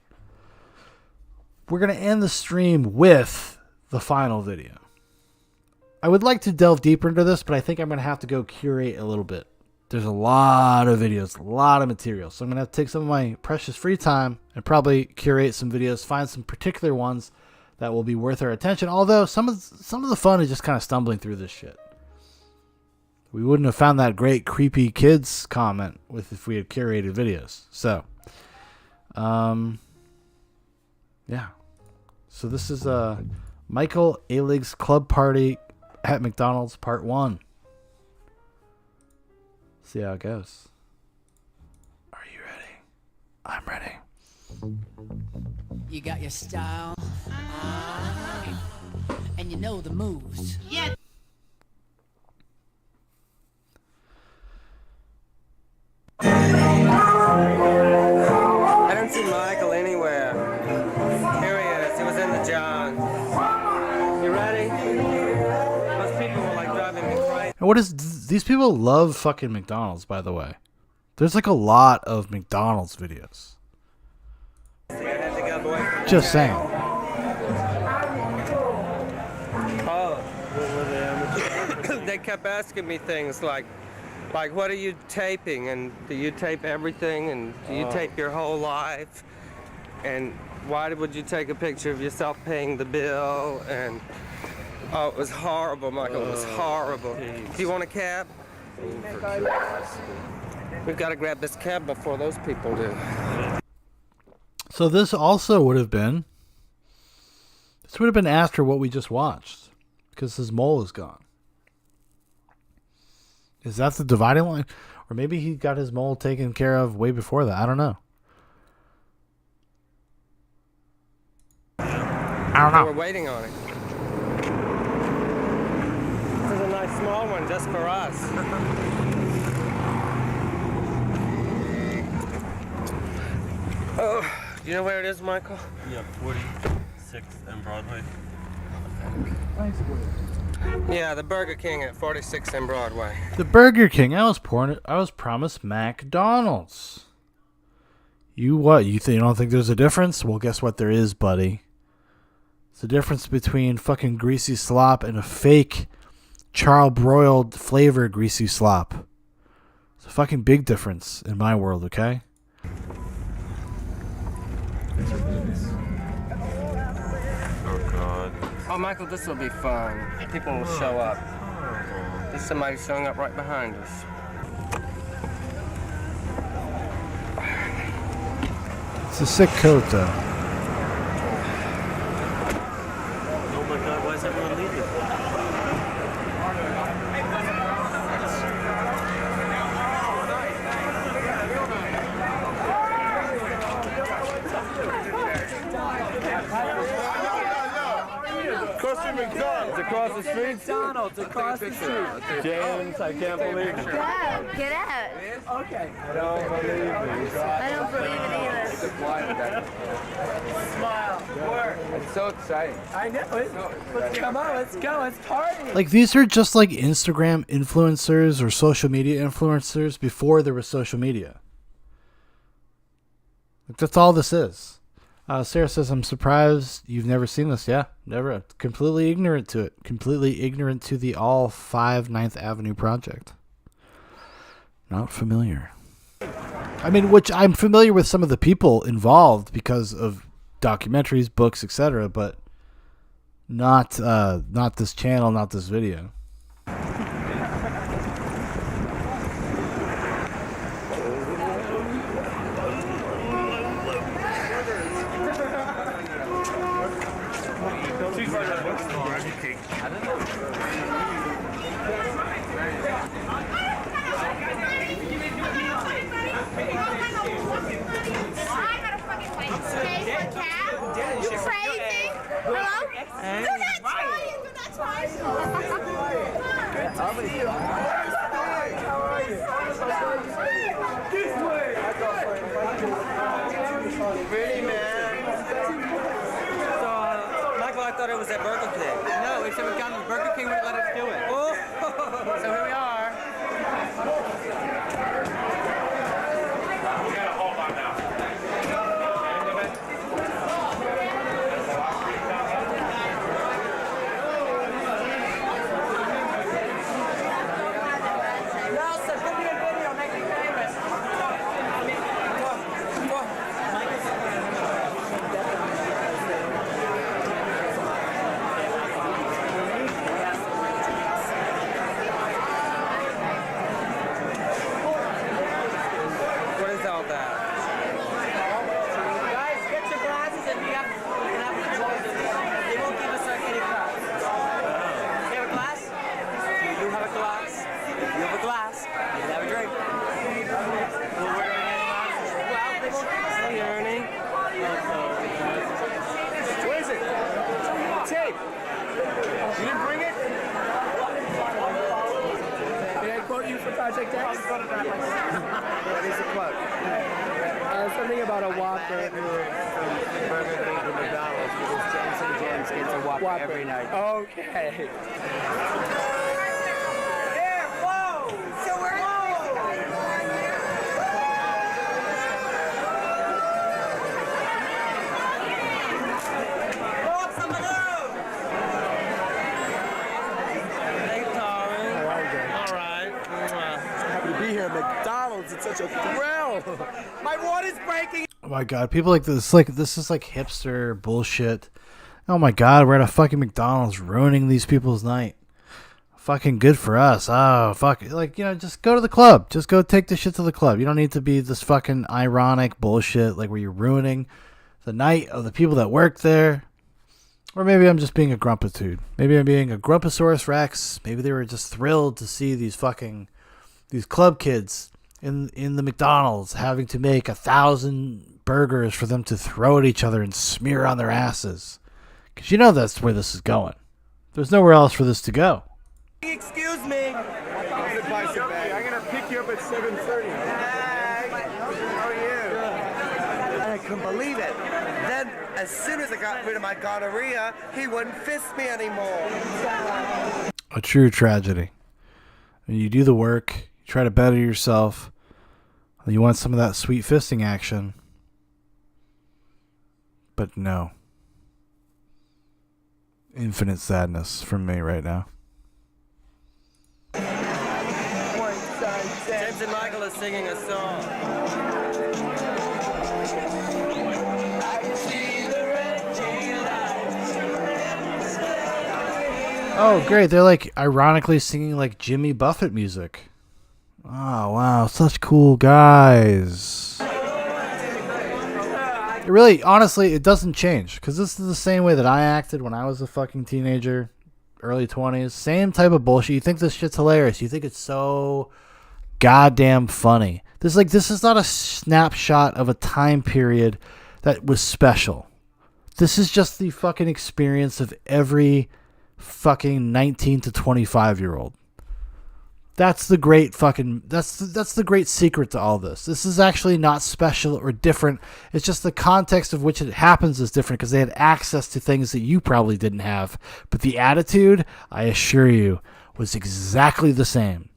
Speaker 1: we're going to end the stream with the final video. I would like to delve deeper into this, but I think I'm going to have to go curate a little bit. There's a lot of videos, a lot of material. So I'm going to have to take some of my precious free time and probably curate some videos, find some particular ones that will be worth our attention. Although some of the fun is just kind of stumbling through this shit. We wouldn't have found that great creepy kids comment if we had curated videos. So, yeah. So this is Michael Alig's Club Party at McDonald's Part 1. See how it goes. Are you ready? I'm ready.
Speaker 8: You got your style, and you know the moves. Yeah.
Speaker 3: I don't see Michael anywhere. Here he is. He was in the John. You ready? Those people were driving me crazy.
Speaker 1: And what is these people love fucking McDonald's, by the way. There's a lot of McDonald's videos. Just saying.
Speaker 3: Oh, they kept asking me things like what are you taping, and do you tape everything, and do you tape your whole life, and why would you take a picture of yourself paying the bill? And it was horrible, Michael. It was horrible. Do you want a cab? We've got to grab this cab before those people do.
Speaker 1: So this also would have been after what we just watched, because his mole is gone. Is that the dividing line? Or maybe he got his mole taken care of way before that. I don't know.
Speaker 3: We're waiting on it. This is a nice small one just for us. Oh, do you know where it is, Michael?
Speaker 5: Yeah, 46th and Broadway.
Speaker 3: Yeah, the Burger King at 46th and Broadway.
Speaker 1: The Burger King. I was promised McDonald's. You what? You don't think there's a difference? Well, guess what? There is, buddy. It's the difference between fucking greasy slop and a fake charbroiled flavor greasy slop. It's a fucking big difference in my world, okay?
Speaker 5: Oh God.
Speaker 3: Oh, Michael, this will be fun. People will show up. There's somebody showing up right behind us.
Speaker 1: It's a sick coat, though.
Speaker 5: Oh my God, why is everyone leaving?
Speaker 9: McDonald's across the street. McDonald's across the street. James, I can't believe it.
Speaker 6: Get out.
Speaker 9: Okay. I don't believe it.
Speaker 6: I don't believe it either.
Speaker 9: Smile. It's so exciting. I know it. Come on, let's go. Let's party.
Speaker 1: Like, these are just like Instagram influencers or social media influencers before there was social media. Like, that's all this is. Sarah says, I'm surprised you've never seen this. Yeah, never. Completely ignorant to it. Completely ignorant to the all 5NinthAvenue Project. Not familiar. I mean, which I'm familiar with some of the people involved because of documentaries, books, etc., but not this channel, not this video.
Speaker 3: Really, man? So, Michael, I thought it was at Burger King. No, it's at McDonald's. Burger King wouldn't let us do it. Oh. So here we are.
Speaker 9: We gotta hold on now.
Speaker 3: Nelson, put me in video, make me famous. What is all that? Guys, get your glasses and we can have a choice. They won't give us any glass. You have a glass? You have a glass. You have a glass. You can have a drink. Well, where are any glasses? Well, they won't give us any, Ernie.
Speaker 9: What is it? Tape. You didn't bring it? Can I quote you for Project X? What is the quote? Something about a Whopper. From Burger King to McDonald's because James gets a Whopper every night. Okay.
Speaker 3: There, whoa! So we're Blow up some balloons! Hey, darling.
Speaker 9: How are you doing?
Speaker 3: All right.
Speaker 9: Happy to be here at McDonald's. It's such a thrill. My water's breaking.
Speaker 1: Oh my god, people like this. Like, this is like hipster bullshit. Oh my god, we're at a fucking McDonald's ruining these people's night. Fucking good for us. Oh, fuck. Like, you know, just go to the club. Just go take the shit to the club. You don't need to be this fucking ironic bullshit, like where you're ruining the night of the people that work there. Or maybe I'm just being a grumpitude. Maybe I'm being a Grumposaurus Rex. Maybe they were just thrilled to see these club kids in the McDonald's having to make 1,000 burgers for them to throw at each other and smear on their asses. Because you know that's where this is going. There's nowhere else for this to go.
Speaker 3: Excuse me.
Speaker 9: I'm gonna pick you up at 7:30.
Speaker 3: How are you? I couldn't believe it. Then, as soon as I got rid of my gonorrhea, he wouldn't fist me anymore.
Speaker 1: A true tragedy. When you do the work, you try to better yourself, and you want some of that sweet fisting action. But no. infinite sadness from me right now.
Speaker 3: James and Michael are singing a song.
Speaker 1: Oh, great. They're like ironically singing like Jimmy Buffett music. Oh, wow. Such cool guys. It really, honestly, it doesn't change. Because this is the same way that I acted when I was a fucking teenager, early 20s. Same type of bullshit. You think this shit's hilarious. You think it's so goddamn funny. This is not a snapshot of a time period that was special. This is just the fucking experience of every fucking 19 to 25-year-old. That's the great fucking that's the great secret to all this. This is actually not special or different. It's just the context of which it happens is different because they had access to things that you probably didn't have. But the attitude, I assure you, was exactly the same.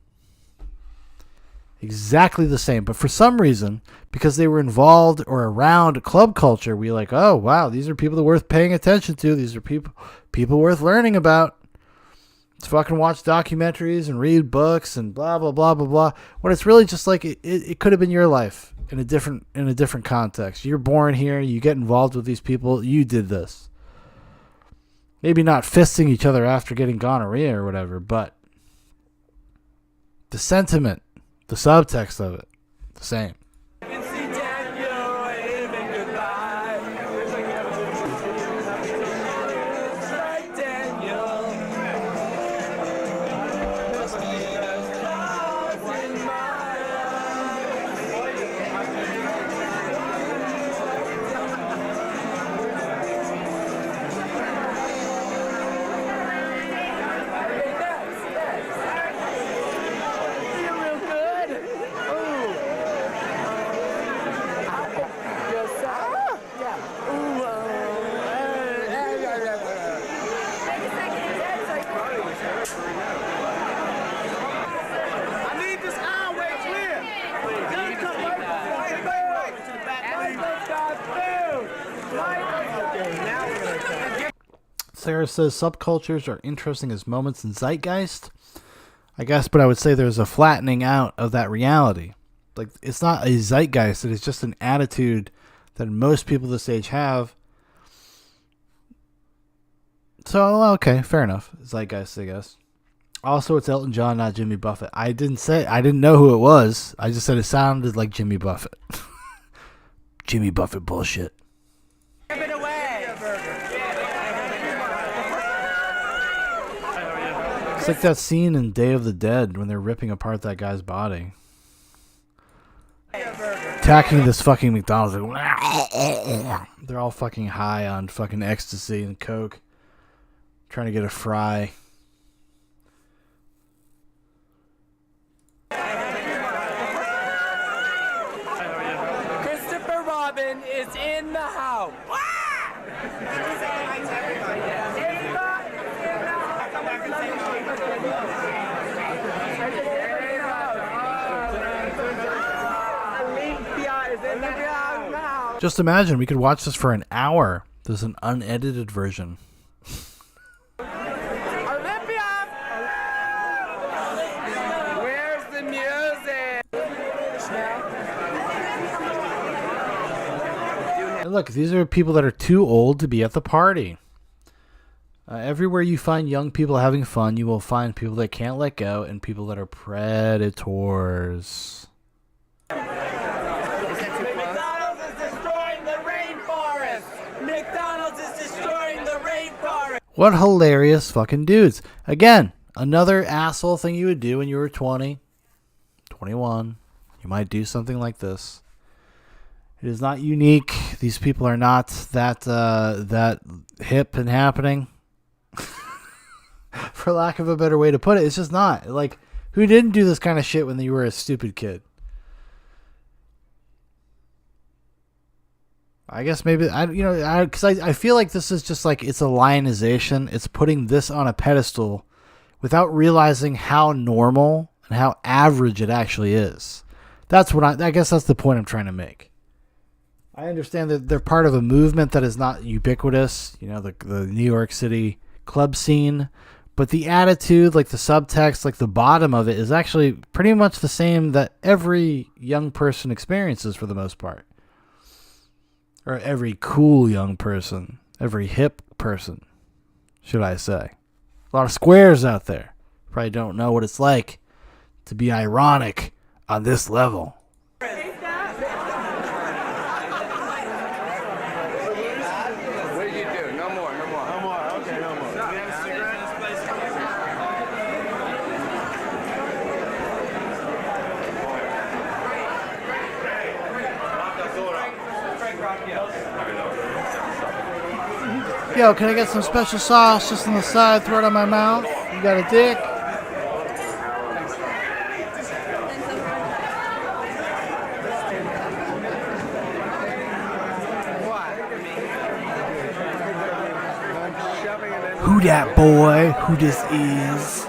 Speaker 1: Exactly the same. But for some reason, because they were involved or around club culture, we like, oh wow, these are people that are worth paying attention to. These are people worth learning about. Let's fucking watch documentaries and read books and blah blah blah blah blah. When it's really just like it could have been your life in a different context. You're born here, you get involved with these people, you did this. Maybe not fisting each other after getting gonorrhea or whatever, but the sentiment, the subtext of it, the same. Sarah says subcultures are interesting as moments in zeitgeist. I guess, but I would say there's a flattening out of that reality. Like, it's not a zeitgeist, it is just an attitude that most people this age have. So, okay, fair enough. Zeitgeist, I guess. Also, it's Elton John, not Jimmy Buffett. I didn't know who it was. I just said it sounded like Jimmy Buffett. Jimmy Buffett bullshit. It's like that scene in Day of the Dead when they're ripping apart that guy's body. Attacking this fucking McDonald's. Like, they're all fucking high on fucking ecstasy and coke. Trying to get a fry.
Speaker 9: Christopher Robin is in the house.
Speaker 1: Just imagine, we could watch this for an hour. There's an unedited version.
Speaker 9: Olympia! Where's the music?
Speaker 1: And look, these are people that are too old to be at the party. Everywhere you find young people having fun, you will find people that can't let go and people that are predators. What hilarious fucking dudes. Again, another asshole thing you would do when you were 20, 21. You might do something like this. It is not unique. These people are not that hip and happening. For lack of a better way to put it, it's just not. Like, who didn't do this kind of shit when you were a stupid kid? I guess maybe because I feel like this is just like, it's a lionization. It's putting this on a pedestal without realizing how normal and how average it actually is. That's what I guess that's the point I'm trying to make. I understand that they're part of a movement that is not ubiquitous. You know, the New York City club scene, but the attitude, like the subtext, like the bottom of it is actually pretty much the same that every young person experiences for the most part. Or every cool young person, every hip person, should I say. A lot of squares out there probably don't know what it's like to be ironic on this level.
Speaker 9: What did you do? No more. Okay, no more.
Speaker 1: Yo, can I get some special sauce just on the side? Throw it on my mouth. You got a dick? Who that boy? Who this is?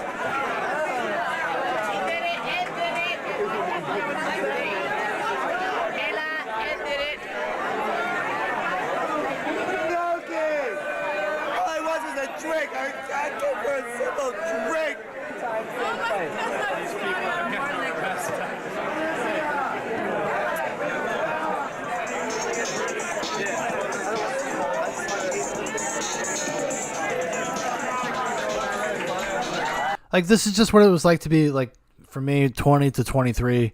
Speaker 1: Like, this is just what it was like to be, like, for me, 20 to 23,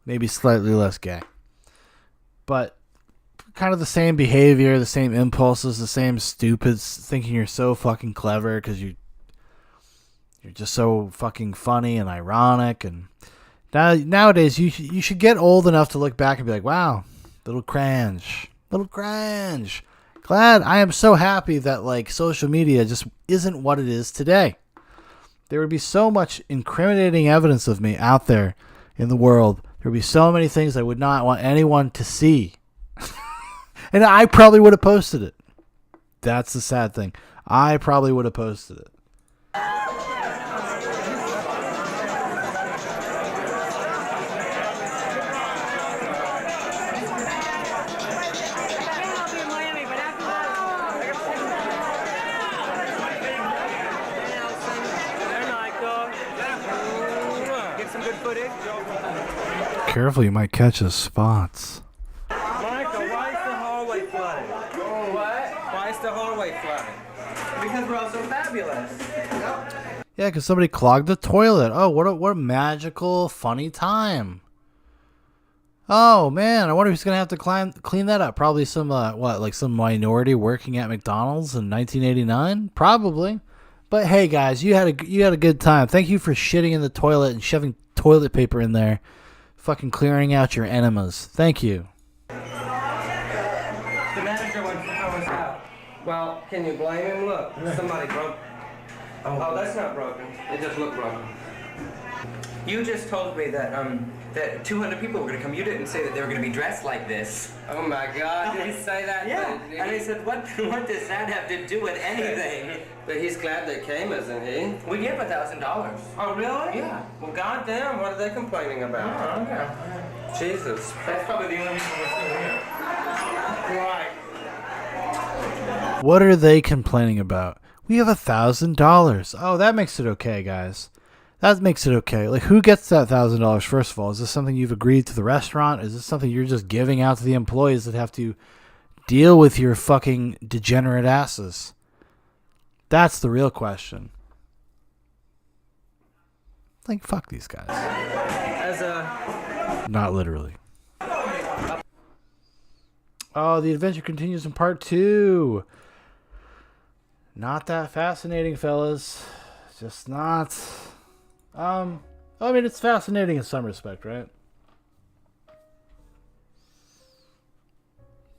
Speaker 1: maybe slightly less gay. But kind of the same behavior, the same impulses, the same stupid, thinking you're so fucking clever because you're just so fucking funny and ironic. And nowadays, you should get old enough to look back and be like, wow, little cringe. Glad, I am so happy that, like, social media just isn't what it is today. There would be so much incriminating evidence of me out there in the world. There would be so many things I would not want anyone to see. And I probably would have posted it. That's the sad thing. I probably would have posted it. Careful, you might catch his spots.
Speaker 3: Michael, why is the hallway flooded? What? Why is the hallway flooded? Because we're all so fabulous.
Speaker 1: Yeah, because somebody clogged the toilet. Oh, what a magical, funny time. Oh, man, I wonder who's going to have to clean that up. Probably some, some minority working at McDonald's in 1989? Probably. But hey, guys, you had a good time. Thank you for shitting in the toilet and shoving toilet paper in there. Fucking clearing out your enemas. Thank you.
Speaker 3: The manager wants to throw us out. Well, can you blame him? Look, somebody broke. Oh, that's not broken. It just looked broken.
Speaker 10: You just told me that that 200 people were going to come. You didn't say that they were going to be dressed like this.
Speaker 3: Oh my God! Did he say that?
Speaker 10: Yeah. And he said, what does that have to do with anything?
Speaker 3: But he's glad they came, isn't he?
Speaker 10: We give $1,000.
Speaker 3: Oh really?
Speaker 10: Yeah.
Speaker 3: Well, goddamn, what are they complaining about?
Speaker 10: Oh, okay.
Speaker 3: Jesus.
Speaker 10: That's probably the only reason we're still here.
Speaker 3: Right.
Speaker 1: What are they complaining about? We have $1,000. Oh, that makes it okay, guys. That makes it okay. Like, who gets that $1,000, first of all? Is this something you've agreed to the restaurant? Is this something you're just giving out to the employees that have to deal with your fucking degenerate asses? That's the real question. Like, fuck these guys. Not literally. Oh, the adventure continues in part 2. Not that fascinating, fellas. Just not. I mean, it's fascinating in some respect, right?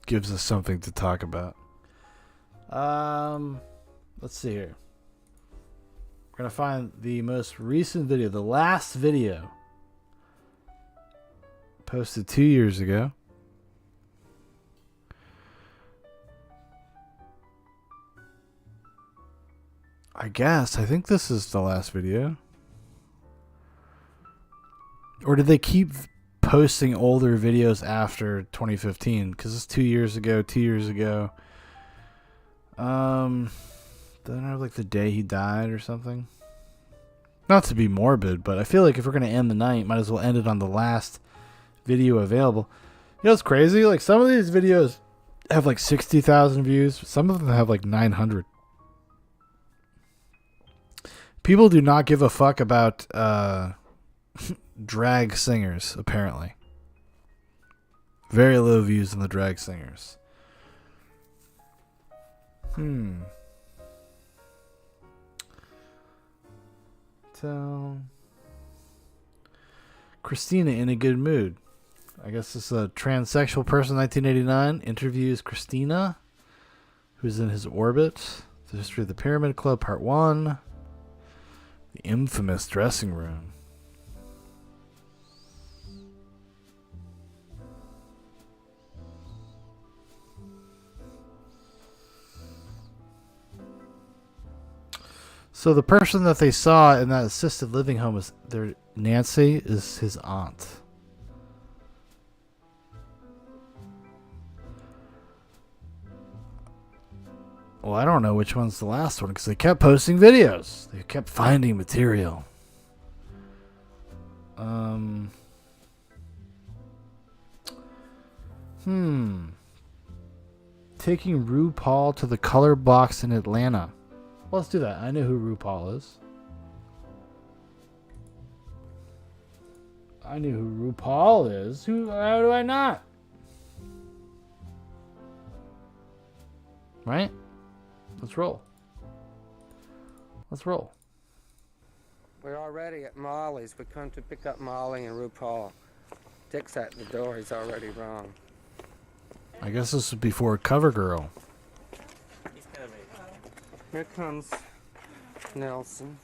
Speaker 1: Gives us something to talk about. Let's see here. We're going to find the most recent video, the last video posted 2 years ago. I think this is the last video. Or did they keep posting older videos after 2015? Because it's 2 years ago, 2 years ago. Doesn't have like the day he died or something. Not to be morbid, but I feel like if we're gonna end the night, might as well end it on the last video available. You know what's crazy? Like some of these videos have like 60,000 views. Some of them have like 900. People do not give a fuck about drag singers, apparently. Very low views on the drag singers. So, Christina in a good mood. I guess this is a transsexual person, 1989, interviews Christina, who's in his orbit. The History of the Pyramid Club, Part 1. The infamous dressing room. So the person that they saw in that assisted living home is Nancy is his aunt. Well, I don't know which one's the last one because they kept posting videos. They kept finding material. Taking RuPaul to the color box in Atlanta. Well, let's do that. I know who RuPaul is. I knew who RuPaul is. How do I not? Right? Let's roll. Let's roll.
Speaker 3: We're already at Molly's. We come to pick up Molly and RuPaul. Dick's at the door. He's already wrong.
Speaker 1: I guess this is before CoverGirl.
Speaker 3: Here comes Nelson.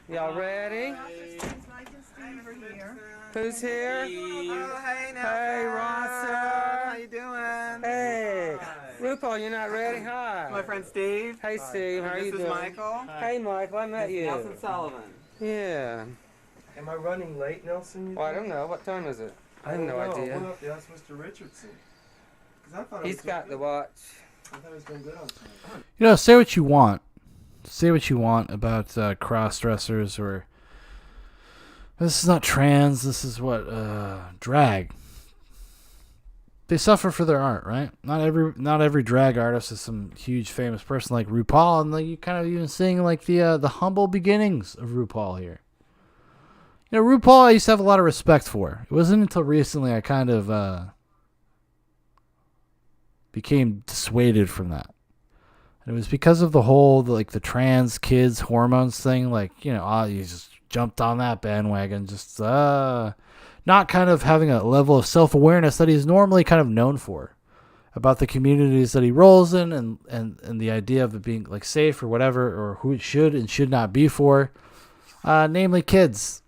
Speaker 3: Y'all ready? Who's here?
Speaker 11: Oh, hey, Nelson.
Speaker 3: Hey, Rosser.
Speaker 11: How you doing?
Speaker 3: Hey. RuPaul, you're not ready? Hi.
Speaker 11: My friend Steve.
Speaker 3: Hey, Steve. How are you
Speaker 11: This
Speaker 3: doing?
Speaker 11: is Michael.
Speaker 3: Hey, Michael. I met you.
Speaker 11: Nelson Sullivan.
Speaker 3: Yeah.
Speaker 11: Am I running late, Nelson?
Speaker 3: Well, I don't know. What time is it? I have no idea.
Speaker 11: We'll have to ask Mr. Richardson. I thought
Speaker 3: He's got the watch.
Speaker 11: I thought it was doing good on time.
Speaker 1: You know, say what you want. Say what you want about cross-dressers or... This is not trans. This is what drag. They suffer for their art, right? Not every drag artist is some huge famous person like RuPaul, and like you kind of even seeing like the humble beginnings of RuPaul here. You know, RuPaul I used to have a lot of respect for. It wasn't until recently I kind of became dissuaded from that. And it was because of the whole the trans kids hormones thing. Like, you know, you just jumped on that bandwagon, just not kind of having a level of self-awareness that he's normally kind of known for about the communities that he rolls in and the idea of it being like safe or whatever, or who it should and should not be for, namely kids.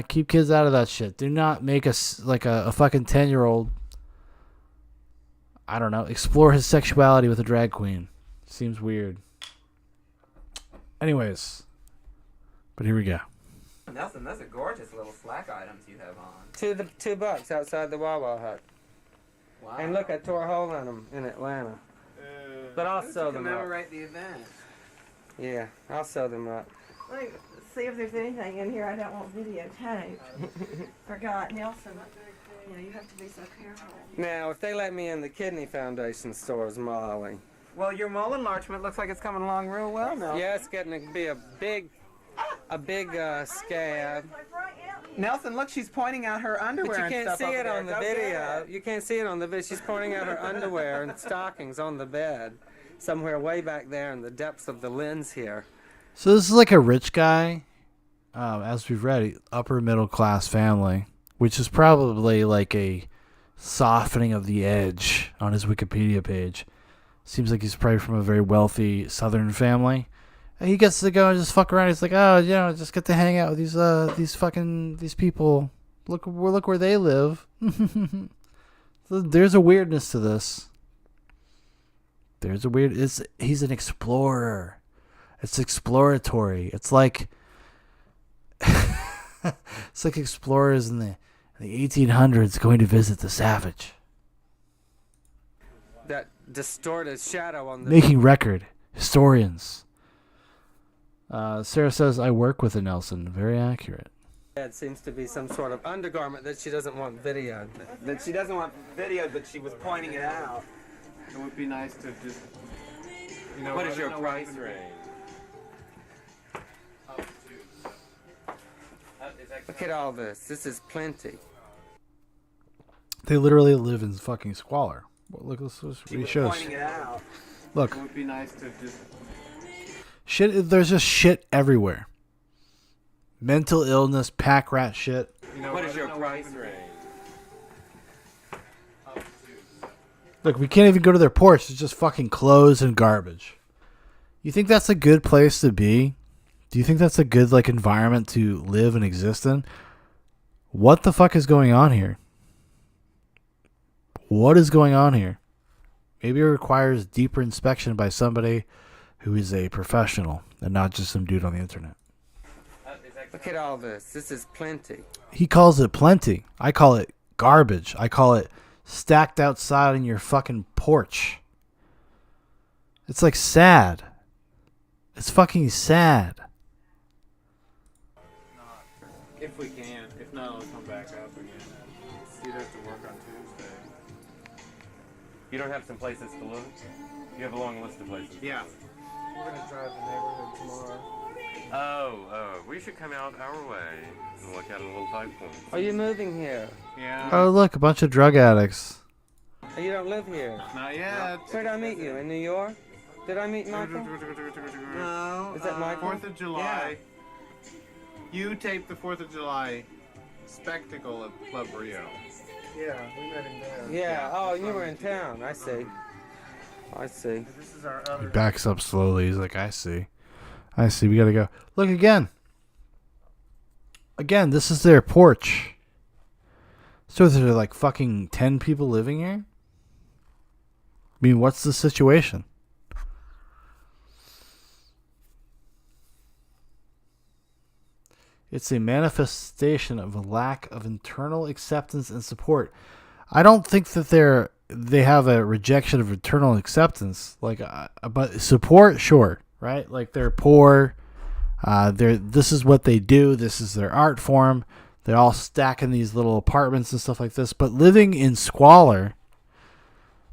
Speaker 1: Keep kids out of that shit. Do not make us like a fucking 10-year-old, I don't know, explore his sexuality with a drag queen. Seems weird. Anyways, but here we go.
Speaker 10: Nelson, those are gorgeous little slack items you have on.
Speaker 3: $2 outside the Wawa Hut.
Speaker 10: Wow.
Speaker 3: And look, I tore a hole in them in Atlanta. But I'll sew them up.
Speaker 11: Commemorate the event.
Speaker 3: Yeah, I'll sew them up.
Speaker 6: Let me see if there's anything in here I don't want videotaped. Forgot, Nelson. You know, you have to be so careful.
Speaker 3: Now, if they let me in the Kidney Foundation stores, Molly.
Speaker 11: Well, your mole enlargement looks like it's coming along real well now.
Speaker 3: Yeah, it's getting to be a big scab.
Speaker 11: Nelson, look, she's pointing out her underwear
Speaker 3: But you
Speaker 11: and
Speaker 3: can't
Speaker 11: stuff
Speaker 3: see
Speaker 11: over
Speaker 3: it
Speaker 11: there.
Speaker 3: on the
Speaker 11: Go get
Speaker 3: video.
Speaker 11: it.
Speaker 3: You can't see it on the video. She's pointing out her underwear and stockings on the bed, somewhere way back there in the depths of the lens here.
Speaker 1: So this is like a rich guy, as we've read, upper middle class family, which is probably like a softening of the edge on his Wikipedia page. Seems like he's probably from a very wealthy Southern family. And he gets to go and just fuck around. He's like, oh, you know, just get to hang out with these people. Look where they live. So there's a weirdness to this. He's an explorer. It's exploratory. It's like explorers in the 1800s going to visit the savage.
Speaker 3: that distorted shadow on the...
Speaker 1: Making record. Historians. Sarah says, I work with a Nelson. Very accurate.
Speaker 3: It seems to be some sort of undergarment that she doesn't want videoed.
Speaker 11: That she doesn't want videoed, but she was pointing it out.
Speaker 5: It would be nice to just, you know...
Speaker 10: What is your price range?
Speaker 3: Look at all this. This is plenty.
Speaker 1: They literally live in fucking squalor. Look, this is what he shows.
Speaker 11: Pointing it out.
Speaker 1: Look.
Speaker 5: It would be nice to just...
Speaker 1: Shit, there's just shit everywhere. Mental illness, pack rat shit.
Speaker 5: You know,
Speaker 10: what is your price range?
Speaker 1: Look, we can't even go to their porch. It's just fucking clothes and garbage. You think that's a good place to be? Do you think that's a good like environment to live and exist in? What the fuck is going on here? What is going on here? Maybe it requires deeper inspection by somebody who is a professional and not just some dude on the internet.
Speaker 3: Look at all this. This is plenty.
Speaker 1: He calls it plenty. I call it garbage. I call it stacked outside on your fucking porch. It's like sad. It's fucking sad.
Speaker 5: If we can. If not, I'll come back up again. You'd have to work on Tuesday.
Speaker 10: You don't have some places to live? You have a long list of places.
Speaker 5: Yeah.
Speaker 11: We're going to drive the neighborhood tomorrow.
Speaker 10: Oh, we should come out our way and look at a little 5 points.
Speaker 3: Are you moving here?
Speaker 5: Yeah.
Speaker 1: Oh, look, a bunch of drug addicts.
Speaker 3: Oh, you don't live here?
Speaker 5: Not yet.
Speaker 3: Where did I meet you? In New York? Did I meet Michael?
Speaker 11: No.
Speaker 3: Is that Michael?
Speaker 5: 4th of July. Yeah. You taped the 4th of July spectacle at Club Rio.
Speaker 11: Yeah, we met him there.
Speaker 3: Yeah. Oh, you were in town. I see. I see.
Speaker 11: This is our
Speaker 1: He
Speaker 11: other...
Speaker 1: backs up slowly. He's like, I see. I see. We gotta go. Look again. Again, this is their porch. So there are like fucking 10 people living here? I mean, what's the situation? It's a manifestation of a lack of internal acceptance and support. I don't think that they have a rejection of internal acceptance, like, but support, sure, right? Like they're poor. This is what they do. This is their art form. They all stack in these little apartments and stuff like this. But living in squalor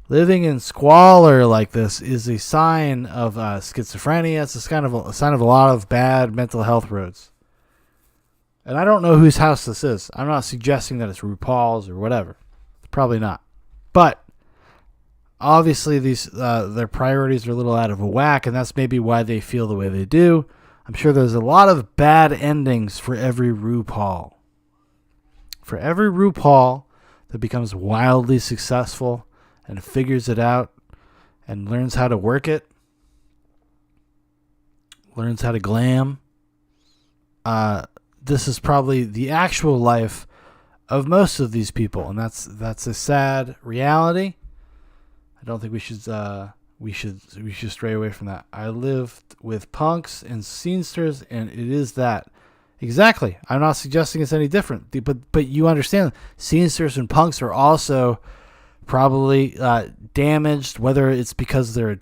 Speaker 1: like this is a sign of schizophrenia. It's a sign of a lot of bad mental health roads. And I don't know whose house this is. I'm not suggesting that it's RuPaul's or whatever. Probably not. But obviously these their priorities are a little out of whack, and that's maybe why they feel the way they do. I'm sure there's a lot of bad endings for every RuPaul. For every RuPaul that becomes wildly successful and figures it out and learns how to work it, learns how to glam, this is probably the actual life of most of these people, and that's a sad reality. I don't think we should stray away from that. I lived with punks and scenesters, and it is that. Exactly. I'm not suggesting it's any different, but you understand, scenesters and punks are also probably damaged, whether it's because they're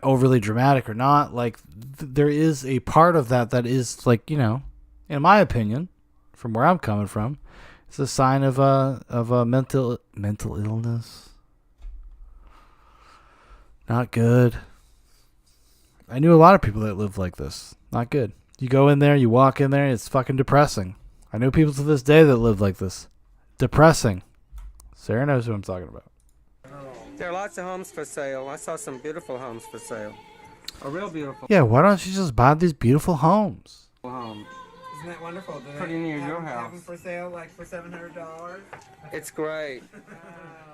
Speaker 1: overly dramatic or not. Like there is a part of that is like, you know, in my opinion, from where I'm coming from, it's a sign of a mental illness. Not good. I knew a lot of people that lived like this. Not good. You go in there, you walk in there, it's fucking depressing. I know people to this day that lived like this. Depressing. Sarah knows who I'm talking about.
Speaker 3: There are lots of homes for sale. I saw some beautiful homes for sale. A real beautiful.
Speaker 1: Yeah, why don't you just buy these beautiful homes?
Speaker 3: Home.
Speaker 11: Isn't that wonderful?
Speaker 3: Pretty near your
Speaker 11: Have
Speaker 3: house.
Speaker 11: them for sale, like for $700.
Speaker 3: It's great.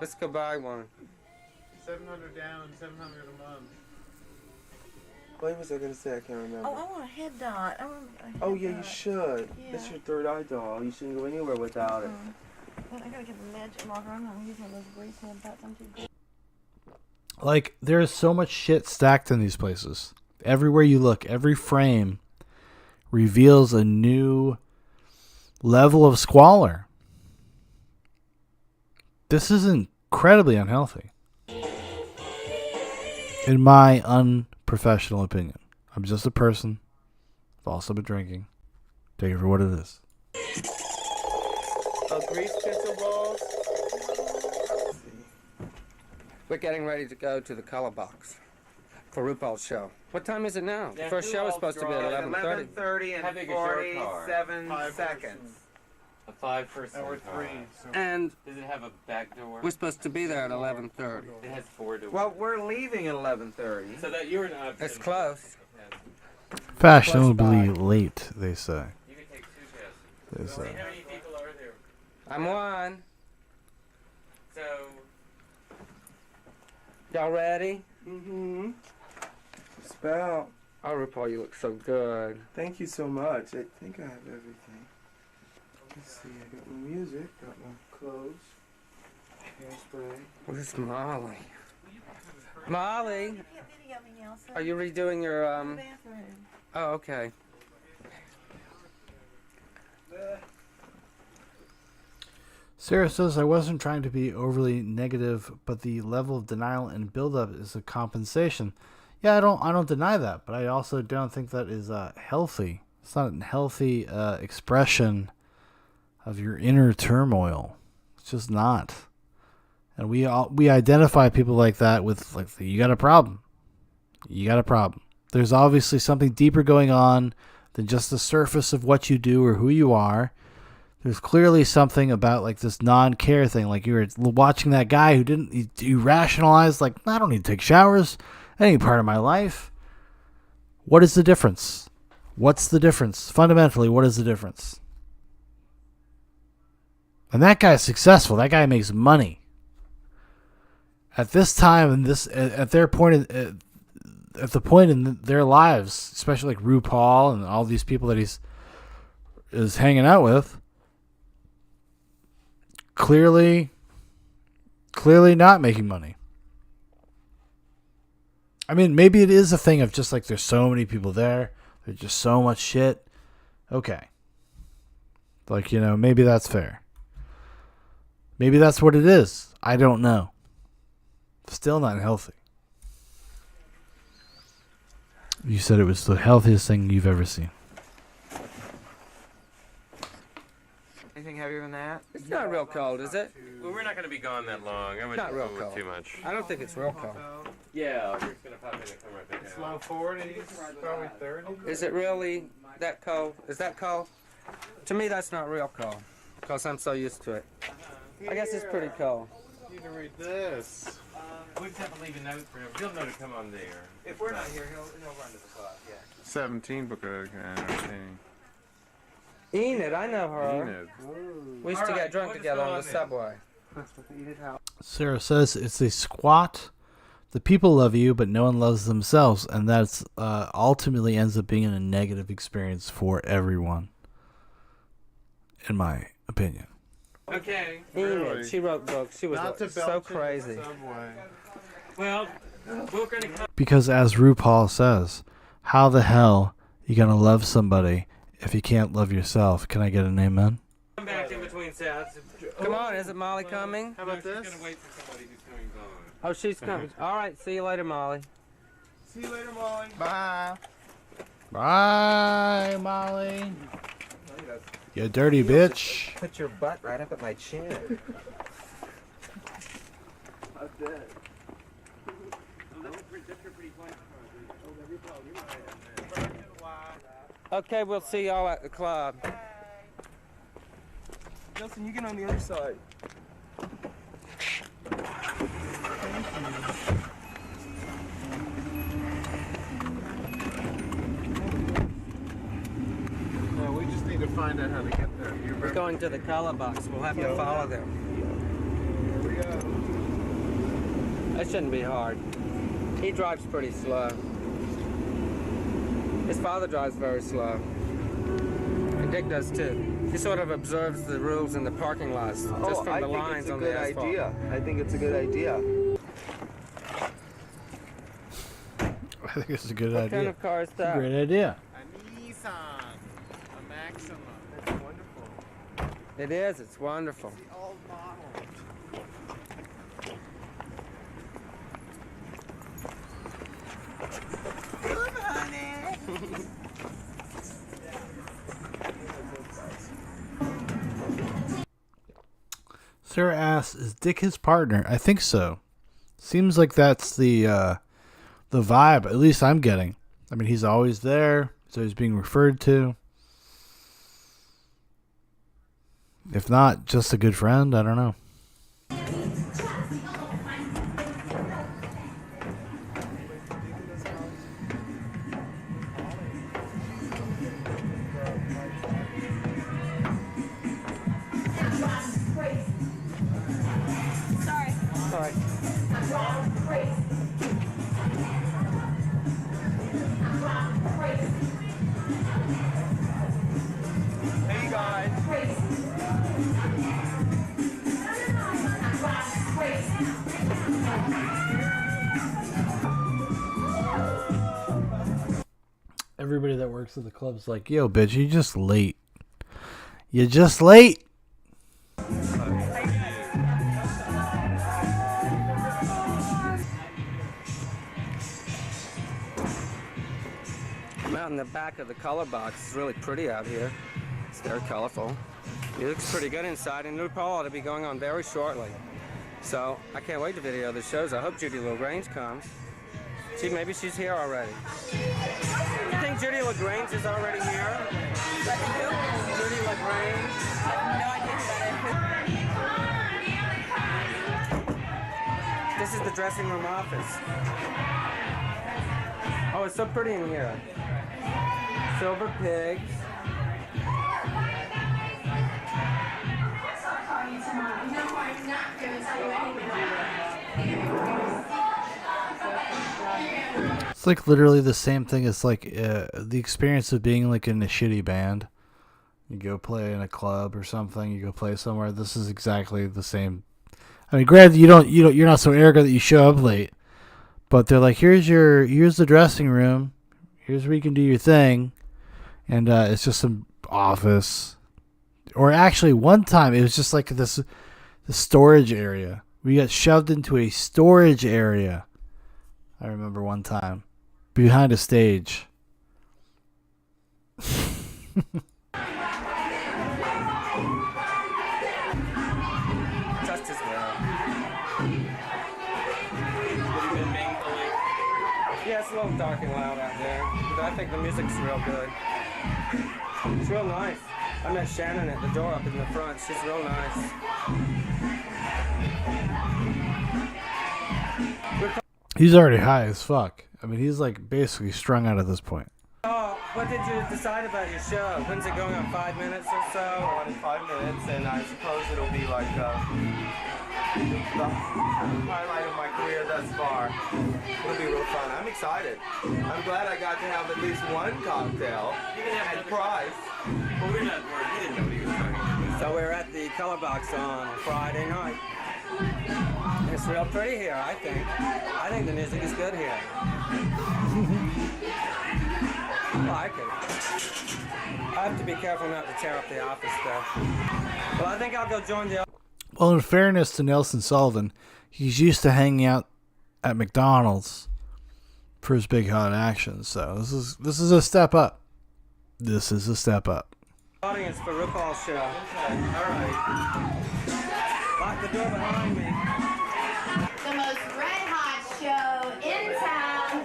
Speaker 3: Let's go buy one.
Speaker 5: 700 down and 700 a month.
Speaker 11: What was I going to say? I can't remember.
Speaker 6: Oh, I want a head dot.
Speaker 11: Oh, yeah, you should.
Speaker 6: Yeah.
Speaker 11: That's your third eye doll. You shouldn't go anywhere without it.
Speaker 6: I gotta get the magic marker. I'm gonna use one of those grease head dots. I'm too good.
Speaker 1: Like, there is so much shit stacked in these places. Everywhere you look, every frame reveals a new level of squalor. This is incredibly unhealthy. In my unprofessional opinion. I'm just a person. I've also been drinking. Take it for what it is.
Speaker 9: Oh, grease pencil balls. We're getting ready to go to the color box for RuPaul's show. What time is it now? The first show is supposed to be at 11:30.
Speaker 11: 11:30 and 47 seconds.
Speaker 5: A 5-person
Speaker 11: Or
Speaker 5: car.
Speaker 11: 3.
Speaker 9: And
Speaker 5: Does it have a back door?
Speaker 9: we're supposed to be there at 11:30.
Speaker 5: It has 4 doors.
Speaker 11: Well, we're leaving at 11:30.
Speaker 5: So that you're an option.
Speaker 9: It's close.
Speaker 1: Fashionably late, they say.
Speaker 5: You can take 2
Speaker 1: They
Speaker 5: guesses.
Speaker 1: say.
Speaker 5: How many people are there?
Speaker 9: I'm one.
Speaker 5: So,
Speaker 9: Y'all ready?
Speaker 12: Mm-hmm. Spell.
Speaker 9: Oh, RuPaul, you look so good.
Speaker 12: Thank you so much. I think I have everything. Let's see. I got my music. Got my clothes. Hairspray.
Speaker 9: Where's Molly? Molly, are you redoing your Oh, okay.
Speaker 1: Sarah says, I wasn't trying to be overly negative, but the level of denial and buildup is a compensation. Yeah, I don't deny that, but I also don't think that is healthy. It's not a healthy expression of your inner turmoil. It's just not. And we identify people like that with like you got a problem. You got a problem. There's obviously something deeper going on than just the surface of what you do or who you are. There's clearly something about like this non-care thing. Like you were watching that guy who you rationalized like, I don't need to take showers. Any part of my life. What is the difference? What's the difference? Fundamentally, what is the difference? And that guy's successful. That guy makes money. At this time and at their point at the point in their lives, especially like RuPaul and all these people that is hanging out with, clearly not making money. I mean, maybe it is a thing of just like there's so many people there. There's just so much shit. Okay. Like, maybe that's fair. Maybe that's what it is. I don't know. Still not healthy. You said it was the healthiest thing you've ever seen.
Speaker 11: Anything heavier than that?
Speaker 9: It's not real cold, is it?
Speaker 5: well, we're not going to be gone that long. I wouldn't
Speaker 9: Not real
Speaker 5: go with
Speaker 9: cold.
Speaker 5: too much.
Speaker 9: I don't think it's real cold.
Speaker 5: Yeah, we're just going to pop in and come right back
Speaker 12: It's
Speaker 5: out.
Speaker 12: low 40s, probably 30.
Speaker 9: Is it really that cold? Is that cold? To me, that's not real cold, because I'm so used to it. I guess it's pretty cold.
Speaker 12: You need to read this.
Speaker 5: We just have to leave a note for him. He'll know to come on there.
Speaker 11: If we're not here, he'll run to the club. Yeah.
Speaker 12: 17 book of entertaining.
Speaker 9: Enid, I know her.
Speaker 12: Enid.
Speaker 9: We used to get drunk
Speaker 5: what is
Speaker 9: together
Speaker 5: going
Speaker 9: on
Speaker 5: on
Speaker 9: the
Speaker 5: there?
Speaker 9: subway.
Speaker 1: Sarah says it's a squat. The people love you, but no one loves themselves, and that's ultimately ends up being a negative experience for everyone, in my opinion.
Speaker 5: Okay.
Speaker 9: Enid, she wrote books. She was
Speaker 12: Not to
Speaker 9: so
Speaker 12: belch into the
Speaker 9: crazy.
Speaker 12: subway.
Speaker 5: Well, we're going to come
Speaker 1: Because as RuPaul says, how the hell you gonna love somebody if you can't love yourself? Can I get an amen?
Speaker 5: back in between sets.
Speaker 9: Come on, is it Molly coming?
Speaker 12: How about
Speaker 5: She's
Speaker 12: this?
Speaker 5: going to wait for somebody who's coming on.
Speaker 9: Oh, she's coming. All right, see you later, Molly.
Speaker 12: See you later, Molly.
Speaker 11: Bye.
Speaker 1: Bye, Molly. You dirty bitch.
Speaker 11: Put your butt right up at my chin.
Speaker 9: Okay, we'll see y'all at the club.
Speaker 12: Justin, you get on the other side. No, we just need to find out how to get there. You
Speaker 9: We're
Speaker 12: remember?
Speaker 9: going to the color box. We'll have to follow them.
Speaker 12: Here we go.
Speaker 9: That shouldn't be hard. He drives pretty slow. His father drives very slow. And Dick does too. He sort of observes the rules in the parking lots, just from the lines on the asphalt.
Speaker 12: I think it's a good idea.
Speaker 1: I think it's a good
Speaker 9: What
Speaker 1: idea.
Speaker 9: kind of car is that?
Speaker 1: Great idea.
Speaker 12: A Nissan, a Maxima. That's wonderful.
Speaker 9: It is. It's wonderful.
Speaker 12: The old model.
Speaker 1: Sarah asks, is Dick his partner? I think so. Seems like that's the vibe, at least I'm getting. I mean, he's always there. He's always being referred to. If not, just a good friend, I don't know.
Speaker 9: Hey guys.
Speaker 1: Everybody that works at the club's like, yo, bitch, you just late. You're just late.
Speaker 9: I'm out in the back of the color box. It's really pretty out here. It's very colorful. It looks pretty good inside, and RuPaul ought to be going on very shortly. So I can't wait to video the shows. I hope Judy LaGrange comes. Maybe she's here already. You think Judy LaGrange is already here? Judy LaGrange? I have no idea about it. This is the dressing room office. Oh, it's so pretty in here. Silver pigs.
Speaker 1: It's like literally the same thing as like the experience of being like in a shitty band. You go play in a club or something. You go play somewhere. This is exactly the same. I mean, granted, you're not so arrogant that you show up late, but they're like, here's the dressing room. Here's where you can do your thing, and it's just some office. Or actually, one time it was just like the storage area. We got shoved into a storage area. I remember one time behind a stage.
Speaker 9: Just as well. Yeah, it's a little dark and loud out there, but I think the music's real good. It's real nice. I met Shannon at the door up in the front. She's real nice.
Speaker 1: He's already high as fuck. I mean, he's like basically strung out at this point.
Speaker 9: Oh, what did you decide about your show? When's it going on? 5 minutes or so?
Speaker 12: On in 5 minutes, and I suppose it'll be like the highlight of my career thus far. It'll be real fun. I'm excited. I'm glad I got to have at least one cocktail at price.
Speaker 5: Well, we didn't know what he was talking about.
Speaker 9: So we're at the Color Box on Friday night. It's real pretty here, I think. I think the music is good here. I like it. I have to be careful not to tear up the office, though. Well, I think I'll go join the...
Speaker 1: Well, in fairness to Nelson Sullivan, he's used to hanging out at McDonald's for his big hot action. So this is a step up. This is a step up.
Speaker 9: Audience for RuPaul's show. Okay, all right. Lock the door behind me.
Speaker 13: The most red-hot show in town,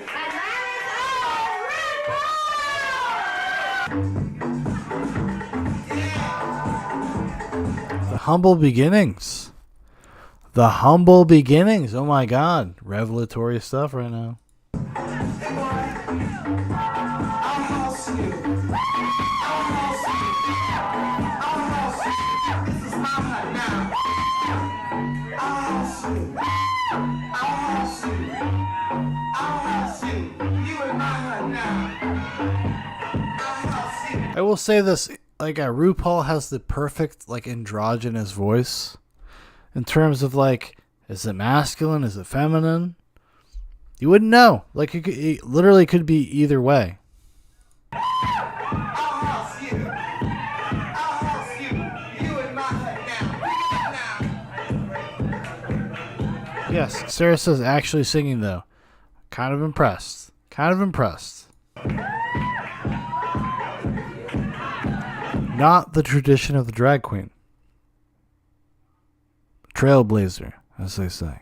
Speaker 1: The humble beginnings. The humble beginnings. Oh my God. Revelatory stuff right now. I will say this, like RuPaul has the perfect like androgynous voice in terms of like, is it masculine, is it feminine? You wouldn't know. Like it literally could be either way. Yes, Sarah says actually singing though. Kind of impressed. Kind of impressed. Not the tradition of the drag queen. trailblazer, as they say.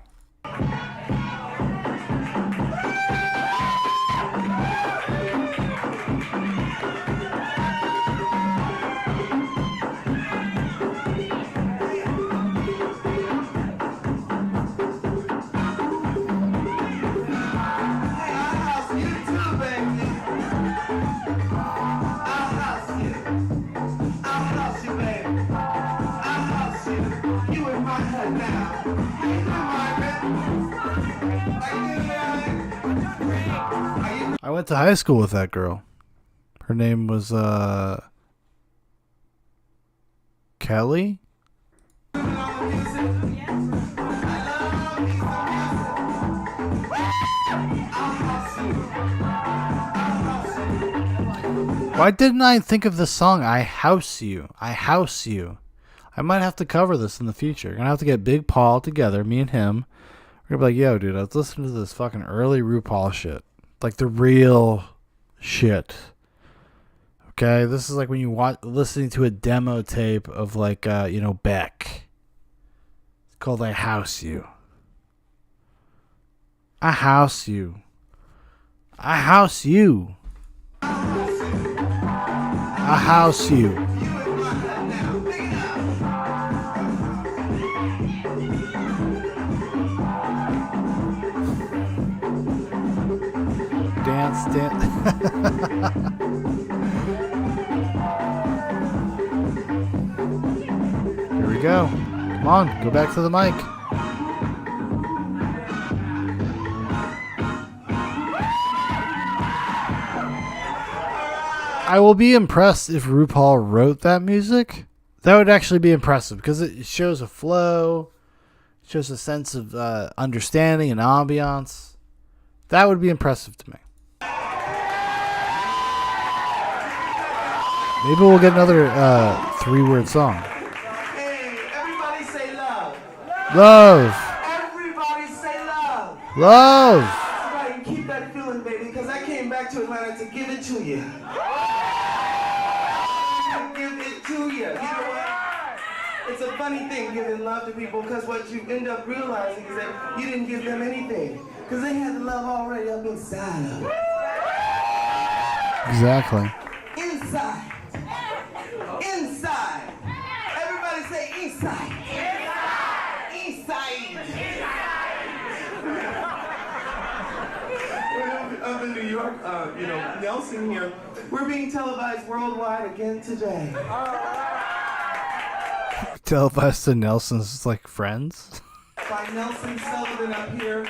Speaker 1: I went to high school with that girl. Her name was Kelly. Why didn't I think of the song I House You? I House You. I might have to cover this in the future. We're going to have to get Big Paul together, me and him. We're going to be like, yo, dude, I was listening to this fucking early RuPaul shit. Like the real shit. Okay? This is like when you listening to a demo tape of like, Beck. It's called I House You. I House You. I House You. I House You. Dance. Here we go. Come on, go back to the mic. I will be impressed if RuPaul wrote that music. That would actually be impressive because it shows a flow, shows a sense of understanding and ambiance. That would be impressive to me. Maybe we'll get another 3-word song.
Speaker 14: Hey, everybody say love.
Speaker 1: Love.
Speaker 14: Everybody say love.
Speaker 1: Love.
Speaker 14: Everybody keep that feeling, baby, because I came back to Atlanta to give it to you. Give it to you. You know what? It's a funny thing giving love to people because what you end up realizing is that you didn't give them anything because they had the love already up inside of them.
Speaker 1: Exactly.
Speaker 14: Inside. Inside. Everybody say inside. Inside. Up in New York, Nelson here. We're being televised worldwide again today.
Speaker 1: Televised to Nelson's like friends.
Speaker 14: By Nelson Sullivan up here.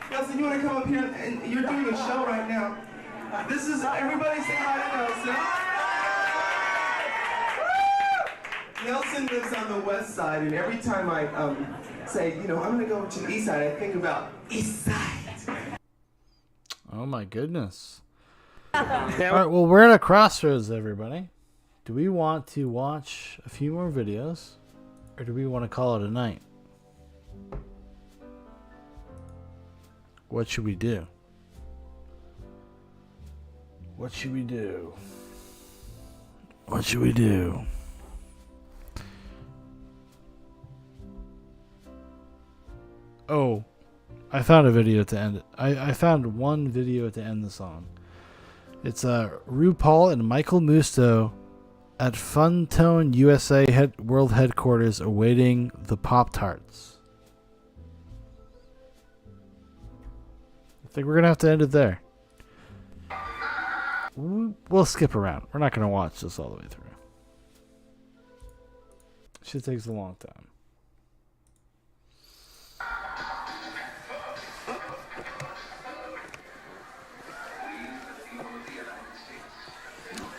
Speaker 14: Nelson, you want to come up here? And you're doing a show right now. This is, everybody say hi to Nelson. Nelson lives on the west side, and every time I say, I'm going to go to the east side, I think about east side.
Speaker 1: Oh my goodness. All right, well, we're at a crossroads, everybody. Do we want to watch a few more videos, or do we want to call it a night? What should we do? What should we do? What should we do? Oh, I found a video to end it. I found one video to end the song. It's RuPaul and Michael Musto at Funtone USA World Headquarters awaiting the Pop-Tarts. I think we're going to have to end it there. We'll skip around. We're not going to watch this all the way through. Shit takes a long time.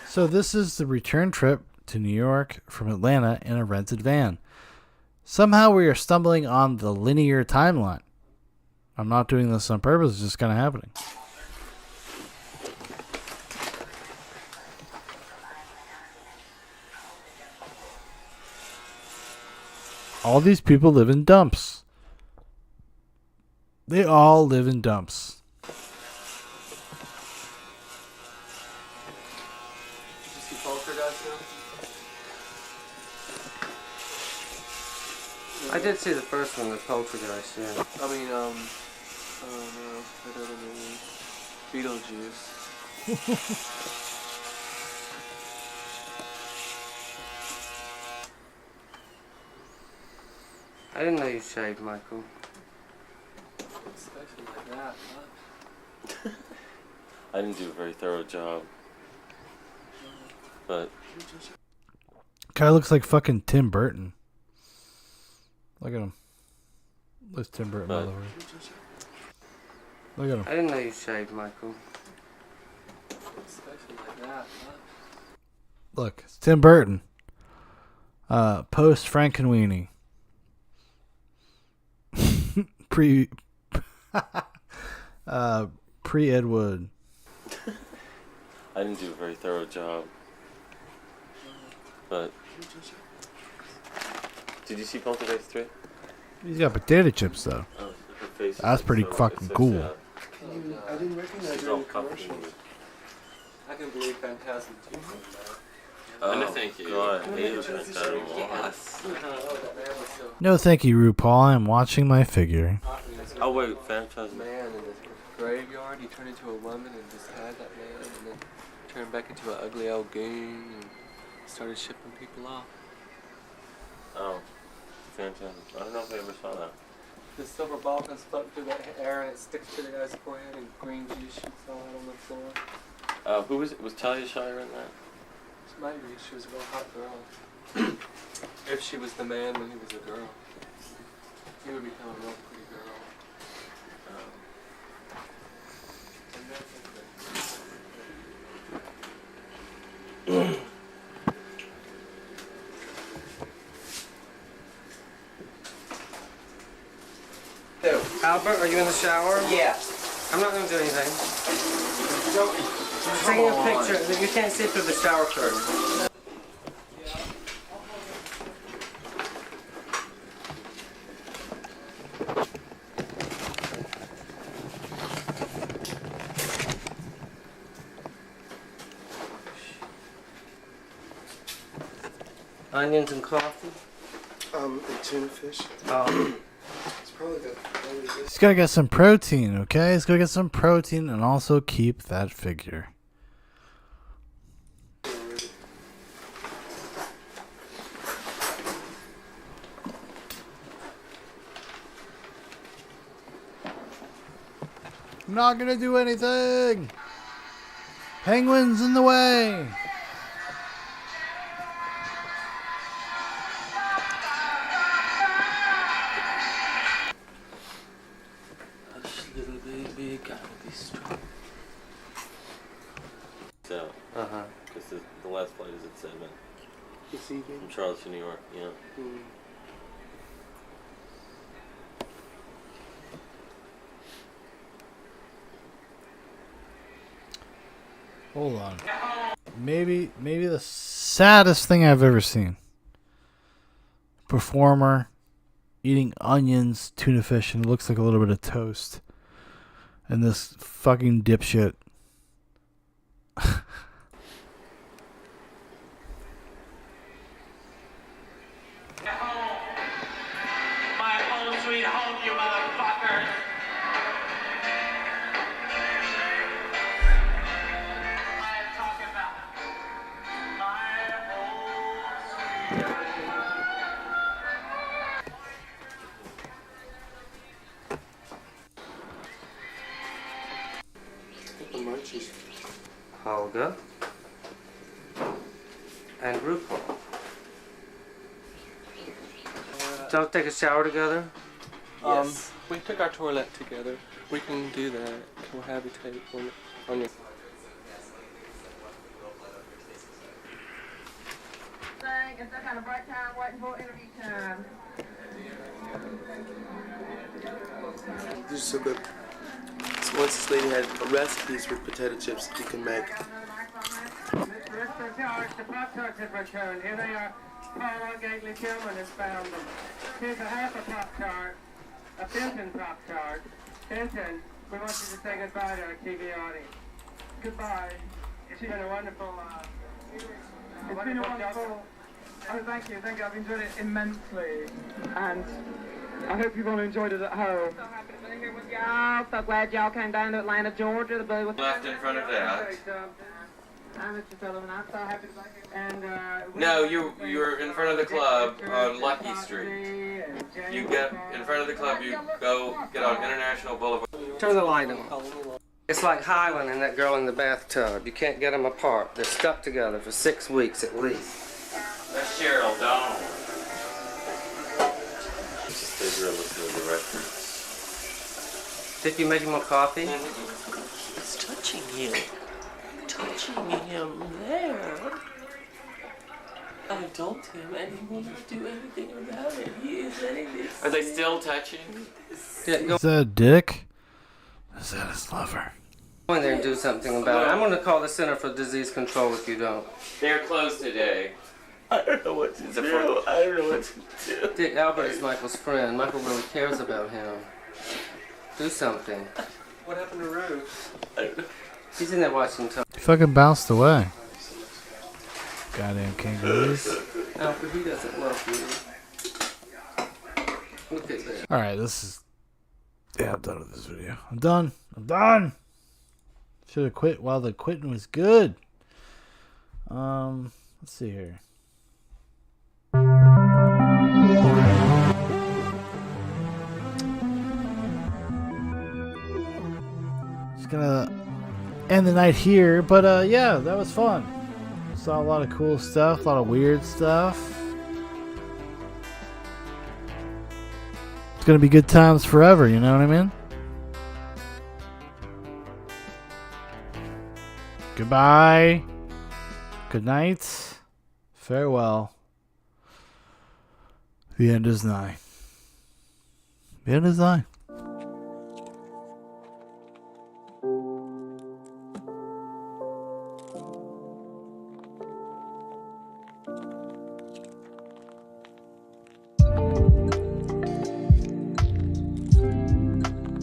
Speaker 1: So this is the return trip to New York from Atlanta in a rented van. Somehow we are stumbling on the linear timeline. I'm not doing this on purpose, it's just kind of happening. All these people live in dumps. They all live in dumps.
Speaker 3: I did see the first one, the Poltergeist, yeah.
Speaker 12: I mean, oh no, that other movie. Beetlejuice.
Speaker 3: I didn't know you shaved, Michael.
Speaker 12: Especially like that, huh?
Speaker 5: I didn't do a very thorough job. But
Speaker 1: Guy looks like fucking Tim Burton. Look at him. There's Tim Burton all over. Look at him.
Speaker 3: I didn't know you shaved, Michael.
Speaker 12: Especially like that, huh?
Speaker 1: Look, it's Tim Burton. Post Frankenweenie. Pre Ed Wood.
Speaker 5: I didn't do a very thorough job. But did you see Poltergeist 3?
Speaker 1: He's got potato chips though.
Speaker 5: Oh, her face is
Speaker 1: That's
Speaker 5: like
Speaker 1: pretty
Speaker 5: so,
Speaker 1: fucking
Speaker 5: it's so
Speaker 1: cool.
Speaker 5: sad.
Speaker 12: I didn't recognize
Speaker 5: She's
Speaker 12: her
Speaker 5: all
Speaker 12: in the
Speaker 5: comfortable.
Speaker 12: commercials. I can believe Phantasm too.
Speaker 5: Oh, no, thank you. God, I hate Phantasm.
Speaker 12: Yes.
Speaker 1: No, thank you, RuPaul. I'm watching my figure.
Speaker 5: Oh wait, Phantasm.
Speaker 12: Man in the graveyard, he turned into a woman and just had that man, and then turned back into an ugly old goon and started shipping people off.
Speaker 5: Oh, Phantasm. I don't know if I ever saw that.
Speaker 12: The silver ball comes floating through the air and it sticks to the guy's forehead and green juice shoots all out on the floor.
Speaker 5: Who was it? Was Talia Shire in that?
Speaker 12: Maybe she was a real hot girl. If she was the man when he was a girl, he would become a real pretty girl.
Speaker 3: Albert, are you in the shower?
Speaker 10: Yeah.
Speaker 3: I'm not going to do anything. I'm taking a picture. You can't see through the shower curtain. Onions and coffee?
Speaker 14: And tuna fish. It's probably the
Speaker 1: He's gotta get some protein, okay? He's gotta get some protein and also keep that figure. I'm not gonna do anything! Penguin's in the way!
Speaker 12: Hush, little baby, gotta be strong.
Speaker 5: So, because the last flight is at 7.
Speaker 12: This evening?
Speaker 5: From Charlotte to New York, yeah.
Speaker 1: Hold on. Maybe the saddest thing I've ever seen. Performer eating onions, tuna fish, and it looks like a little bit of toast. And this fucking dipshit.
Speaker 15: My home sweet home, you motherfucker. I'm talking about my home sweet
Speaker 12: The munchies.
Speaker 3: Holga. And RuPaul. Y'all take a shower together?
Speaker 12: Yes. We took our toilet together. We can do that. Cohabitate on your...
Speaker 6: It's that kind of bright time waiting for interview time.
Speaker 14: These are so good. So once this lady had recipes for potato chips you can make.
Speaker 15: Mr. George, the Pop-Tarts have returned. Here they are. Paul Gately Tillman has found them. Here's a half a Pop-Tart, a Benton Pop-Tart. Benton, we want you to say goodbye to our TV audience. Goodbye. It's been a wonderful, Oh, thank you. Thank you. I've enjoyed it immensely. And I hope you've all enjoyed it at home. So happy to be here with y'all. So glad y'all came down to Atlanta, Georgia to be with
Speaker 5: Left in front of that.
Speaker 15: I'm Mr. Sullivan. I'm so happy to be here. And,
Speaker 5: No, you're in front of the club on Lucky Street. You get in front of the club, you go get on International Boulevard.
Speaker 3: Turn the light on. It's like Highland and that girl in the bathtub. You can't get them apart. They're stuck together for 6 weeks at least.
Speaker 5: That's Cheryl Dawn. Just stay here listening to the records.
Speaker 3: Did you make him a coffee?
Speaker 16: It's touching him. Touching him there. I told him and he will not do anything about it. He is letting this.
Speaker 5: Are they still touching?
Speaker 1: Is that a dick? Is that his lover?
Speaker 3: Go in there and do something about it. I'm going to call the Center for Disease Control if you don't.
Speaker 5: They're closed today.
Speaker 16: I don't know what to do. I don't know what to do.
Speaker 3: Dick Albert is Michael's friend. Michael really cares about him. Do something.
Speaker 5: What happened to Ruth?
Speaker 16: I don't know.
Speaker 3: He's in there watching Tom.
Speaker 1: He fucking bounced away. Goddamn kangaroos.
Speaker 3: Alfred, he doesn't love you. Look at that.
Speaker 1: Alright, this is... Yeah, I'm done with this video. I'm done! Should have quit while the quitting was good. Let's see here. Just gonna end the night here, but yeah, that was fun. Saw a lot of cool stuff, a lot of weird stuff. It's gonna be good times forever, you know what I mean? Goodbye. Good night. Farewell. The end is nigh. The end is nigh.